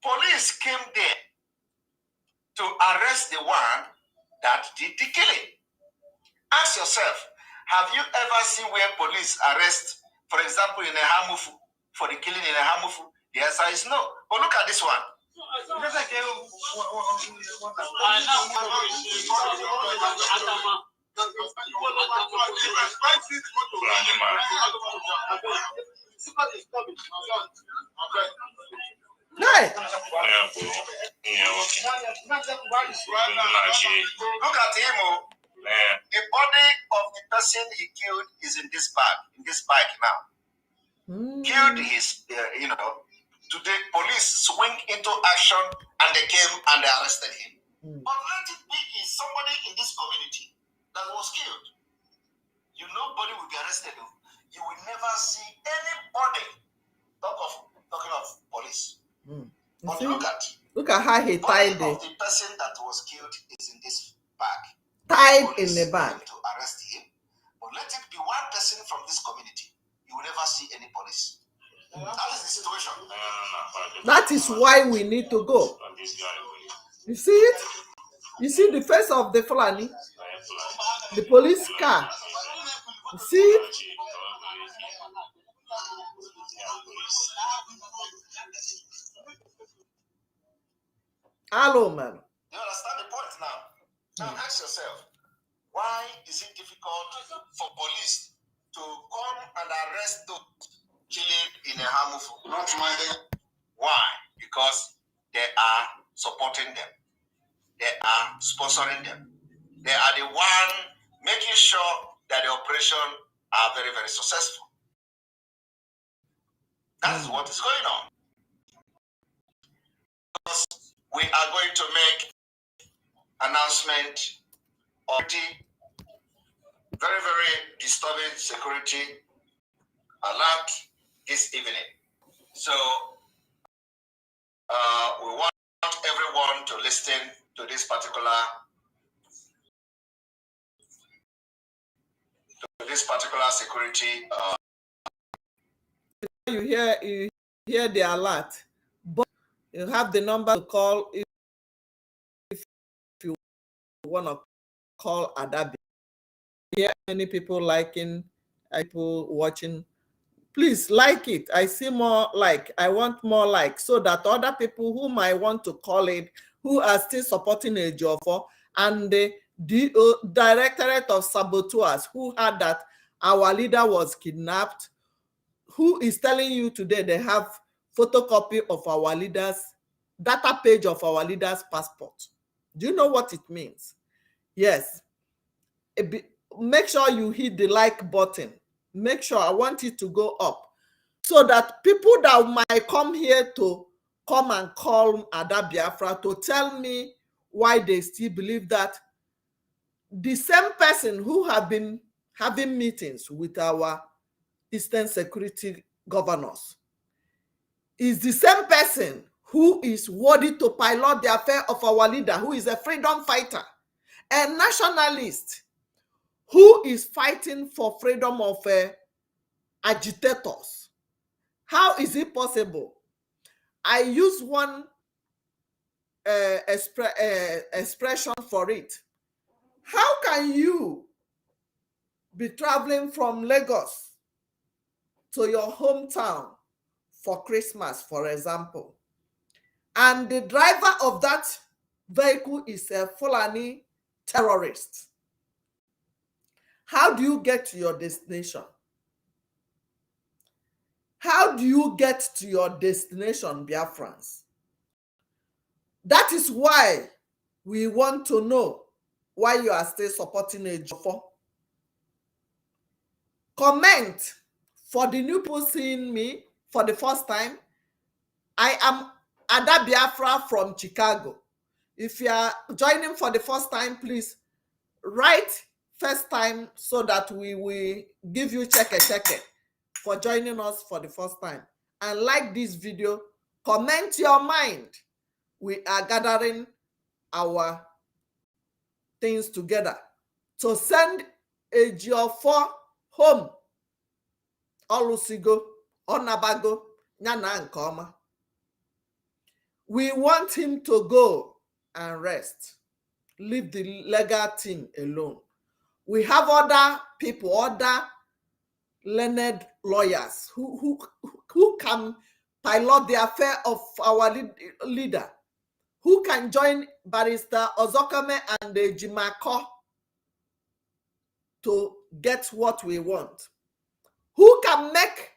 Police came there to arrest the one that did the killing. Ask yourself, have you ever seen where police arrest, for example, in a Hamufu, for the killing in a Hamufu? The answer is no. But look at this one. Hey! Look at him. The body of the person he killed is in this bag now. Killed his, today police swing into action and they came and they arrested him. But let it be somebody in this community that was killed. Nobody will be arrested. You will never see anybody talking of police. But look at how he tied it. The person that was killed is in this bag. Tied in the bag. To arrest him. But let it be one person from this community. You will never see any police. That is the situation. That is why we need to go. You see it? You see the face of the Fulani? The police car. You see it? Hello, man. You understand the point now? Now ask yourself, why is it difficult for police to come and arrest those killing in a Hamufu? Not minding. Why? Because they are supporting them. They are sponsoring them. They are the one making sure that the operation are very, very successful. That is what is going on. Because we are going to make announcement of the very, very disturbing security alert this evening. So we want everyone to listen to this particular security. You hear the alert, but you have the number to call if you want to call Adabi. Hear many people liking, people watching. Please like it. I see more like. I want more like, so that other people whom I want to call it, who are still supporting Ejiofor, and the Directorate of Saboteurs, who heard that our leader was kidnapped, who is telling you today they have photocopy of our leaders, data page of our leaders' passport. Do you know what it means? Yes. Make sure you hit the like button. Make sure, I want it to go up, so that people that might come here to come and call Ada Biafra to tell me why they still believe that the same person who have been having meetings with our Eastern Security governors is the same person who is worthy to pilot the affair of our leader, who is a freedom fighter, a nationalist, who is fighting for freedom of agitators. How is it possible? I use one expression for it. How can you be traveling from Lagos to your hometown for Christmas, for example, and the driver of that vehicle is a Fulani terrorist? How do you get to your destination? How do you get to your destination, Biafrans? That is why we want to know why you are still supporting Ejiofor. Comment for the new people seeing me for the first time. I am Ada Biafra from Chicago. If you are joining for the first time, please write first time so that we will give you check for joining us for the first time. And like this video, comment your mind. We are gathering our things together to send Ejiofor home. Olusigo, Onabago, Nyana nke ọma. We want him to go and rest. Leave the legal team alone. We have other people, other learned lawyers who can pilot the affair of our leader, who can join Barrister Ozokame and Jimako to get what we want, who can make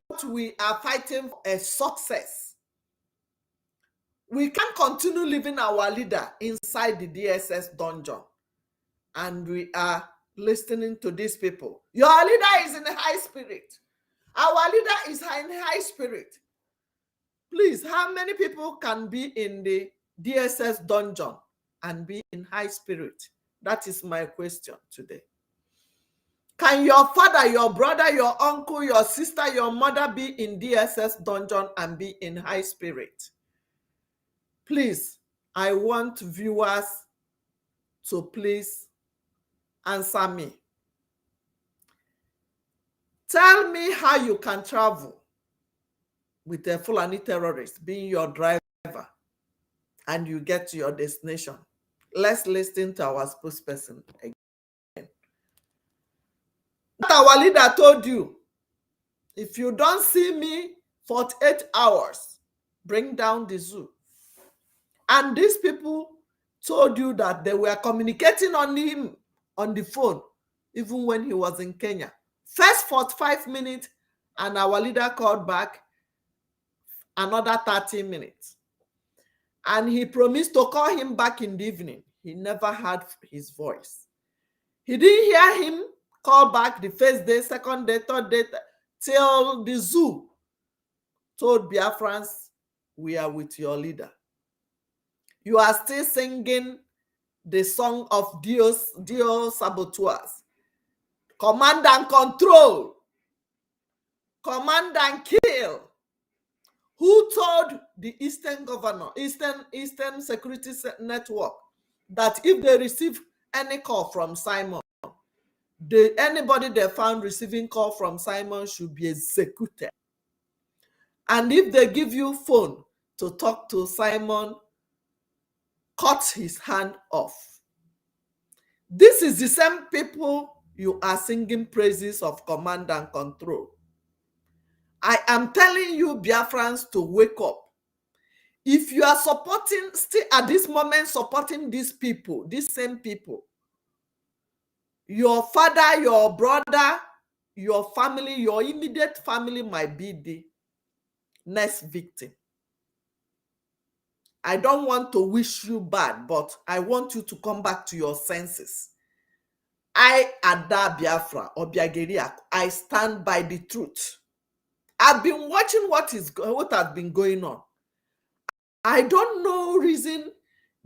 what we are fighting for a success. We can't continue leaving our leader inside the DSS dungeon, and we are listening to these people. Your leader is in a high spirit. Our leader is in high spirit. Please, how many people can be in the DSS dungeon and be in high spirit? That is my question today. Can your father, your brother, your uncle, your sister, your mother be in DSS dungeon and be in high spirit? Please, I want viewers to please answer me. Tell me how you can travel with a Fulani terrorist being your driver and you get to your destination. Let's listen to our spokesperson again. Our leader told you, if you don't see me 48 hours, bring down the zoo. And these people told you that they were communicating on him on the phone, even when he was in Kenya. First 45 minutes, and our leader called back another 30 minutes. And he promised to call him back in the evening. He never heard his voice. He didn't hear him call back the first day, second day, third day, till the zoo told Biafrans, we are with your leader. You are still singing the song of Dios Saboteurs. Command and control. command and kill. Who told the Eastern governor, Eastern Security Network, that if they receive any call from Simon, anybody they found receiving call from Simon should be executed? And if they give you phone to talk to Simon, cut his hand off. This is the same people you are singing praises of command and control. I am telling you, Biafrans, to wake up. If you are supporting, still at this moment, supporting these people, these same people, your father, your brother, your family, your immediate family might be the next victim. I don't want to wish you bad, but I want you to come back to your senses. I, Ada Biafra, Obiageri, I stand by the truth. I've been watching what has been going on. I don't know reason.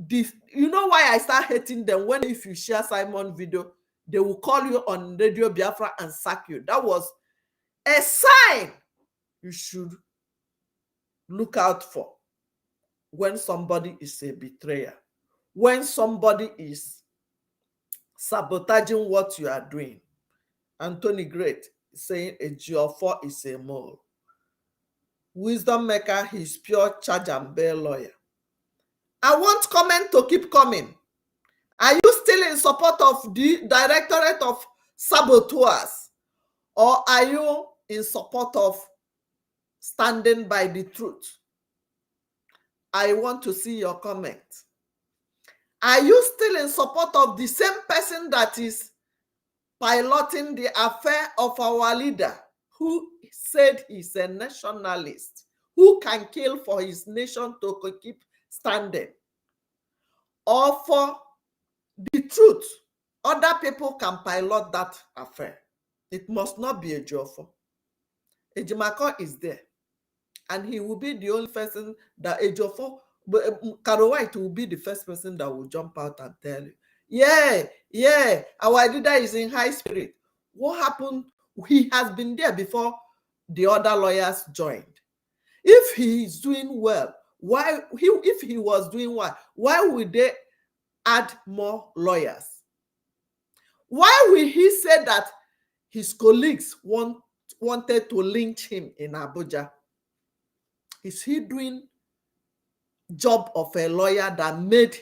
You know why I start hating them? When if you share Simon video, they will call you on Radio Biafra and sack you. That was a sign you should look out for when somebody is a betrayer, when somebody is sabotaging what you are doing. Anthony Great saying a G4 is a mole. Wisdom Maker, he's pure charge and bail lawyer. I want comment to keep coming. Are you still in support of the Directorate of Saboteurs? Or are you in support of standing by the truth? I want to see your comment. Are you still in support of the same person that is piloting the affair of our leader, who said he's a nationalist, who can kill for his nation to keep standing? Or for the truth, other people can pilot that affair. It must not be a Ejiofor. Ejimako is there, and he will be the only person that Ejiofor, Karo White will be the first person that will jump out and tell you, yeah, our leader is in high spirit. What happened? He has been there before the other lawyers joined. If he is doing well, if he was doing well, why would they add more lawyers? Why will he say that his colleagues wanted to lynch him in Abuja? Is he doing job of a lawyer that made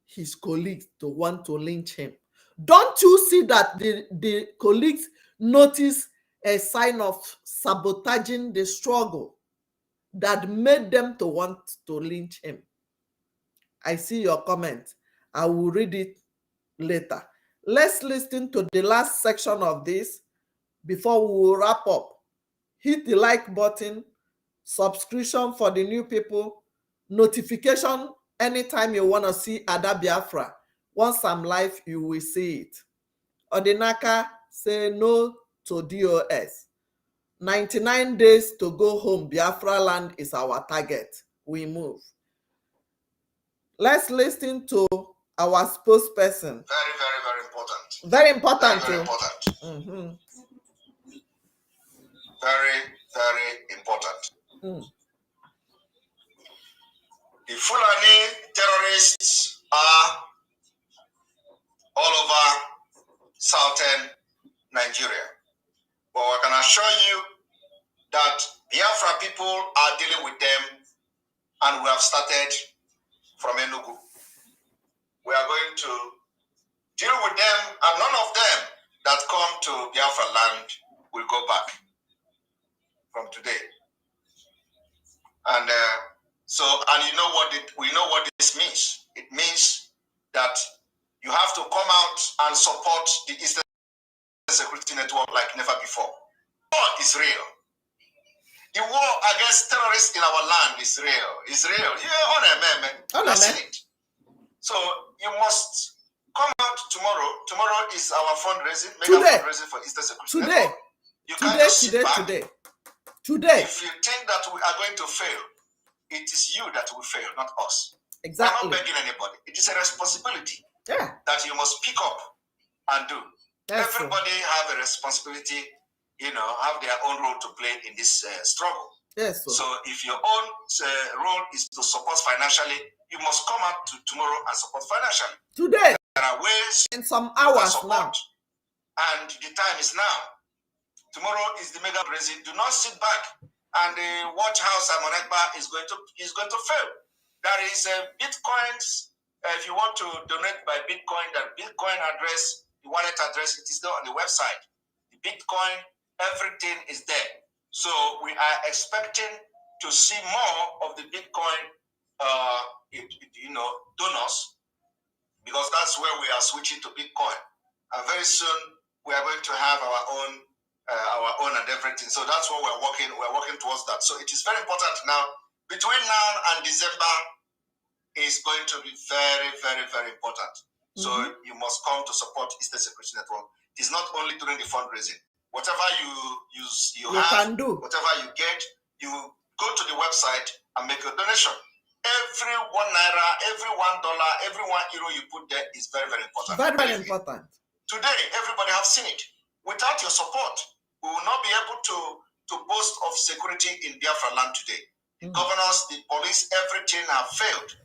his colleagues to want to lynch him? Don't you see that the colleagues notice a sign of sabotaging the struggle that made them to want to lynch him? I see your comment. I will read it later. Let's listen to the last section of this before we will wrap up. Hit the like button, subscription for the new people, notification anytime you want to see Ada Biafra. Once I'm live, you will see it. Odinaka say no to DOS. 99 days to go home. Biafra land is our target. We move. Let's listen to our spokesperson. Very, very, very important. Very important. Very, very important. Mm-hmm. Very, very important. The Fulani terrorists are all over southern Nigeria. But I can assure you that Biafra people are dealing with them, and we have started from Enugu. We are going to deal with them, and none of them that come to Biafra land will go back from today. And you know what we know what this means. It means that you have to come out and support the Eastern Security Network like never before. War is real. The war against terrorists in our land is real. It's real. That's it. So you must come out tomorrow. Tomorrow is our fundraising, fundraising for Eastern Security Network. You can't just sit back. Today. If you think that we are going to fail, it is you that will fail, not us. Exactly. I'm not begging anybody. It is a responsibility that you must pick up and do. Everybody have a responsibility have their own role to play in this struggle. Yes. So if your own role is to support financially, you must come out tomorrow and support financially. Today. There are ways in some hours now. And the time is now. Tomorrow is the mega raising. Do not sit back and watch how Simon Ekpa is going to fail. There is Bitcoins. If you want to donate by Bitcoin, the Bitcoin address, the wallet address, it is there on the website. The Bitcoin, everything is there. So we are expecting to see more of the Bitcoin, donors, because that's where we are switching to Bitcoin. And very soon we are going to have our own and everything. So that's what we're working towards that. So it is very important now. Between now and December is going to be very, very, very important. So you must come to support Eastern Security Network. It's not only during the fundraising. Whatever you have, can do. whatever you get, you go to the website and make your donation. Every $1, every $1, every €1 you put there is very, very important. Very, very important. Today, everybody have seen it. Without your support, we will not be able to boast of security in Biafra land today. The governors, the police, everything have failed.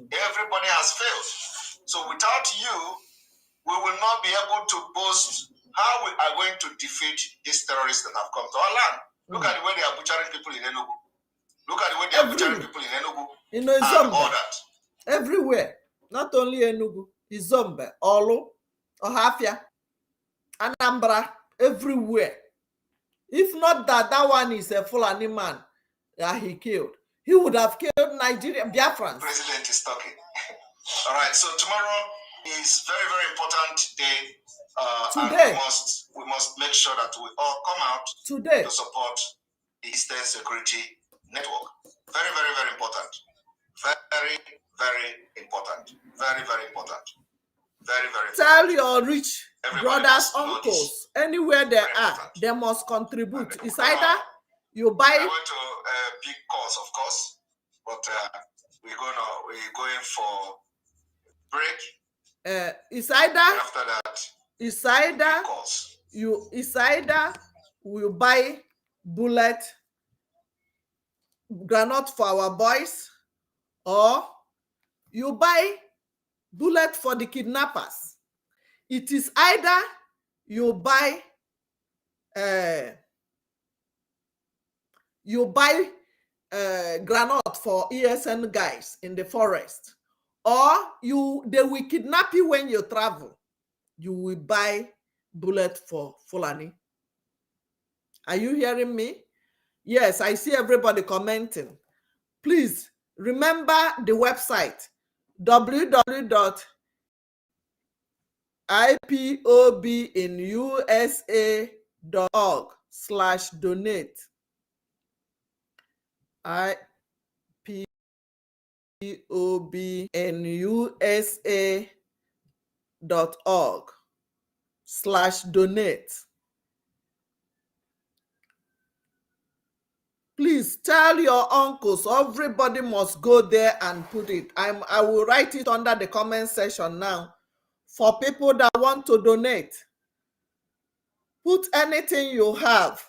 Everybody has failed. So without you, we will not be able to boast how we are going to defeat these terrorists that have come to our land. Look at the way they are butchering people in Enugu. Look at the way they are butchering people in Enugu. In and all that. Everywhere. Not only Enugu. Izombe, Olu, Ohafia, Anambra, everywhere. If not that one is a Fulani man that he killed, he would have killed Nigerian Biafrans. The president is talking. All right, so tomorrow is very, very important day. Today. And we must make sure that we all come out today to support the Eastern Security Network. Very, very, very important. Very, very important. Very, very important. Very, very important. Tell your rich Everybody brothers, uncles, anywhere they are, they must contribute. It's either you buy. I went to big calls, of course, but we're going for break. It's either after that. It's either you buy bullet granite for our boys, or you buy bullet for the kidnappers. It is either you buy granite for ESN guys in the forest, or they will kidnap you when you travel. You will buy bullet for Fulani. Are you hearing me? Yes, I see everybody commenting. Please remember the website www.ipobinusa.org/donate. ipobinusa.org/donate. Please tell your uncles. Everybody must go there and put it. I will write it under the comment section now for people that want to donate. Put anything you have.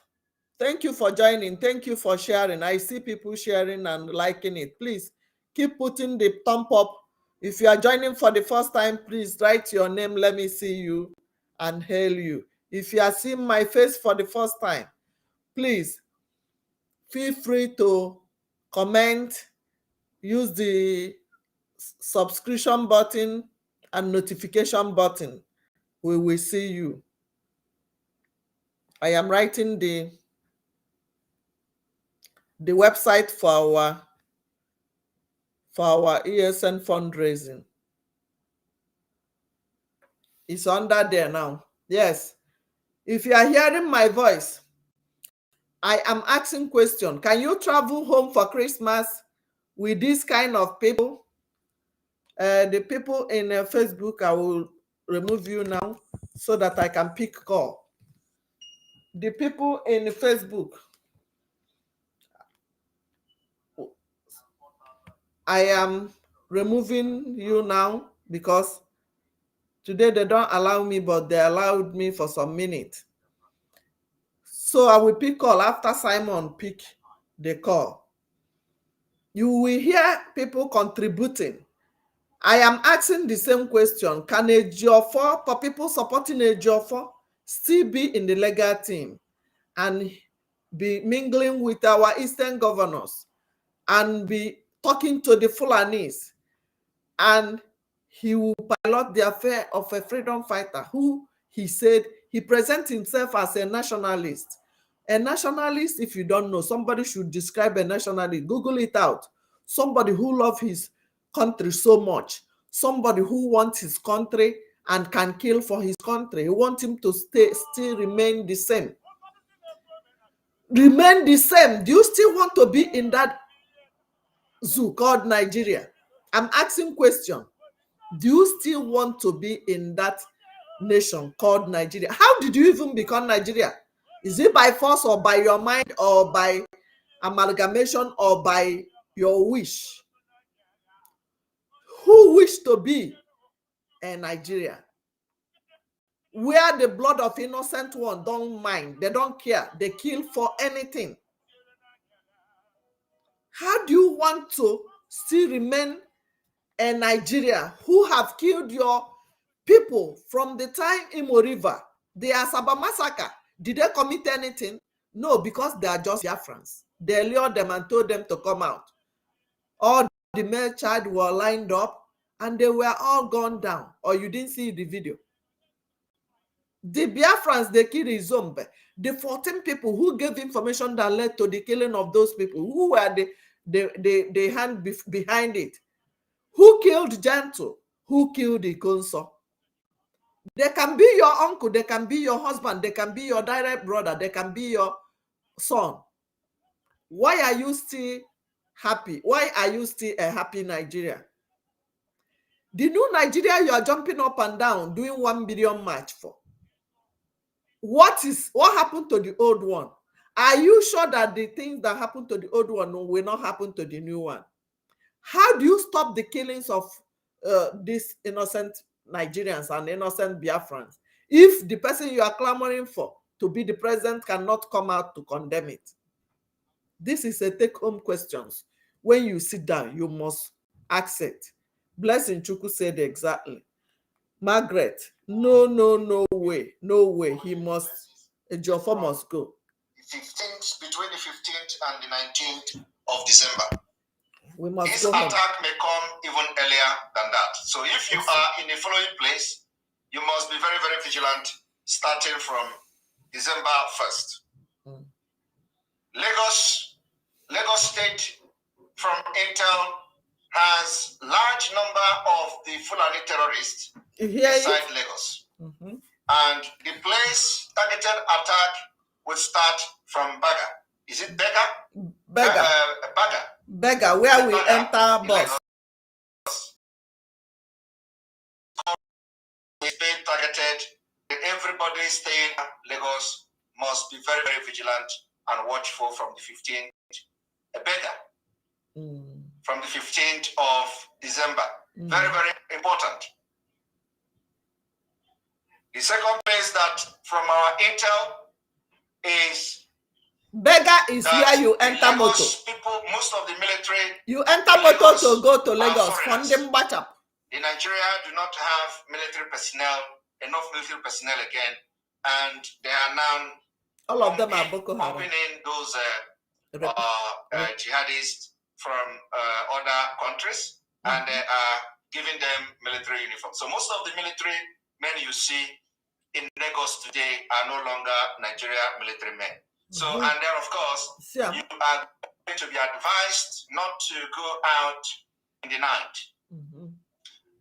Thank you for joining. Thank you for sharing. I see people sharing and liking it. Please keep putting the thumb up. If you are joining for the first time, please write your name. Let me see you and hail you. If you are seeing my face for the first time, please feel free to comment, use the subscription button and notification button. We will see you. I am writing the website for our ESN fundraising. It's under there now. Yes. If you are hearing my voice, I am asking question. Can you travel home for Christmas with this kind of people? The people in Facebook, I will remove you now so that I can pick call. The people in Facebook, I am removing you now because today they don't allow me, but they allowed me for some minutes. So I will pick call after Simon pick the call. You will hear people contributing. I am asking the same question. Can Ejiofor, for people supporting Ejiofor, still be in the legal team and be mingling with our Eastern governors and be talking to the Fulanis, and he will pilot the affair of a freedom fighter who he said he presents himself as a nationalist. A nationalist, if you don't know, somebody should describe a nationalist. Google it out. Somebody who loves his country so much. Somebody who wants his country and can kill for his country. You want him to still remain the same. Remain the same. Do you still want to be in that zoo called Nigeria? I'm asking question. Do you still want to be in that nation called Nigeria? How did you even become Nigeria? Is it by force or by your mind or by amalgamation or by your wish? Who wish to be a Nigeria? Where the blood of innocent one don't mind, they don't care, they kill for anything. How do you want to still remain a Nigeria who have killed your people from the time Imo River, the SABO massacre? Did they commit anything? No, because they are just Biafrans. They lured them and told them to come out. All the male child were lined up and they were all gone down. Or you didn't see the video. The Biafrans, they killed Izombe. The 14 people who gave information that led to the killing of those people, who were the hand behind it? Who killed Gentle? Who killed Ikonso? They can be your uncle, they can be your husband, they can be your direct brother, they can be your son. Why are you still happy? Why are you still a happy Nigeria? The new Nigeria you are jumping up and down doing 1 billion march for. What happened to the old one? Are you sure that the things that happened to the old one will not happen to the new one? How do you stop the killings of these innocent Nigerians and innocent Biafrans if the person you are clamoring for to be the president cannot come out to condemn it? This is a take-home question. When you sit down, you must accept. Blessing Chukwu said exactly. Margaret, no way, no way. Ejiofor must go. 15th, between the 15th and the 19th of December. We must this go attack home. may come even earlier than that. So if you are in the following place, you must be very, very vigilant starting from December 1st. Lagos State, from Intel, has large number of the Fulani terrorists inside Lagos. And the place targeted attack will start from Baga. Is it Baga? Baga, where we enter bus. It's being targeted. Everybody staying in Lagos must be very, very vigilant and watchful from the 15th. From the 15th of December. Very, very important. The second place that from our intel is Bega is where you enter moto. People, most of the military. You enter moto to go to Lagos. In Nigeria do not have military personnel, enough military personnel again, and they are now all of them are Boko Haram. Pumping in those jihadists from other countries, and they are giving them military uniforms. So most of the military men you see in Lagos today are no longer Nigeria military men. So, and then of course, you are going to be advised not to go out in the night.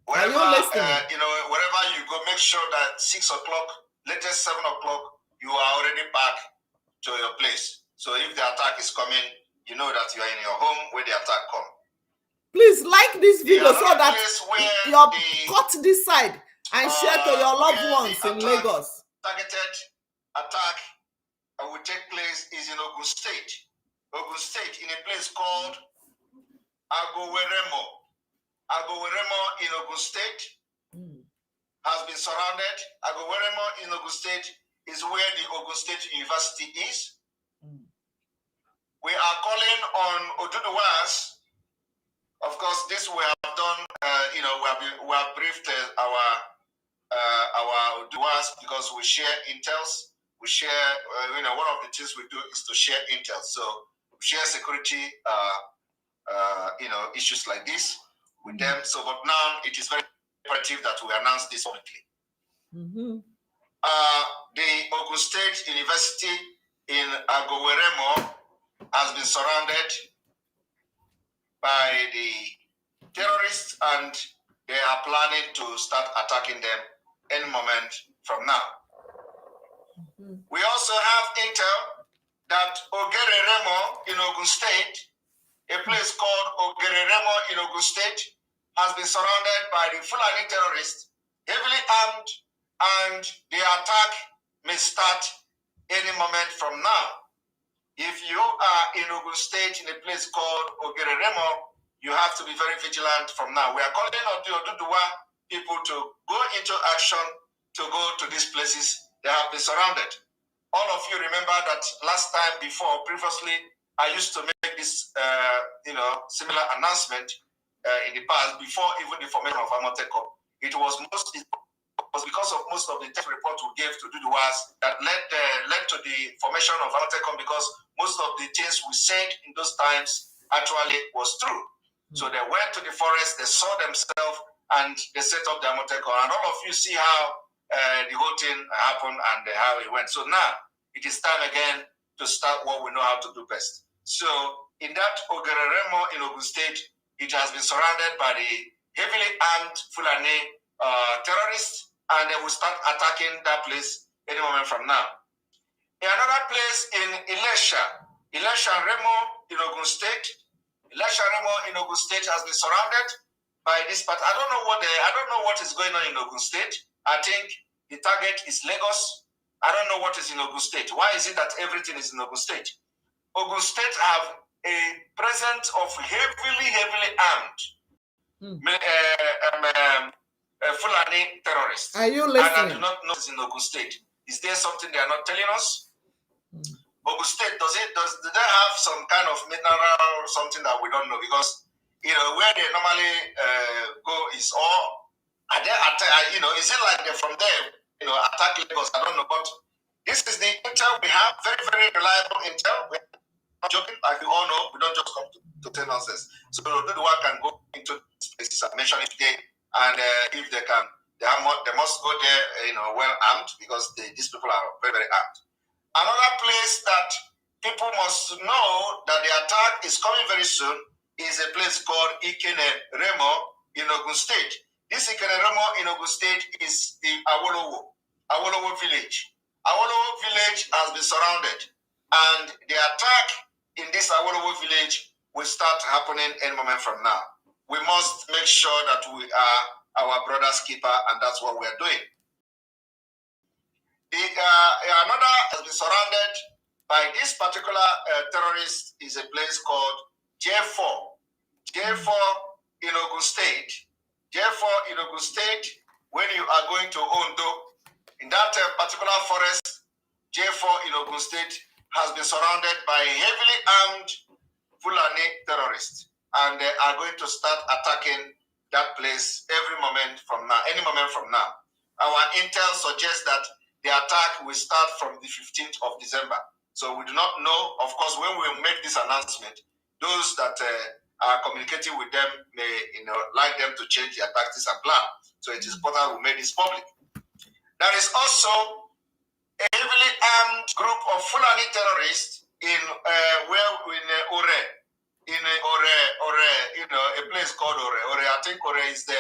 Wherever, wherever you go, make sure that 6 o'clock, latest 7 o'clock, you are already back to your place. So if the attack is coming, you know that you are in your home where the attack comes. Please like this video so that you cut this side and share to your loved ones in Lagos. Targeted attack will take place is in Ogun State. Ogun State, in a place called Agoweremo. Agoweremo in Ogun State has been surrounded. Agoweremo in Ogun State is where the Ogun State University is. We are calling on Oduduwas. Of course, this we have done. We have briefed our Oduduwas because we share intels. We share. One of the things we do is to share intel. So we share security. Issues like this with them. So, but now it is very imperative that we announce this publicly. The Ogun State University in Agoweremo has been surrounded by the terrorists, and they are planning to start attacking them any moment from now. We also have intel that Ogereremo in Ogun State, a place called Ogereremo in Ogun State, has been surrounded by the Fulani terrorists, heavily armed, and the attack may start any moment from now. If you are in Ogun State in a place called Ogereremo, you have to be very vigilant from now. We are calling on the Oduduwa people to go into action to go to these places. They have been surrounded. All of you remember that last time previously, I used to make this, similar announcement in the past before even the formation of Amoteco. It was because of most of the test reports we gave to Duduwas that led to the formation of Amoteco, because most of the things we said in those times actually was true. So they went to the forest, they saw themselves, and they set up the Amoteco. And all of you see how the whole thing happened and how it went. So now it is time again to start what we know how to do best. So in that Ogereremo in Ogun State, it has been surrounded by the heavily armed Fulani terrorists, and they will start attacking that place any moment from now. In another place in Ilesha Remo in Ogun State, Ilesha Remo in Ogun State has been surrounded by this part. I don't know what is going on in Ogun State. I think the target is Lagos. I don't know what is in Ogun State. Why is it that everything is in Ogun State? Ogun State have a presence of heavily armed Fulani terrorists. Are you listening? And I do not know what's in Ogun State. Is there something they are not telling us? Ogun State, do they have some kind of mineral or something that we don't know? Because where they normally go is all. Are they is it like they're from there? Attack Lagos? I don't know, but this is the intel we have. Very, very reliable intel. We're not joking, like you all know. We don't just come to tell nonsense. So the one can go into places I mentioned today, and if they can, they must go there, well armed, because these people are very, very armed. Another place that people must know that the attack is coming very soon is a place called Ikene Remo in Ogun State. This Ikene Remo in Ogun State is the Awolowo village. Awolowo village has been surrounded, and the attack in this Awolowo village will start happening any moment from now. We must make sure that we are our brother's keeper, and that's what we are doing. Another has been surrounded by this particular terrorist is a place called J4. J4 in Ogun State. J4 in Ogun State, when you are going to Ondo, in that particular forest, J4 in Ogun State has been surrounded by heavily armed Fulani terrorists, and they are going to start attacking that place any moment from now. Our intel suggests that the attack will start from the 15th of December. So we do not know. Of course, when we make this announcement, those that are communicating with them may like them to change their tactics and plan. So it is important we make this public. There is also a heavily armed group of Fulani terrorists in a place called Ore. I think Ore is the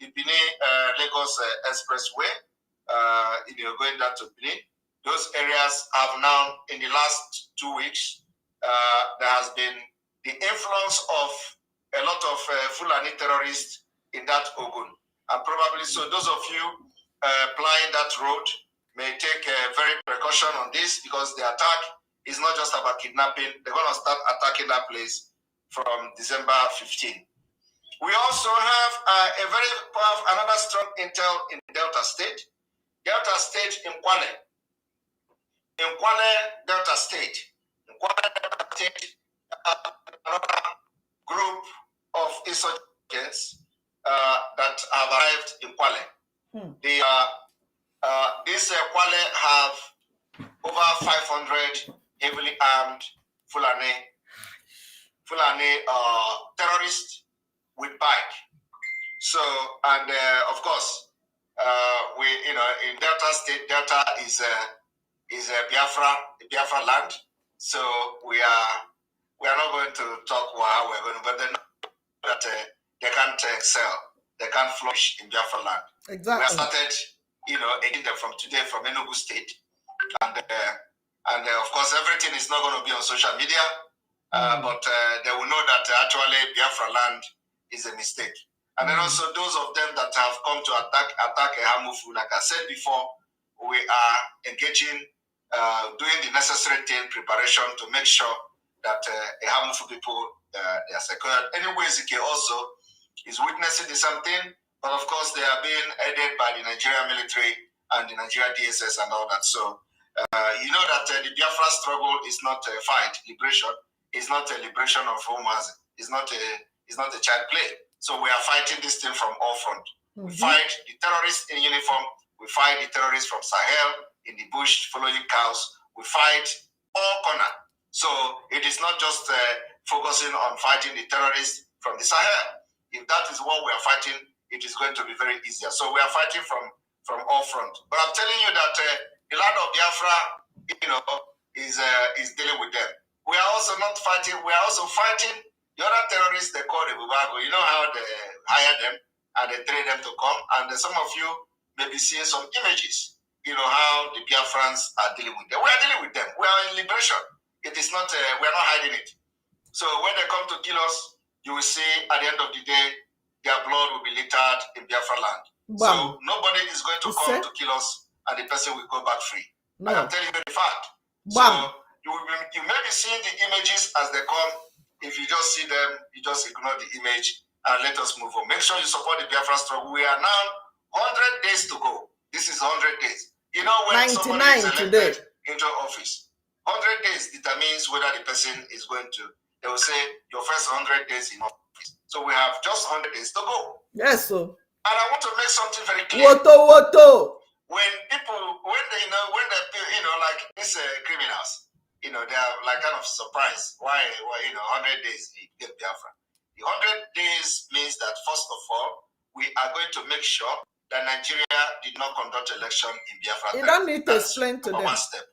Lagos Expressway. Going down to Benin. Those areas have now, in the last 2 weeks, there has been the influence of a lot of Fulani terrorists in that Ogun. And probably, so those of you plying that road may take very precaution on this, because the attack is not just about kidnapping. They're going to start attacking that place from December 15. We also have a very powerful, another strong intel in Delta State. Delta State in Kwale. in Kwale Delta State. In Kwale Delta State, another group of insurgents that have arrived in Kwale. This Kwale have over 500 heavily armed Fulani terrorists with bike. So, and of course, we, in Delta State, Delta is Biafra land. So we are not going to talk how we're going to, but they know that they can't excel, they can't flourish in Biafra land. Exactly. We have started, again from today from Enugu State, and of course everything is not going to be on social media, but they will know that actually Biafra land is a mistake. And then also those of them that have come to attack Hamufu, like I said before, we are engaging, doing the necessary preparation to make sure that Hamufu people they are secured. Anyway, Zike also is witnessing the same thing, but of course they are being aided by the Nigerian military and the Nigerian DSS and all that. So you know that the Biafra struggle is not a fight, liberation. It's not a liberation of Romans. It's not a child play. So we are fighting this thing from all fronts. We fight the terrorists in uniform. We fight the terrorists from Sahel in the bush following cows. We fight all corner. So it is not just focusing on fighting the terrorists from the Sahel. If that is what we are fighting, it is going to be very easier. So we are fighting from all fronts. But I'm telling you that the land of Biafra, is dealing with them. We are also not fighting. We are also fighting the other terrorists they call the Bubago. You know how they hire them and they train them to come. And some of you may be seeing some images. You know how the Biafrans are dealing with them. We are dealing with them. We are in liberation. It is not. We are not hiding it. So when they come to kill us, you will see at the end of the day, their blood will be littered in Biafra land. Bam. So nobody is going to come to kill us, and the person will go back free. No. I am telling you the fact. Bam. So you may be seeing the images as they come. If you just see them, you just ignore the image and let us move on. Make sure you support the Biafra struggle. We are now 100 days to go. This is 100 days. You know, when somebody is elected into office, 100 days determines whether the person is going to, they will say, your first 100 days in office. So we have just 100 days to go. Yes, sir. And I want to make something very clear. Woto. When people, when they, like these criminals, they are like kind of surprised. Why 100 days you get Biafra? The 100 days means that first of all, we are going to make sure that Nigeria did not conduct election in Biafra. You don't need to explain to them. One step.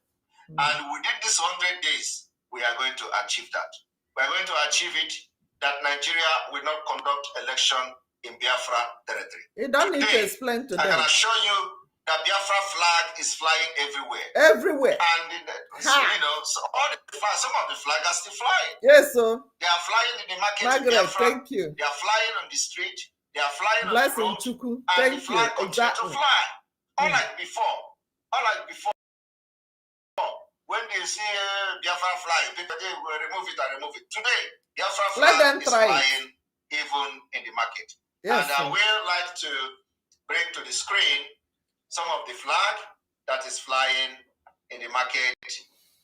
And within this 100 days, we are going to achieve that. We are going to achieve it that Nigeria will not conduct election in Biafra territory. You don't need to explain to them. I can assure you that Biafra flag is flying everywhere. Everywhere. And so all the flags, some of the flags are still flying. Yes, sir. They are flying in the market. Margaret, thank you. They are flying on the street. They are flying on the road. And the flag continues to fly. Unlike before. When they see Biafra fly, people they will remove it and remove it. Today, Biafra flag is flying even in the market. Yes, and I will like to bring to the screen some of the flag that is flying in the market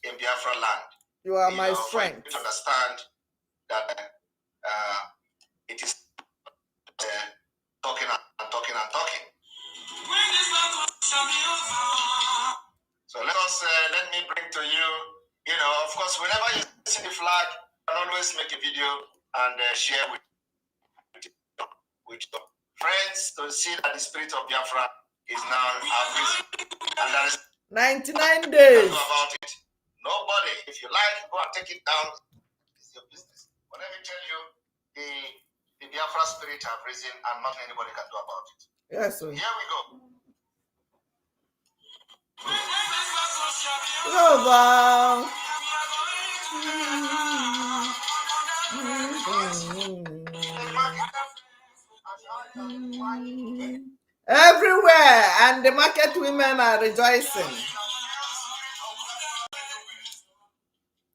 in Biafra land. You are my friend. To understand that it is talking and talking and talking. So let me bring to you, of course, whenever you see the flag, you can always make a video and share with your friends to see that the spirit of Biafra is now arisen. And there is 99 days. About it. Nobody, if you like, go and take it down. It's your business. But let me tell you, the Biafra spirit have risen and nothing anybody can do about it. Yes, sir. Here we go. Global. Everywhere, and the market women are rejoicing.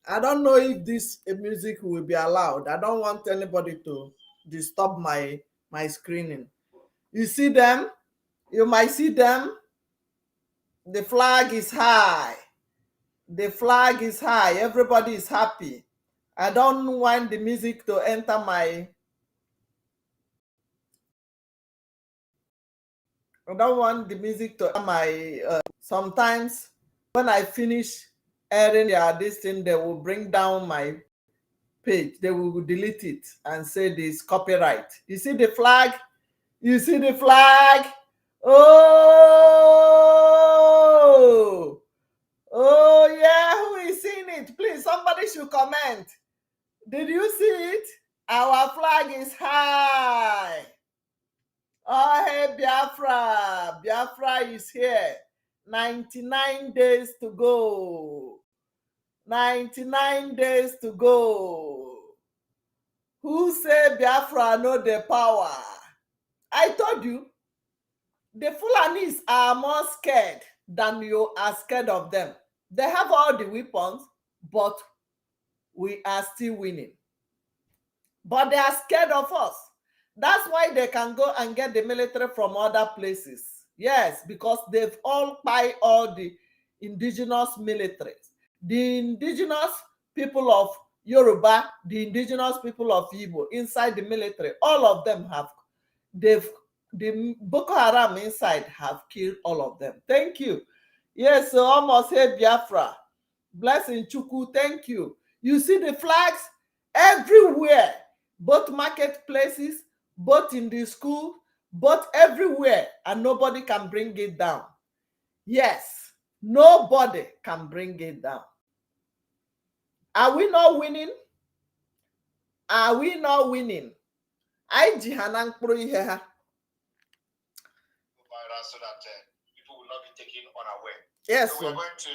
I don't know if this music will be allowed. I don't want anybody to disturb my screening. You see them? You might see them. The flag is high. The flag is high. Everybody is happy. I don't want the music to enter my... I don't want the music to enter my... sometimes when I finish airing this thing, they will bring down my page. They will delete it and say this copyright. You see the flag? You see the flag? Oh! Oh, yeah, who is seeing it? Please, somebody should comment. Did you see it? Our flag is high. Oh, hey, Biafra. Biafra is here. 99 days to go. 99 days to go. Who say Biafra know the power? I told you, the Fulanis are more scared than you are scared of them. They have all the weapons, but we are still winning. But they are scared of us. That's why they can go and get the military from other places. Yes, because they've all buy all the indigenous militaries. The indigenous people of Yoruba, the indigenous people of Igbo inside the military, all of them have, the Boko Haram inside have killed all of them. Thank you. Yes, so almost say Biafra. Blessing Chuku, thank you. You see the flags everywhere, both marketplaces, both in the school, both everywhere, and nobody can bring it down. Yes, nobody can bring it down. Are we not winning? Are we not winning? I jihanan ihe ha. So that people will not be taken unaware. Yes, so we are going to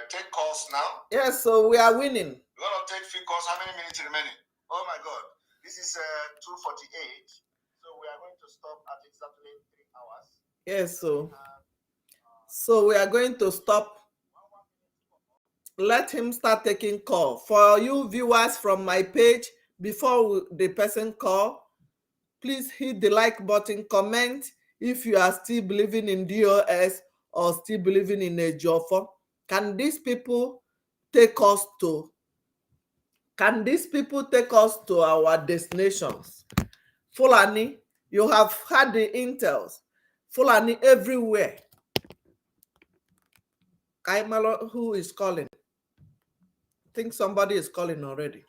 take calls now. Yes, so we are winning. We're going to take few calls. How many minutes remaining? Oh my God. This is 2:48. So we are going to stop at exactly 3 hours. Yes, so we are going to stop. Let him start taking call. For you viewers from my page, before the person call, please hit the like button, comment if you are still believing in DOS or still believing in a Jofo. Can these people take us to our destinations? Fulani, you have had the intels. Fulani everywhere. Kaimalo, who is calling? I think somebody is calling already.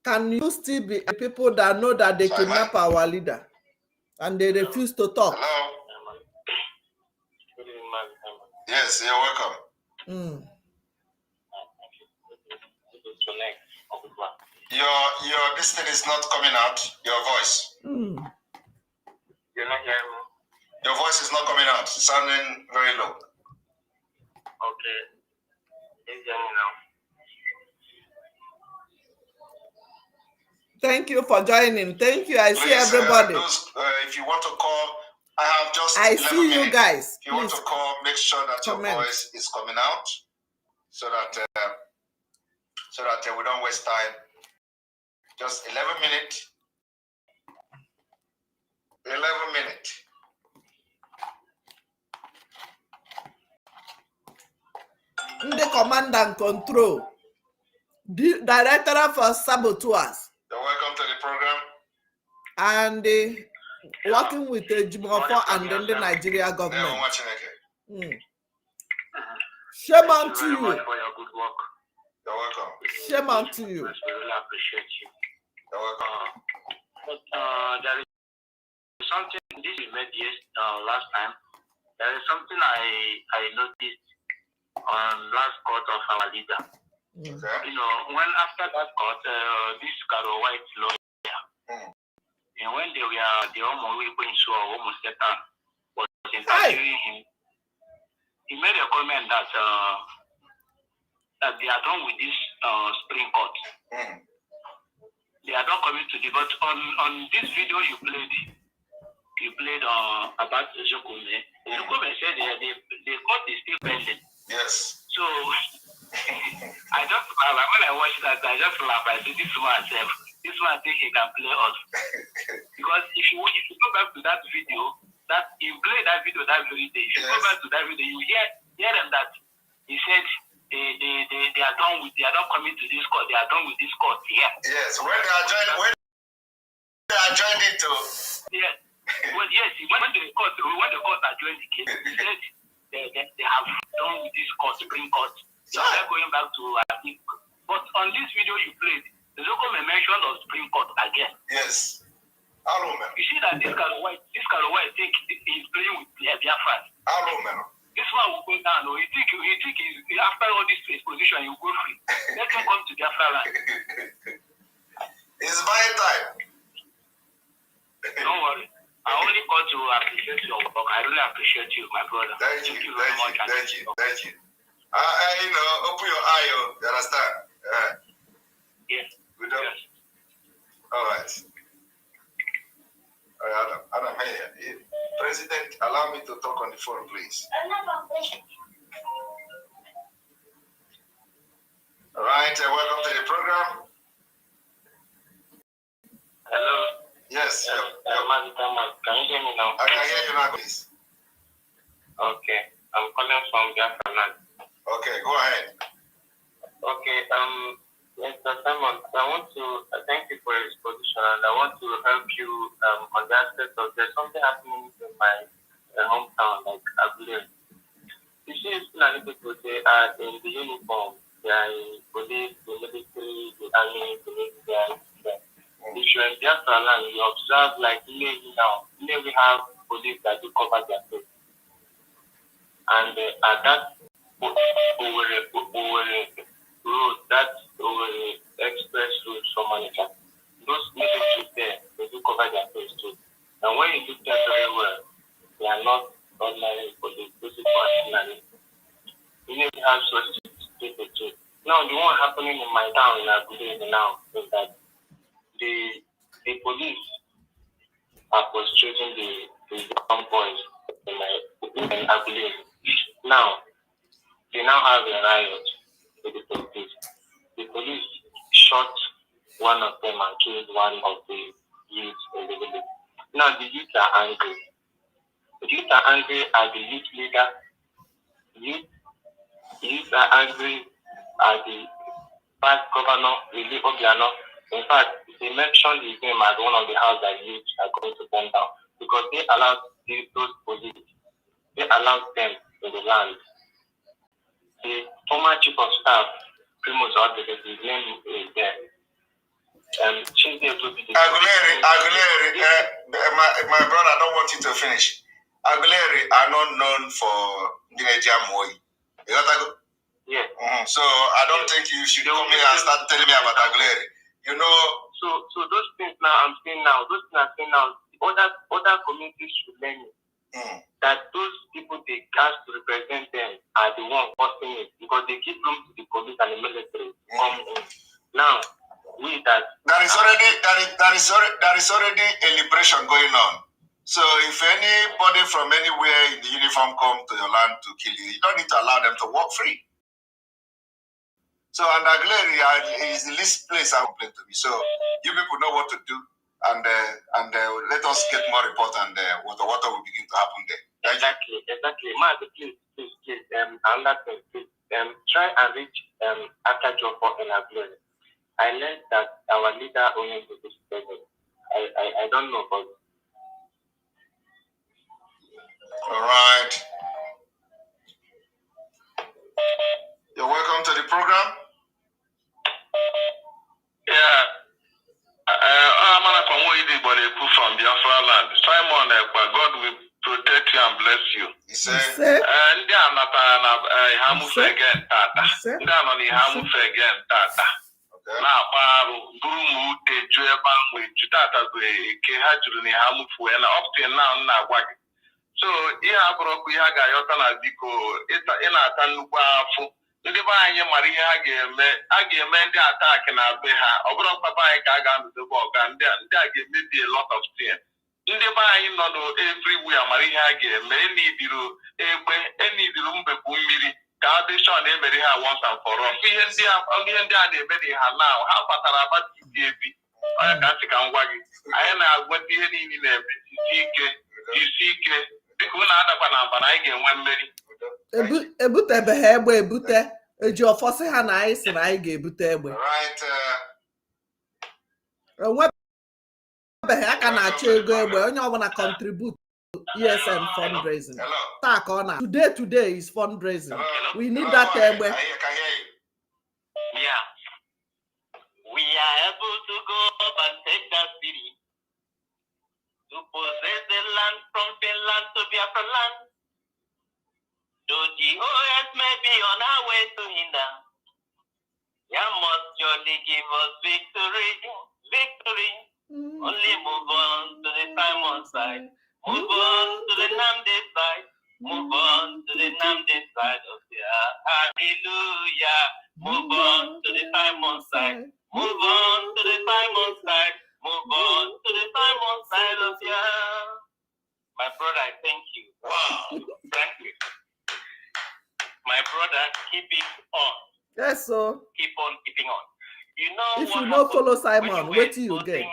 Can you still be people that know that they kidnap our leader and they refuse to talk? Hello. Yes, you're welcome. Your this thing is not coming out. Your voice. You're not hearing me. Your voice is not coming out. It's sounding very low. Okay. Can you hear me now? Thank you for joining. Thank you. I see everybody. If you want to call, I have just. I see you guys. If you want to call, make sure that your voice is coming out, so that we don't waste time. Just 11 minutes. 11 minutes. The command and control. The director for saboteurs. You're welcome to the program. And working with the Jumofo and then the Nigeria government. Shame on to you. For your good work. You're welcome. Shame on to you. We really appreciate you. You're welcome. There is something this we made last time. There is something I noticed on last court of our leader. Okay. You know, when after that court, this Caro White lawyer, and when they were the almost set up, was interviewing him, he made a comment that they are done with this Supreme Court. They are not coming to the but on this video you played about Zokume. Zokume said the court is still pending. Yes. So I just when I watched that, I just laughed. I said, this man think he can play us. Because if you go back to that video, that you play that video that very day. If you go back to that video, you hear them that he said they are done with, they are not coming to this court, they are done with this court here. Yes, when they are joined it too. Yes. Well, yes, when the court adjourned the case, he said they have done with this court, Supreme Court. So they're going back to but on this video you played, the local mention of Supreme Court again. Yes. You see that this Kalowai think he's playing with Biafra. This one will go down. He think after all this exposition, you go free. Let him come to Biafra land. It's my time. Don't worry. I only call to appreciate your work. I really appreciate you, my brother. Thank you very much. Thank you. You know, open your eye, you understand? Yes. Good job. Yes. All right. Adam, hey, President, allow me to talk on the phone, please. All right, welcome to the program. Hello. Yes. Can you hear me now? I can hear you now, please. Okay, I'm calling from Biafra land. Okay, go ahead. Okay, Mr. Simon, I want to thank you for your exposition, and I want to help you on the aspect of there's something happening in my hometown, like Abule. You see, Fulani people, they are in the uniform, they are in police, the military, the army, the military. If you're in Biafra land, you observe like now, we have police that do cover their face. And at that road, that express road from Manila, those military there, they do cover their face too. And when you look them very well, they are not ordinary police. This is what you need to have such people too. Now, the one happening in my town in Abuja now is that the police are frustrating the young boys in Abuja. Now, they now have a riot with the police. The police shot one of them and killed one of the youths in the village. Now the youths are angry. The youths are angry at the youth leader. Youths are angry at the past governor, Willie Obiano. In fact, they mentioned his name as one of the houses that youths are going to burn down because they allowed those police, they allowed them in the land. The former chief of staff, Primus Odriguez, his name is there. Aguleri, my brother, I don't want you to finish. Aguleri are not known for Nigeria Moi. You got to go? Yeah. So I don't think you should come here and start telling me about Aguleri. You know. So those things now I'm saying now, other communities should learn that those people they ask to represent them are the ones causing it because they give room to the police and the military come in. Now there is already a liberation going on. So if anybody from anywhere in the uniform come to your land to kill you, you don't need to allow them to walk free. So and Aguleri is the least place I complain to me. So you people know what to do, and let us get more report and what will begin to happen there. Exactly. Mark, please, another thing, please, try and reach after job for in Aguleri. I learned that our leader only to this president. I don't know, but all right. You're welcome to the program. Yeah. I'm from Biafra land. Simon Ekpa, God will protect you and bless you. He said. Na-akparụ bụrụ ụmụ ute ju ebe ahụ eju tatago eke ha juru na ha mụfuo na up till now na-agwa gị so ihe abụrụkwa ihe a ga-ayọta na biko ị na-ata nnukwu afụ ndị be anyị mara ihe ha ga-eme ndị ataki na be ha ọ bụrụ ọkpapa anyị ka a ga-anụdobe ọga ndị a ga-emebi a lot of things ndị be anyị nọ na everywhere mara ihe ha ga-eme enidiru mbepụ mmiri ka adịshọn emere ha once and for all ihe ndị a na-eme ha now ha kpatara abati ebi onye ka nsị ka ngwa gị anyị na-agweta ihe niile na-eme ike ebutebeghị egbe ebute eji ọfọsị ha na anyị sị na anyị ga-ebute egbe enwebeghị aka na-achọ ego egbe onye ọbụla contribute ESN fundraising taa ka ọ na today is fundraising. We need that egbe. Yeah, we are able to go up and take that city, to possess the land from Finland to Biafra land. Though the OS may be on our way to hinder, you must surely give us victory. Only move on to the Simon side, move on to the Namde side, move on to the Namde side of the hallelujah. Move on to the Simon side, move on to the Simon side, move on to the Simon side of the My brother, I thank you. Wow, thank you. My brother, keep it on. Yes, so keep on keeping on. You know, if you don't follow Simon, wait till you get.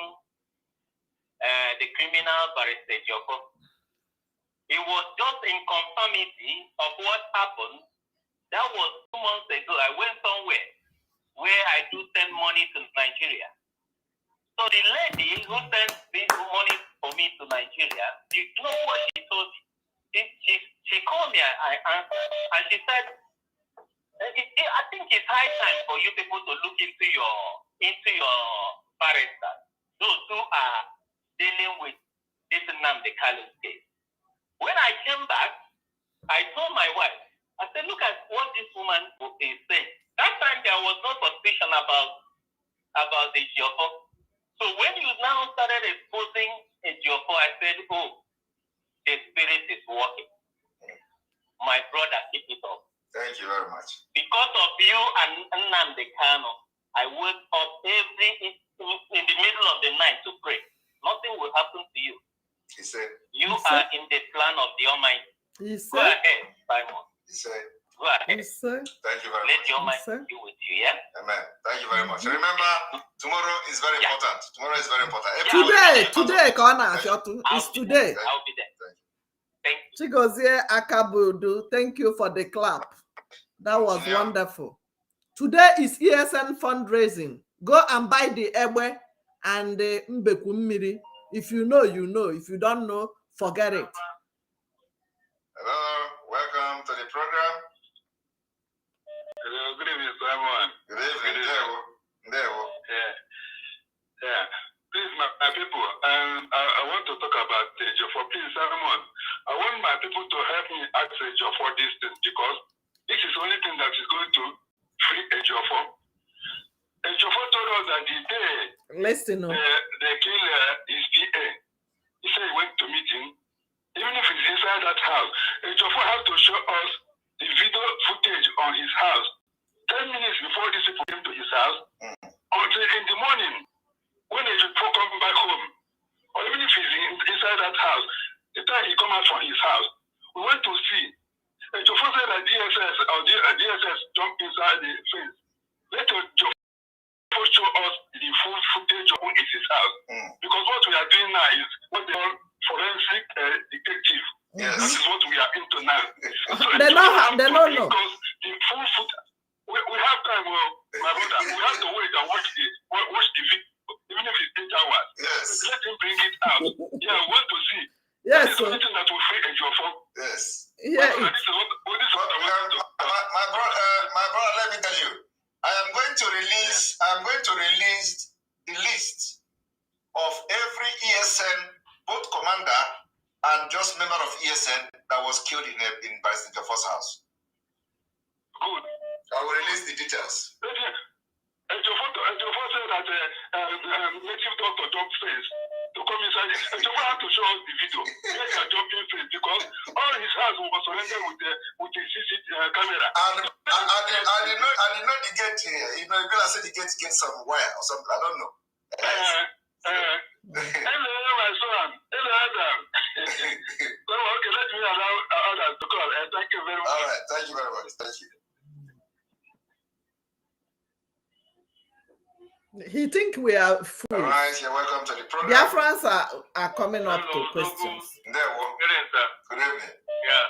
The criminal barrister Joko. It was just in conformity of what happened. That was 2 months ago. I went somewhere where I do send money to Nigeria. So the lady who sent this money for me to Nigeria, you know what she told me? She called me, I answered, and she said, I think it's high time for you people to look into your barrister, those who are dealing with this Nnamdi Kanu case. When I came back, I told my wife, I said, look at what this woman is saying. That time there was no suspicion about the Joko. So when you now started exposing a Joko, I said, oh, the spirit is working. My brother, keep it up. Thank you very much. Because of you and Nnamdi Kanu, I wake up in the middle of the night to pray. Nothing will happen to you. He said, you are in the plan of the Almighty. He said, go ahead, Simon. He said, go ahead. He said, thank you very Let much. the Almighty be with you, yeah? Amen. Thank you very much. Remember, tomorrow is very important. Tomorrow is very important. Today, Kona, it's today. I'll be there. Thank you. Chigozie Akabudu, thank you for the clap. That was wonderful. Today is ESN fundraising. Go and buy the Egbe and the Mbeku Mmiri. If you know, you know. If you don't know, forget it. Hello, welcome to the program. Hello, good evening, Simon. Good evening, Ndewo. Yeah. Please, my people, I want to talk about Ejiofor. Please, Simon, I want my people to help me ask Ejiofor this thing because this is the only thing that is going to free Ejiofor. Ejiofor told us that the day they kill his PA, he said he went to meet him. Even if he's inside that house, Ejiofor has to show us the video footage on his house 10 minutes before these people came to his house until in the morning when Ejiofor comes back home, or even if he's inside that house, the time he comes out from his house, we went to see. Ejiofor said that DSS jumped inside the fence. Let Ejiofor show us the full footage of who is his house. Because what we are doing now is what they call forensic detective. Yes. That is what we are into now. So they don't know. Because the full footage, we have time, my brother, we have to wait and watch the video, even if it's 8 hours. Yes. Let him bring it out. Yeah, we want to see. Yes. That is the only thing that will free Ejiofor. Yes. Yeah. This is what I want to do. My brother, let me tell you, I am going to release the list of every ESN, both commander and just member of ESN that was killed in Barrister Ejiofor's house. Good. I will release the details. Ejiofor said that native doctor jumped face to come inside. Ejiofor had to show us the video. Where they are jumping face because all his house was surrendered with the CCTV camera. And I did not the gate here. You know, you're gonna say the gate get some wire or something. I don't know. Hello, my son. Hello, Adam. So, okay, let me allow others to call. Thank you very much. All right, thank you very much. Thank you. He think we are fools. All right, you're welcome to the program. Biafrans are coming up to questions. Good evening. Yeah.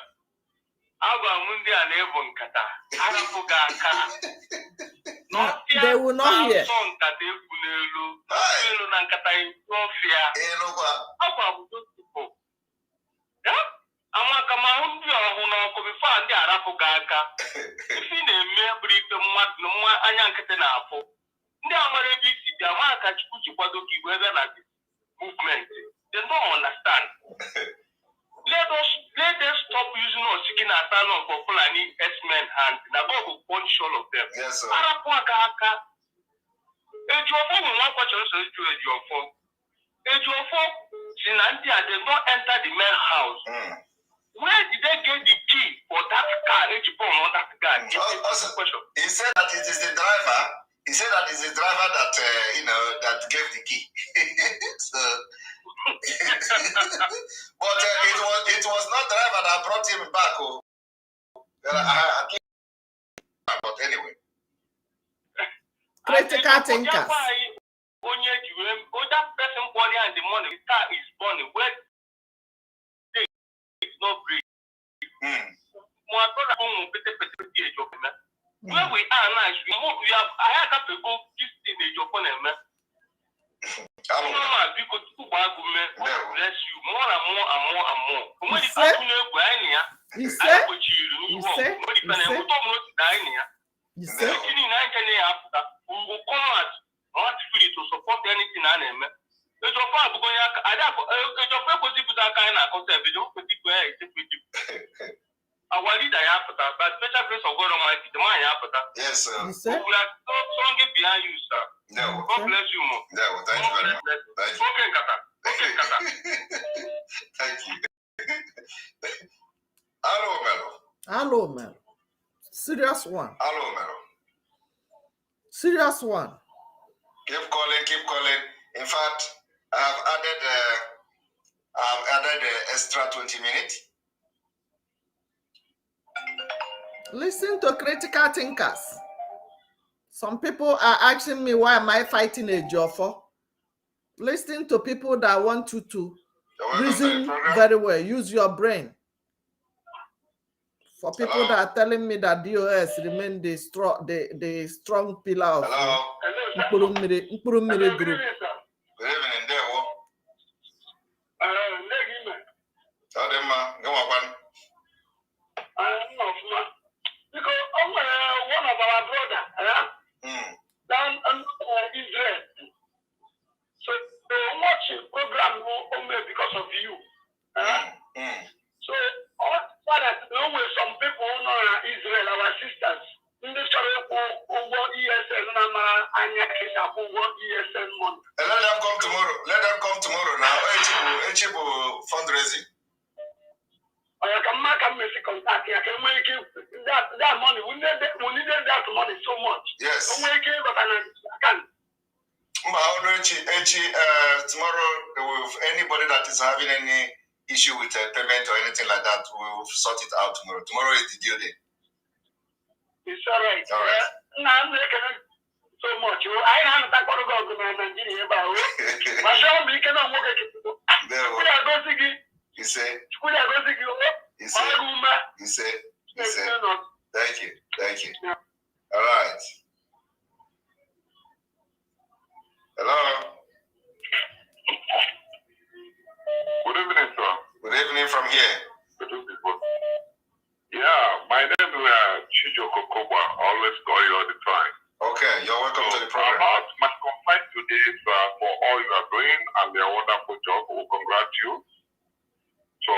They will not hear. Movement. They don't understand. Let them stop using us seeking asylum for Fulani S-men and now God will punish all of them. Yes, sir. They don't enter the main house. Where did they get the key for that car? He said that it is the driver. He said that it's the driver that that gave the key. So, but it was not driver that brought him back. But anyway, critical thinkers. That person body and the money, the car is burning. Where it's not break. Where we are now, I had to go this in the Japan. Bless you more and more and more and more. To support anything our leader, but special grace of God Almighty, the man, yes, sir. We are so strong behind you, sir. No. God bless you, Mo. No, thank you very much. Thank you. Okay, Kata. Thank you. Hello, Melo. Hello, Melo. Serious one. Hello, Melo. Serious one. Keep calling. In fact, I've added extra 20 minutes. Listen to critical thinkers. Some people are asking me, why am I fighting a Jofo? Listen to people that want you to reason very well. Use your brain. For people that are telling me that DOS remain the strong pillar of Mkpuru Mmiri group. Good evening, Dewo. Go on. Because one of our brothers down in Israel. So they watch a program only because of you. So some people who know Israel, our sisters, in the over ESN money. Let them come tomorrow. Now. Echibu fundraising. I can make a message contact. I can make that money. We needed that money so much. Yes. Tomorrow, anybody that is having any issue with payment or anything like that, we will sort it out tomorrow. Tomorrow is the due day. It's all right. All right. Now I'm making so much. I have to go to Nigeria. But show me can I work at it. He said. Thank you. Yeah. All right. Hello. Good evening, sir. Good evening from here. Yeah, my name is Chijoko Koba. I always call you all the time. Okay, you're welcome to the program. About my complaint today is for all you are doing and your wonderful job. We congratulate you. So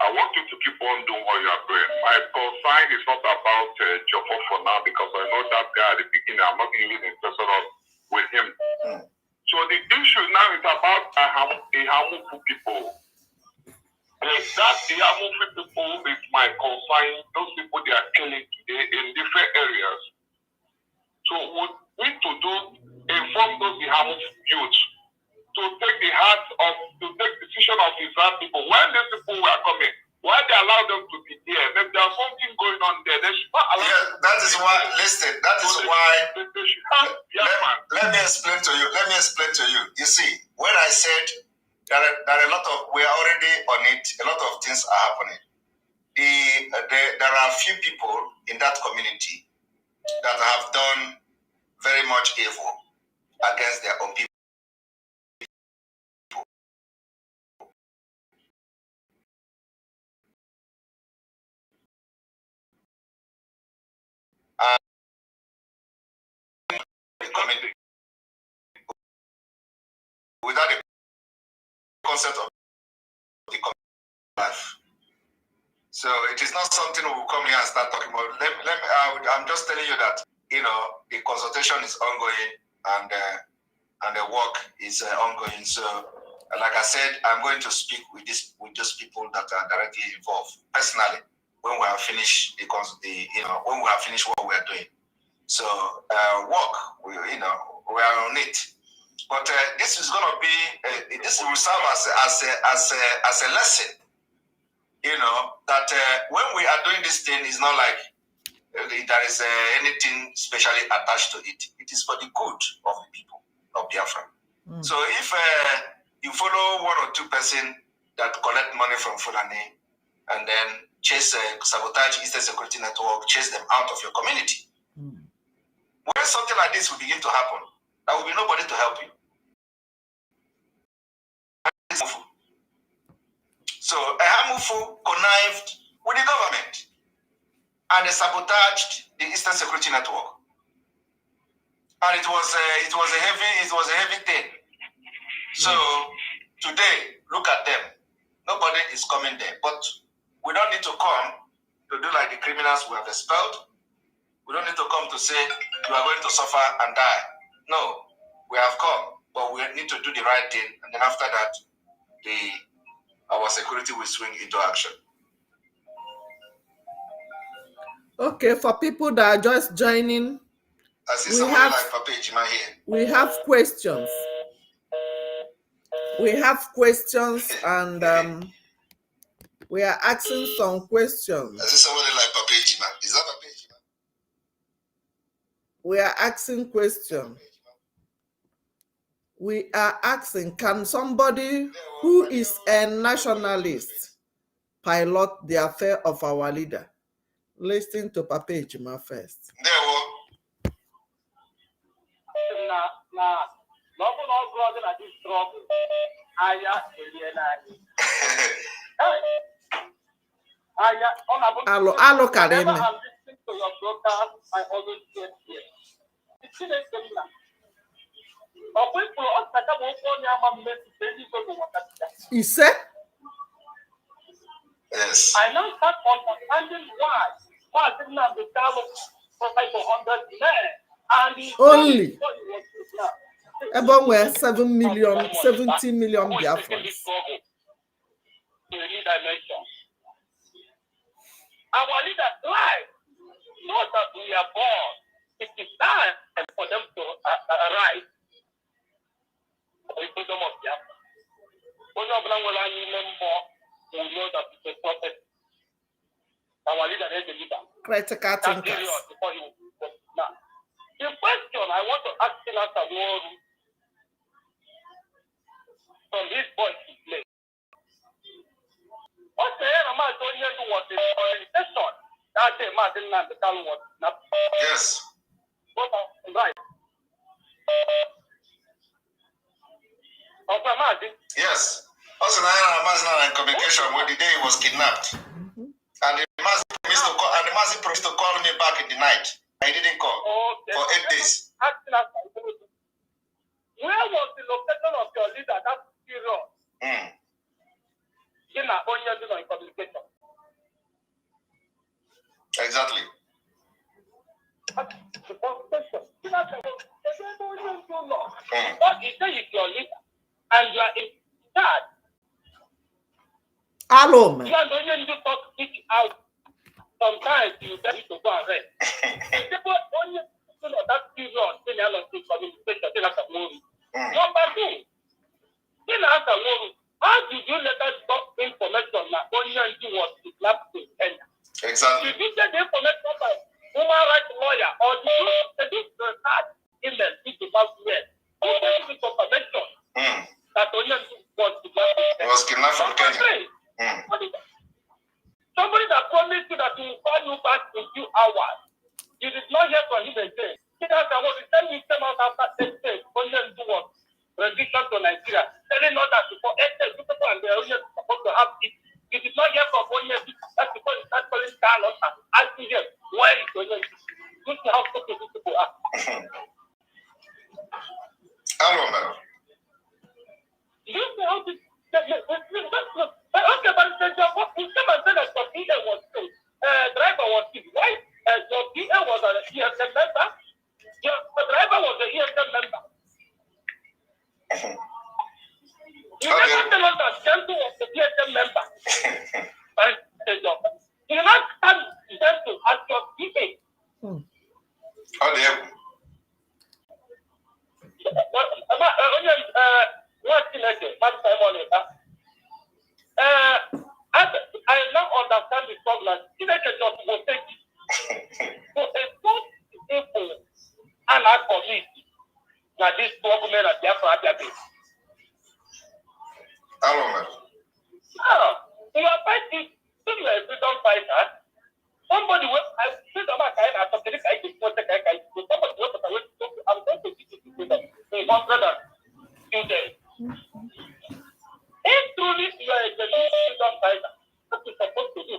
I want you to keep on doing what you are doing. My concern is not about Jofo for now because I know that guy at the beginning. I'm not even interested with him. So the issue now is about Ihamufu people. That Ihamufu people is my concern. Those people they are killing today in different areas. So what we need to do inform those Ihamufu youths to take decision of Israel people. When these people were coming, Why they allow them to be there? If there's something going on there, they should not allow them. That is why, listen, that is why, let me explain to you. Let me explain to you. You see, when I said there are a lot of, we are already on it, a lot of things are happening. There are a few people in that community that have done very much evil against their own people. Without the concept of the life. So it is not something we will come here and start talking about. I'm just telling you that, you know, the consultation is ongoing and the work is ongoing. So, like I said, I'm going to speak with those people that are directly involved personally when we have finished when we have finished what we are doing. So, we are on it. But this is going to be this will serve as a lesson. You know that when we are doing this thing, it's not like there is anything specially attached to it. It is for the good of the people of Biafra. So if you follow one or two person that collect money from Fulani and then sabotage Eastern Security Network, chase them out of your community, when something like this will begin to happen, there will be nobody to help you. So Ehamufu connived with the government and they sabotaged the Eastern Security Network. And it was a heavy thing. So today, look at them. Nobody is coming there. But we don't need to come to do like the criminals we have expelled. We don't need to come to say you are going to suffer and die. No, we have come, but we need to do the right thing. And then after that, our security will swing into action. Okay, for people that are just joining, we have questions. We have questions and we are asking some questions. I see somebody like Papa Ejima. Is that Papa Ejima? We are asking questions. We are asking, can somebody who is a nationalist pilot the affair of our leader? Listen to Papa Ejima first. Alo Karime. He said? Yes. I now start understanding why Martin and the Talo for 500 men and only about where 70 million Biafrans. Our leaders live know that we are born. It is time for them to arise. We put them up here. We know that it's a prophet. Our leader is the leader. Critical thinkers. Now, the question I want to ask you after war from this boy to play. What's the end of my doing here to what the organization that day Martin and the Talo was not? Yes. Right. Okay, Martin. Yes. Also, I in communication when the day he was kidnapped. And the Mazi promised to call me back in the night. I didn't call for 8 days. Where was the location of your leader that period? In communication. Exactly. What you say is your leader and you are in charge. Hello, man. You are going to talk it out. Sometimes you tell me to go and rest. People only that period when you are in communication, Number two, how did you let us talk information that only was not from Kenya. Somebody that promised you that he will call you back in 2 hours. You did not hear from him again. He was the time he came out after 8 days, only to what? Rendition to Nigeria. Telling us that for 8 days, people and they are only supposed to have it. You did not hear from only that's because you start calling Carlos and asking him why he's going to this is how stupid these people are. Hello, madam. You see how this okay, but you came and said that your PA was killed. Driver was killed. Why? Your PA was an ESM member. Your driver was an ESM member. You never tell us that Gentle was the ESM member. You not stand Gentle as your PA. How do you? I now understand the problem. So it's not people and our community that this problem that they have for their base. Hello, madam. You are fighting, you are a freedom fighter. Somebody will, I see the man kind of something I just want to take. Somebody will, I'm going to teach you to do 100 days. If truly you are a genuine freedom fighter, what you supposed to do?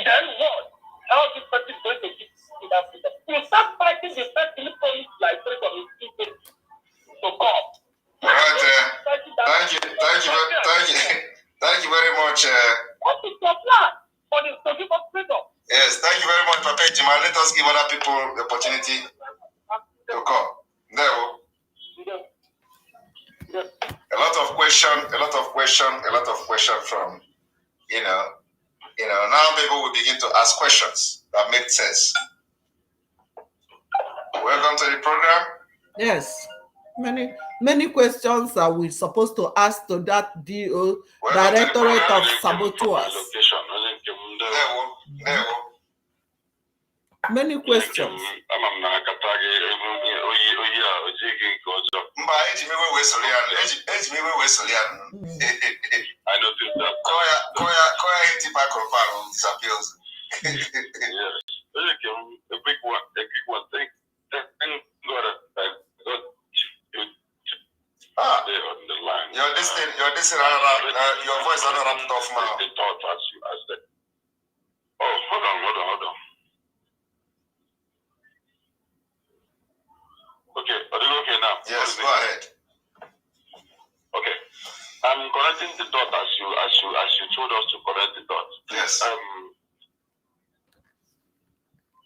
Then what? How this person is going to keep that freedom? You start fighting the first military like three of his people to come. All right, thank you very much. What is your plan for the to give us freedom? Yes, thank you very much, Papa Ejima. Let us give other people the opportunity to come. There. A lot of question from, now people will begin to ask questions that make sense. Welcome to the program. Yes. Many questions that we're supposed to ask to that DO, Directorate of Saboteurs. Many questions. A quick one. Thank God that God on the line. Your voice is not wrapped off now. The thought as you asked it. Oh, hold on. Okay, are you okay now? Yes, go ahead. Okay. I'm correcting the dot as you told us to correct the dot. Yes.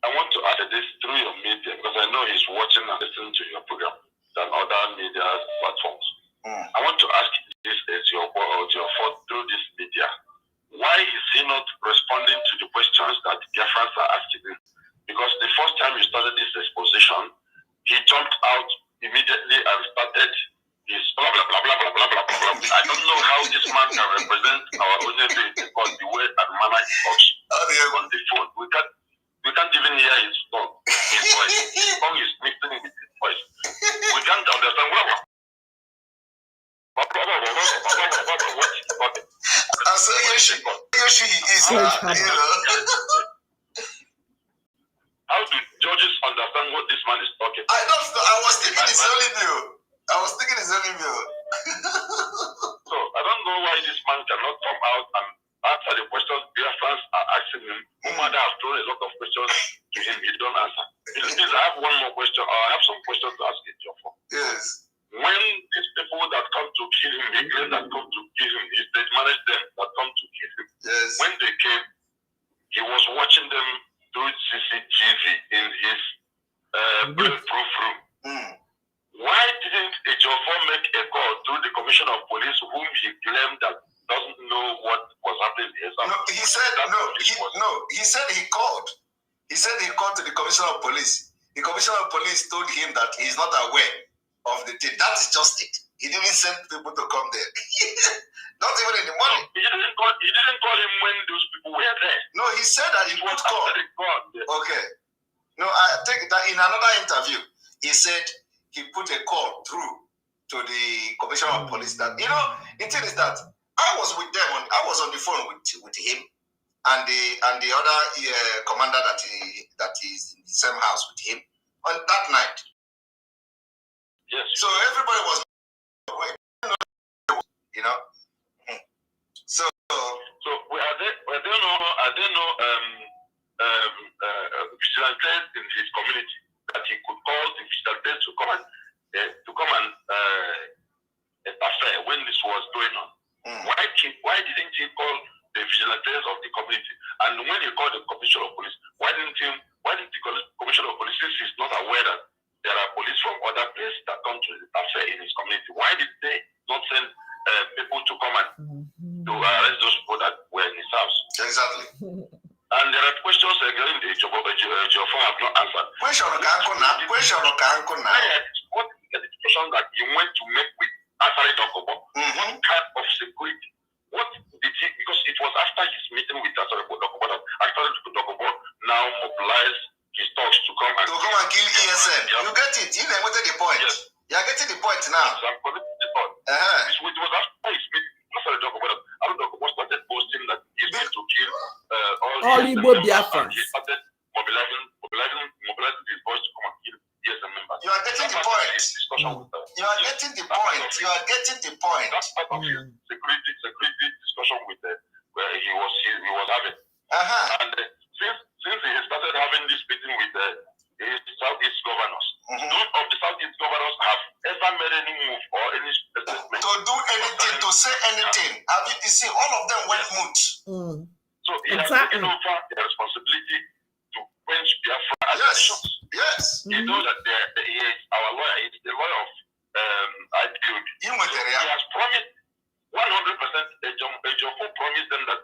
I want to add this through your media because I know he's watching and listening to your program than other media platforms. I want to ask this as your fault through this media. Why is he not responding to the questions that Biafrans are asking him? Because the first time he started this exposition, he jumped out immediately and started his blah blah blah blah blah blah blah blah. I don't know how this man can represent our own because the way and manner he talks on the phone. We can't even hear his tongue, his voice. His tongue is mixing with his voice. We can't understand what. How do judges understand what this man is talking? I don't know. I was thinking his only view. So I don't know why this man cannot come out and answer the questions Biafrans are asking him. Umada has thrown a lot of questions to him. He don't answer. Please, I have one more question. I have some questions to ask you. Yes. When these people that come to kill him, the claim that come to kill him, they manage them that come to kill him. Yes. When they came, he was watching them through CCTV in his bulletproof room. Why didn't Ejiofor make a call to the Commissioner of Police, whom he claimed that doesn't know what was happening in his house? No, he said he called. He said he called to the Commissioner of Police. The Commissioner of Police told him that he's not aware of the thing. That is just it. He didn't send people to come there. Not even in the morning. He didn't call him when those people were there. No, he said that he would call. Okay. No, I think that in another interview, he said he put a call through to the commissioner of police that, the thing is that I was with them, I was on the phone with him and the other commander that is in the same house with him on that night. Yes. So everybody was, So are there no vigilantes in his community that he could call the vigilantes to come and interfere when this was going on? Why didn't he call the vigilantes of the community? And when he called the commissioner of police, why didn't the commissioner of police, since he's not aware that there are police from other places that come to interfere in his community, why did they not send people to come and to arrest those people that were in his house? Exactly. And there are questions again the Geoffrey have not answered. Question What is the discussion that you went to make with Asari Dokobo? What kind of security? What did he, because it was after his meeting with Asari Dokobo that Asari Dokobo now mobilized his dogs to come and kill ESN. You get it? You know the point. Yes. You are getting the point now. Yes, I'm getting the point. It was after his meeting. Asari Dokobo started boasting that he's going to kill all Igbo Biafrans. He started mobilizing his boys to come and kill ESN members. You are getting the point. You are getting the point. You are getting the point. That's part of his security discussion with where he was having. And since he started having this meeting with his Southeast governors, none of the Southeast governors have ever made any move or any statement to do anything, to say anything. You see, all of them went mute. So he has taken over the responsibility to quench Biafra allegations. Yes. He knows that he is our lawyer. He's the lawyer of IPOD. He has promised 100%. Ejiofor promised them that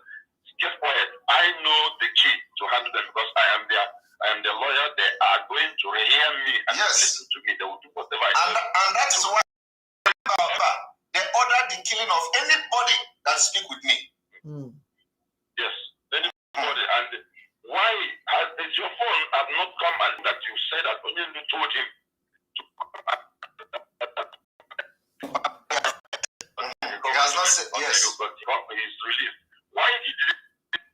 get quiet. I know the key to handle them because I am the lawyer. They are going to hear me and listen to me. They will do whatever I say. And that is why they ordered the killing of anybody that speak with me. Yes, anybody. And why has your phone have not come and that you said that Onyendu told him to come back? He has not said yes. He's released. Why did he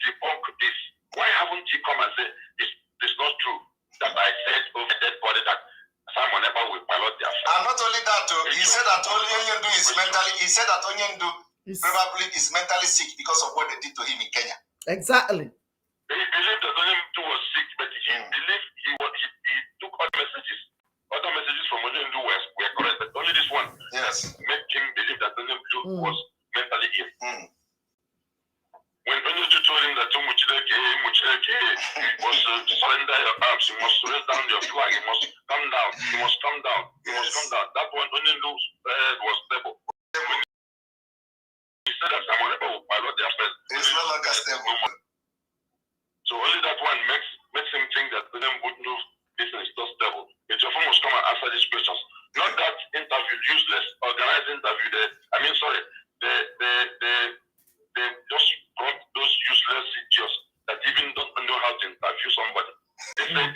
debunk this? Why haven't he come and said this is not true? That I said over dead body that Simon Ekpa will pilot their flight. And not only that, he said that Onyendu is mentally. He said that Onyendu probably is mentally sick because of what they did to him in Kenya. Exactly. He believed that Onyendu was sick, but he believed he took other messages. Other messages from Onyendu were correct, but only this one made him believe that Onyendu was mentally ill. When Onyendu told him that Muchireke was to surrender your arms, you must raise down your flag, you must come down, you must come down, you must come down. That one Onyendu's head was stable. He said that someone will pilot their first. It's no longer stable. So only that one makes him think that Onyendu business is not stable. Ejiofor must come and answer these questions. Not that interview useless, organized interview there. They just brought those useless idiots that even don't know how to interview somebody. They said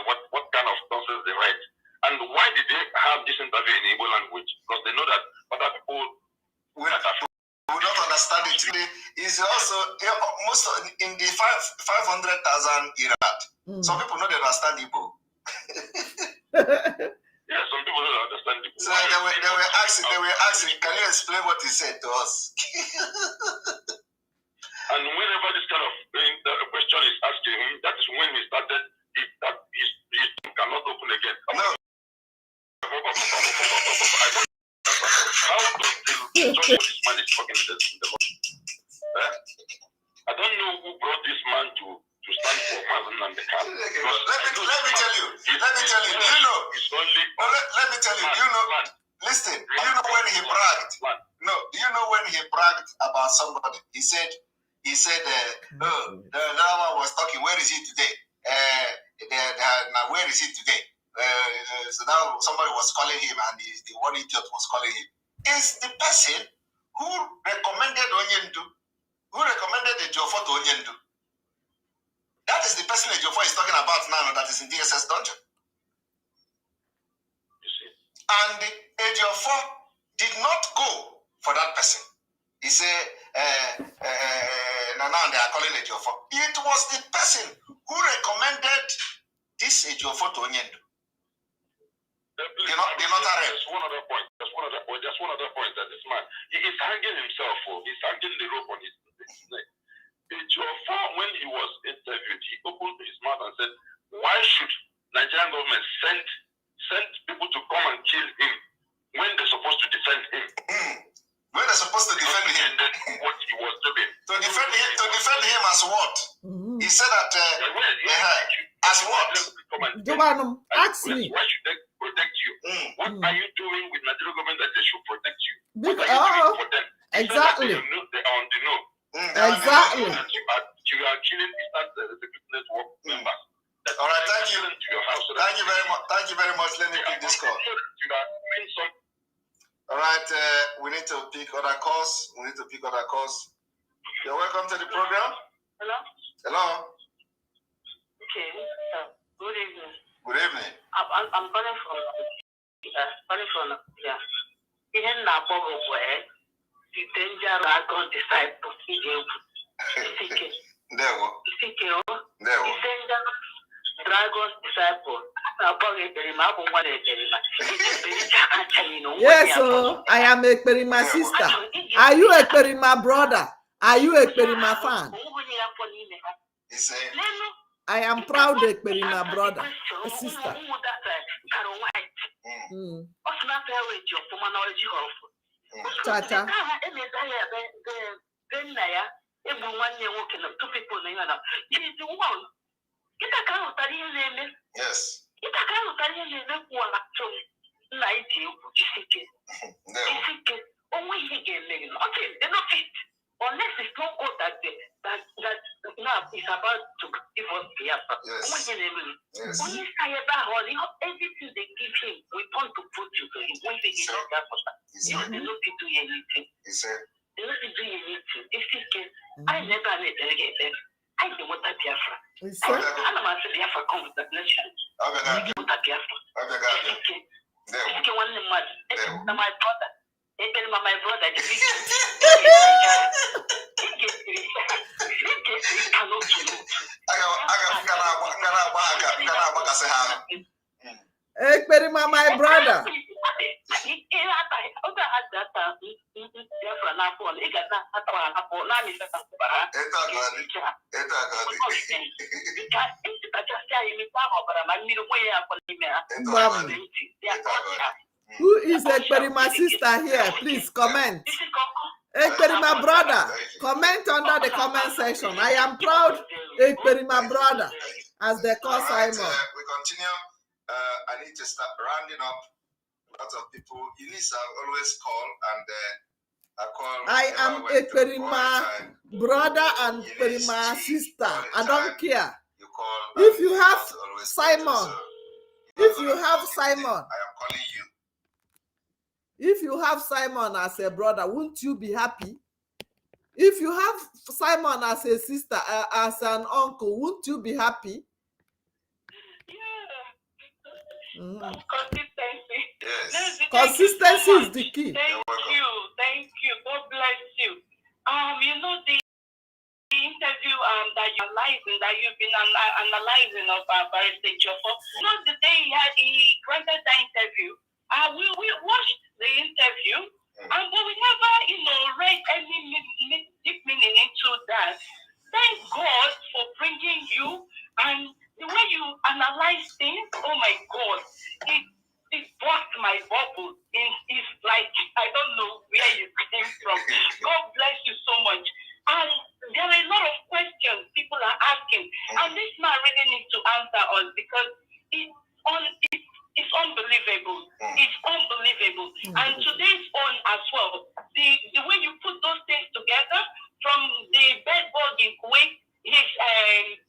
what kind of nonsense they write. And why did they have this interview in Igbo language? Because they know that other people will not understand it. It's also most in the 500,000 Iraq. Some people know they understand Igbo. Yeah, some people don't understand Igbo. So they were asking, can you explain what he said to us? And whenever this kind of question is asked to him, that is when he started that his cannot open again. No. How does the judge of this man is talking to the Lord? I don't know who brought this man to stand for Mazen and the car. Let me tell you. You know. Let me tell you. You know. Listen. You know when he bragged. No. You know when he bragged about somebody. He said, the one was talking. Where is he today? Now where is he today? So now somebody was calling him, and the one idiot was calling him. Is the person who recommended Onyendu, who recommended Ejiofor to Onyendu. That is the person Ejiofor is talking about now that is in DSS dungeon. You see? And Ejiofor did not go for that person. He said, now they are calling Ejiofor. It was the person who recommended this Ejiofor to Onyendo. Just one other point. That this man, he is hanging himself. He's hanging the rope on his neck. Ejiofor, when he was interviewed, he opened his mouth and said, why should Nigerian government send people to come and kill him when they're supposed to defend him? When they're supposed to defend him, what he was doing. To defend him as what? He said that as what? Ask me. Why should they protect you? What are you doing with Nigerian government that they should protect you? What Because, are you doing for them? Exactly. They are on the know. Exactly. You are killing the security network members. All right, thank you. To your house, Thank you very much. Thank you very much. Let me pick this call. All right, we need to pick other calls. You're welcome to the program. Hello? Hello. Okay. Good evening. Good evening. I'm calling from yeah. Ihe na-akpọ bụ the danger dragon disciple. There we go. The danger dragon disciple. Yes, so I am Ekperima sister. Are you Ekperima brother? Are you Ekperima fan? I am proud Ekperima brother, sister. Chacha. Yes. Unless it's not good that now it's about to give us Biafra. Yes. Only everything they give him, we want to put to him. When they give us Biafra, they don't do anything. They don't do anything. I never let them get them. I don't want that Biafra. I'm not saying Biafra come with that nation. I don't want that Biafra. My brother. My brother, Ekperima, my brother. Who is Ekperima sister here? Please comment. Ekperima brother, comment under the comment section. I am proud Ekperima brother, as they call Simon. We continue. I need to start rounding up. Lots of people. Elisa always call, and I call. I am Ekperima brother and Ekperima sister. I don't care. You call. If you have Simon, if you have Simon, I am calling you. If you have Simon as a brother, won't you be happy? If you have Simon as a sister, as an uncle, won't you be happy? Yeah. Consistency. Yes. Consistency is the key. Thank you. God bless you. You know the interview that you've been analyzing of Barrister Ejiofor. You know the day he granted that interview. We watched the interview, but we never, read any deep meaning into that. Thank God for bringing you, and the way you analyze things. Oh my God, it burst my bubble. It's like I don't know where you came from. God bless you so much. And there are a lot of questions people are asking, and this man really needs to answer us because it's unbelievable. It's unbelievable. And today's on as well. The way you put those things together, from the bedbug in Kuwait, his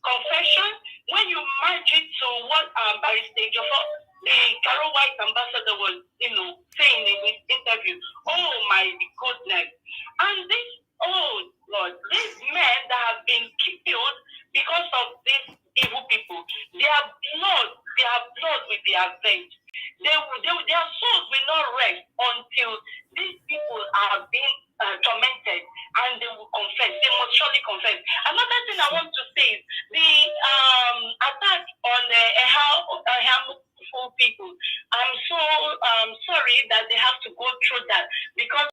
confession, when you match it to what Barrister Ejiofor, the Carol White ambassador, was saying in his interview, oh my goodness. And this, oh Lord, these men that have been killed because of these evil people, their blood will be avenged. Their souls will not rest until these people are being tormented, and they will confess. They must surely confess. Another thing I want to say is the attack on the harmful people. I'm so sorry that they have to go through that, because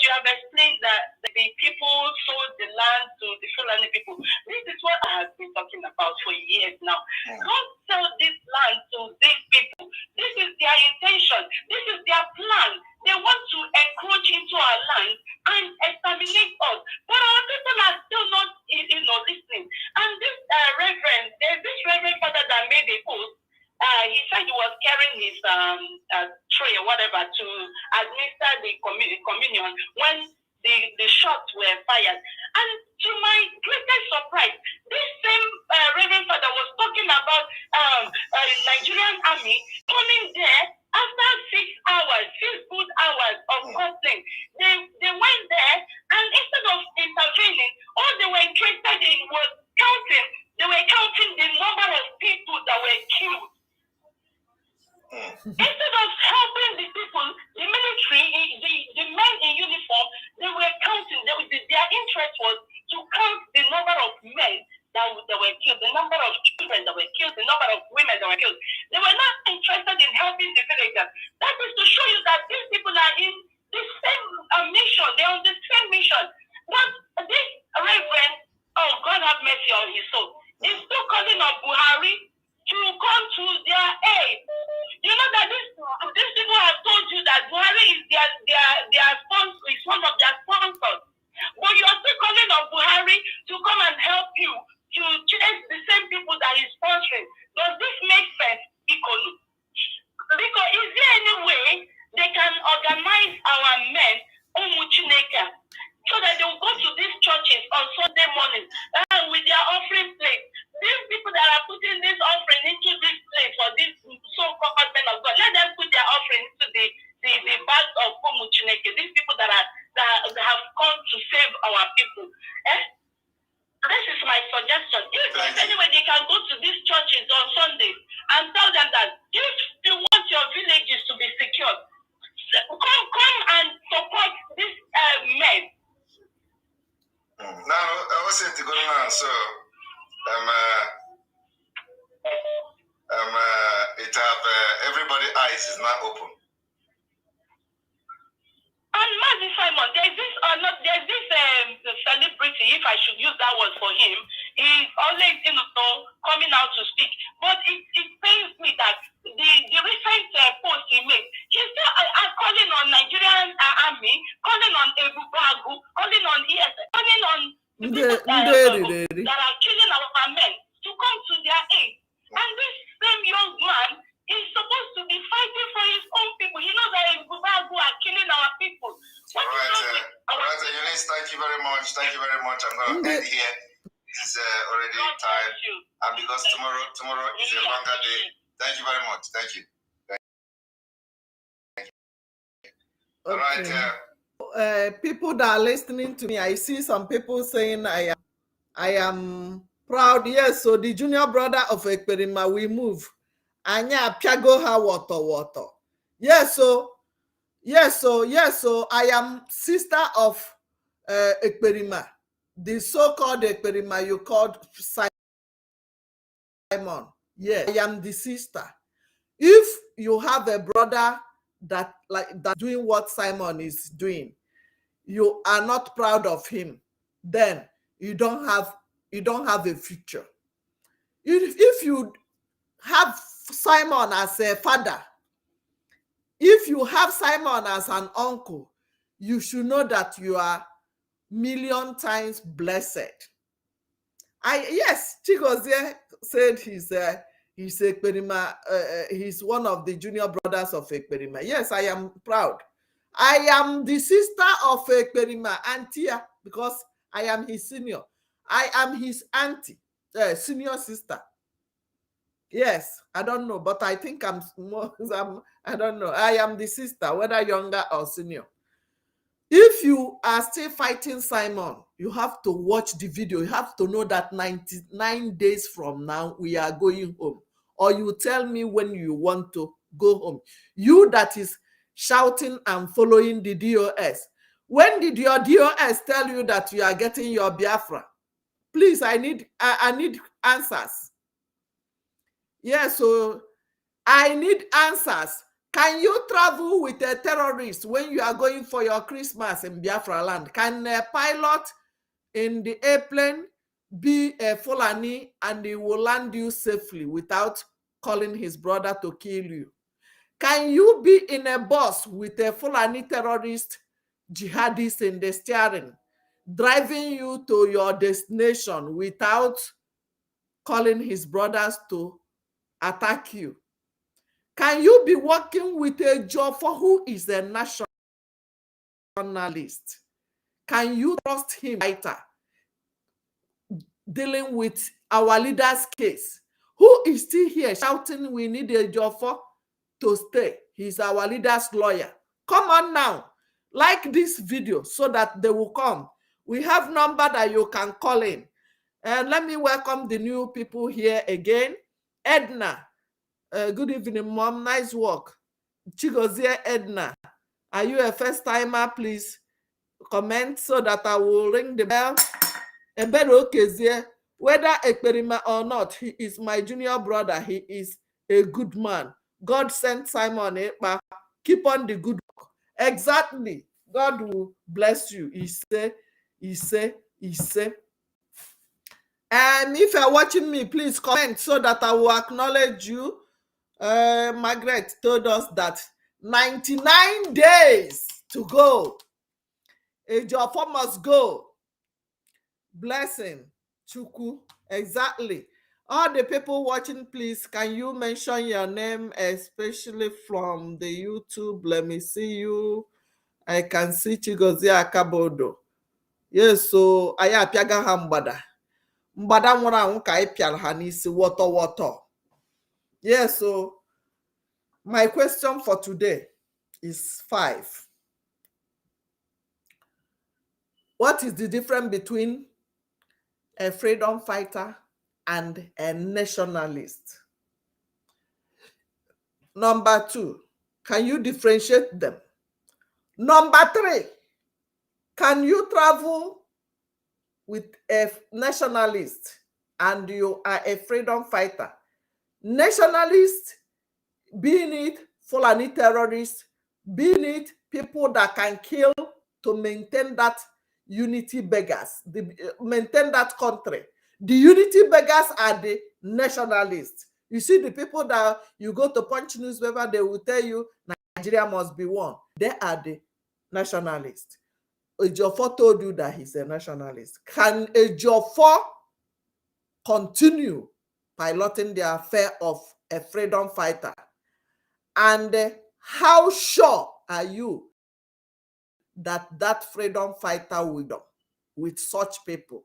you have explained that the people sold the land to the Fulani people. This is what I have been talking about for years now. Don't sell this land to these people. This is their intention. This is their plan. They want to encroach into our land and exterminate us. But our people are still not, listening. And this reverend, there's this reverend father that made a post. He said he was carrying his tray or whatever to administer the communion when the shots were fired. And to my greatest surprise, this same Reverend Father was talking about Nigerian army coming there after 6 hours, 6 good hours of conflict. They went there, and instead of intervening, all they were interested in was counting. They were counting the number of people that were killed. Instead of helping the people, the military, the men in uniform, they were counting. Their interest was to count the number of men that were killed, the number of children that were killed, the number of women that were killed. They were not interested in helping the villagers. That is to show you that these people are in the same mission. They are on the same mission. But this reverend, oh God have mercy on his soul, is still calling on Buhari to come to their aid. You know that these people have told you that Buhari is their sponsor, is one of their sponsors. But you are still calling on Buhari to come and help you to chase the same people that he's sponsoring. Does this make sense, Ikolu? Because is there any way they can organize our men, Umuchineka, so that they will go to these churches on Sunday morning with their offering plate? These people that are putting this offering into this place for these so-called men of God, let them put their offering into the bags of Umuchineke. These people that have come to save our people. This is my suggestion. If there's any way they can go to these churches on Sundays and tell them that if you want your villages to be secured, come and support these men. Now, I was saying to go now, so everybody eyes is not open. And Mazi Simon, there's this celebrity, if I should use that word for him, he's always, coming out to speak. But it pains me that the recent post he made, he's still calling on Nigerian army, calling on Ebu Bagu, calling on ES, calling on the people that are killing our men to come to their aid. And this same young man is supposed to be fighting for his own people. He knows that Ebu Bagu are killing our people. All right, Eunice, thank you very much. Thank you very much. I'm going to end here. It's already time. And because tomorrow is a longer day. Thank you very much. Thank you. All right. People that are listening to me, I see some people saying I am proud. Yes, so the junior brother of Ekperima, we move. Anya piago ha water. Yes, so I am sister of Ekperima, the so-called Ekperima you called Simon. Yeah, I am the sister. If you have a brother that doing what Simon is doing, you are not proud of him, then you don't have a future. If you have Simon as a father, if you have Simon as an uncle, you should know that you are million times blessed. Yes, Chigozie said he's Ekperima, he's one of the junior brothers of Ekperima. Yes, I am proud. I am the sister of Ekperima, Antia, because I am his senior. I am his auntie, senior sister. Yes, I don't know, but I think I'm more, I don't know. I am the sister, whether younger or senior. If you are still fighting Simon, you have to watch the video. You have to know that 99 days from now, we are going home. Or you tell me when you want to go home. You that is shouting and following the DOS. When did your DOS tell you that you are getting your Biafra? Please, I need answers. Yes, so I need answers. Can you travel with a terrorist when you are going for your Christmas in Biafra land? Can a pilot in the airplane be a Fulani and he will land you safely without calling his brother to kill you? Can you be in a bus with a Fulani terrorist jihadist in the steering, driving you to your destination without calling his brothers to attack you? Can you be working with a Joffa who is a nationalist? Can you trust him fighter dealing with our leader's case? Who is still here shouting we need a Joffa to stay? He's our leader's lawyer. Come on now, like this video so that they will come. We have number that you can call in. And let me welcome the new people here again. Edna, good evening, mom. Nice work. Chigozie Edna, are you a first timer? Please comment so that I will ring the bell. Ebero Kezie, whether Ekperima or not, he is my junior brother. He is a good man. God sent Simon Ekpa. Keep on the good work. Exactly. God will bless you. He say. And if you're watching me, please comment so that I will acknowledge you. Margaret told us that 99 days to go. Ejiofor must go. Blessing. Chuku. Exactly. All the people watching, please, can you mention your name, especially from the YouTube? Let me see you. I can see Chigozie Akabodo. Yes, so I apiaga ha mgbada. Mgbada nwụrụ anwụ ka anyị pịara ha n'isi wọtọ. Yes, so my question for today is 5. What is the difference between a freedom fighter and a nationalist? Number 2, can you differentiate them? Number 3, can you travel with a nationalist and you are a freedom fighter? Nationalist, being it Fulani terrorists, being it people that can kill to maintain that unity beggars, maintain that country. The unity beggars are the nationalists. You see the people that you go to Punch newspaper, they will tell you Nigeria must be one. They are the nationalists. Ejiofor told you that he's a nationalist. Can Ejiofor continue piloting the affair of a freedom fighter? And how sure are you that that freedom fighter will do with such people?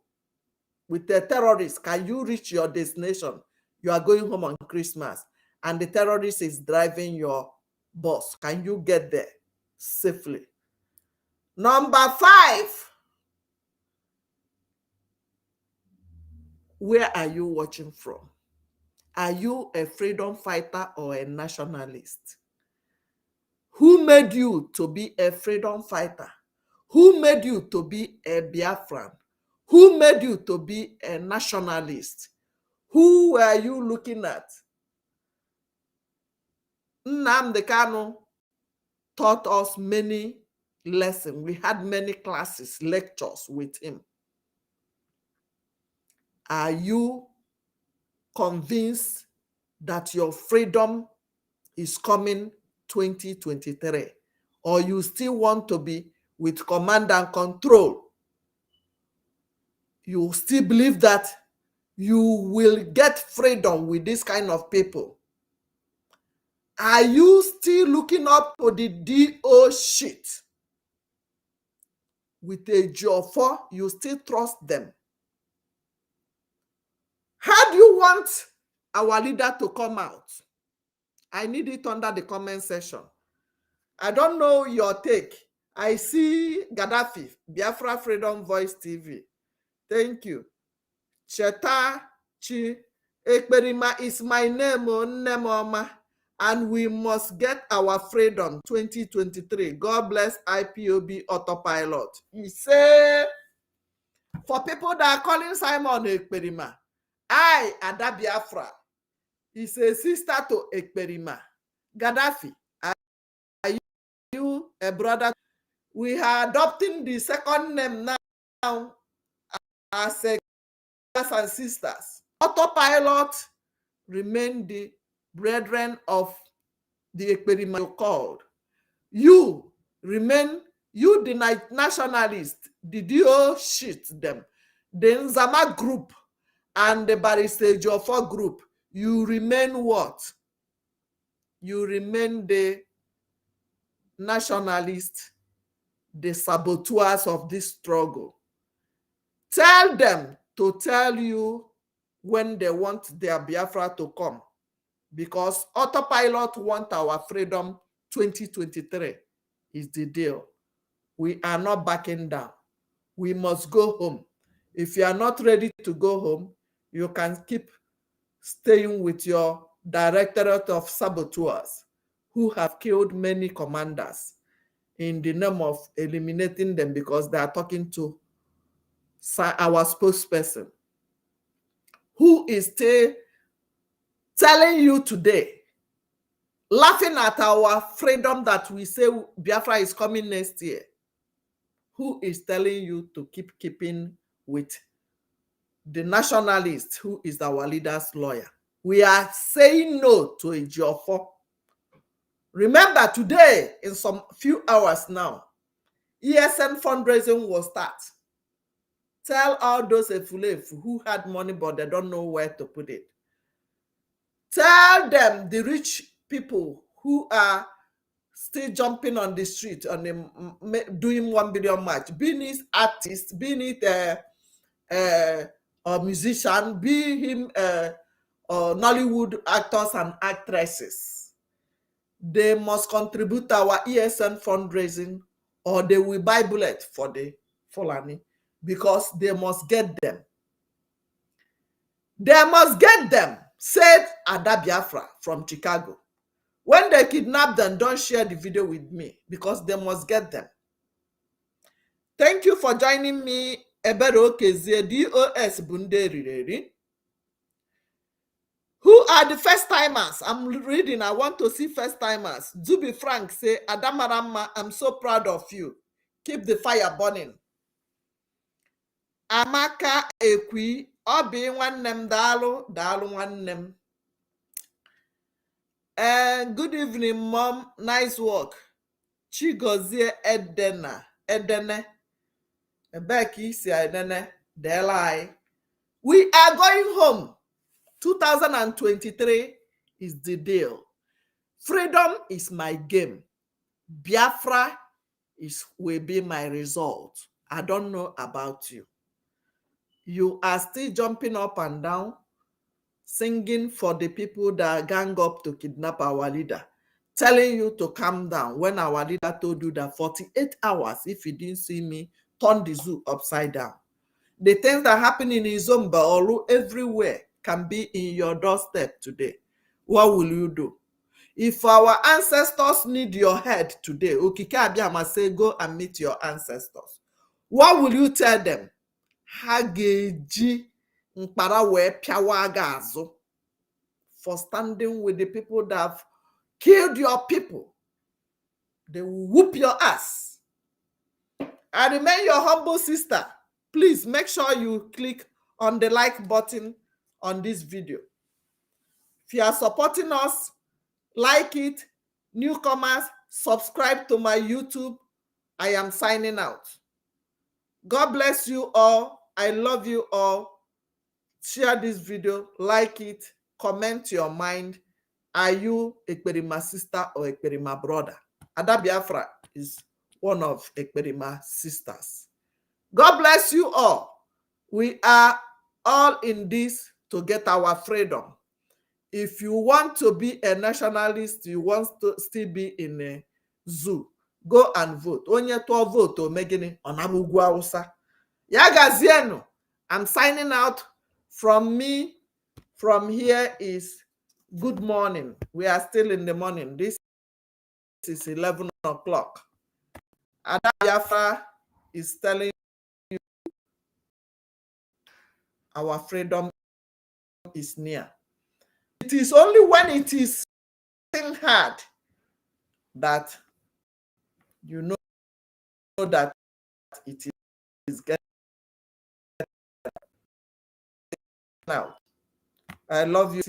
With the terrorists, can you reach your destination? You are going home on Christmas and the terrorist is driving your bus. Can you get there safely? Number 5, where are you watching from? Are you a freedom fighter or a nationalist? Who made you to be a freedom fighter? Who made you to be a Biafran? Who made you to be a nationalist? Who were you looking at? Nnamdi Kanu taught us many lessons. We had many classes, lectures with him. Are you convinced that your freedom is coming 2023? Or you still want to be with command and control? You still believe that you will get freedom with this kind of people? Are you still looking up to the DO shit? With Ejiofor, you still trust them? How do you want our leader to come out? I need it under the comment section. I don't know your take. I see Gaddafi, Biafra Freedom Voice TV. Thank you. Cheta Chi Ekperima is my name, Nemoma. and we must get our freedom 2023. God bless IPOB autopilot. He said, for people that are calling Simon Ekperima, I, Ada Biafra, is a sister to Ekperima. Gaddafi, are you a brother? We are adopting the second name now as brothers and sisters. Autopilot remain the brethren of the Ekperima you called. You remain, you the nationalist, did you shit them? The Nzama group and the Barrister Jofor group, you remain what? You remain the nationalists, the saboteurs of this struggle. Tell them to tell you when they want their Biafra to come, because autopilot want our freedom 2023 is the deal. We are not backing down. We must go home. If you are not ready to go home, you can keep staying with your directorate of saboteurs who have killed many commanders in the name of eliminating them because they are talking to our spokesperson, who is still telling you today, laughing at our freedom that we say Biafra is coming next year, who is telling you to keeping with the nationalist who is our leader's lawyer. We are saying no to a Ejiofor. Remember, today, in some few hours now, ESN fundraising will start. Tell all those Efulefu who had money but they don't know where to put it. Tell them, the rich people who are still jumping on the street on the, doing 1 billion march, be it artist, be it a musician, be him Nollywood actors and actresses. They must contribute to our ESN fundraising, or they will buy bullets for the Fulani, because they must get them. They must get them, said Ada Biafra from Chicago. When they kidnap them, don't share the video with me, because they must get them. Thank you for joining me. Ebere Okezie, DOS Bunde. Who are the first timers? I'm reading. I want to see first timers. Zubi Frank say, Adamarama, I'm so proud of you. Keep the fire burning. Amaka Ekwi, Obi nwannem dalu nwannem. And good evening, Mom. Nice work. Chigozie Edene. Becky si Edene. Delai. We are going home. 2023 is the deal. Freedom is my game. Biafra will be my result. I don't know about you. You are still jumping up and down, singing for the people that gang up to kidnap our leader, telling you to calm down when our leader told you that 48 hours, if you didn't see me, turn the zoo upside down. The things that happen in Izomba or everywhere can be in your doorstep today. What will you do? If our ancestors need your head today, Okike Abiyama say, go and meet your ancestors. What will you tell them? Ha ga-eji mkpara wee pịawa gị azụ for standing with the people that have killed your people. They will whoop your ass. I remain your humble sister. Please make sure you click on the like button on this video. If you are supporting us, like it. Newcomers, subscribe to my YouTube. I am signing out. God bless you all. I love you all. Share this video, like it, comment your mind. Are you Ekperima sister or Ekperima brother? Ada Biafra is one of Ekperima sisters. God bless you all. We are all in this to get our freedom. If you want to be a nationalist, you want to still be in a zoo, go and vote. Onye to vote o megini onabugwa Hausa. Ya gazienu. I'm signing out. From me, from here is Good morning. We are still in the morning. This is 11 o'clock. Ada Biafra is telling you our freedom is near. It is only when it is hard that you know that it is getting out. I love you.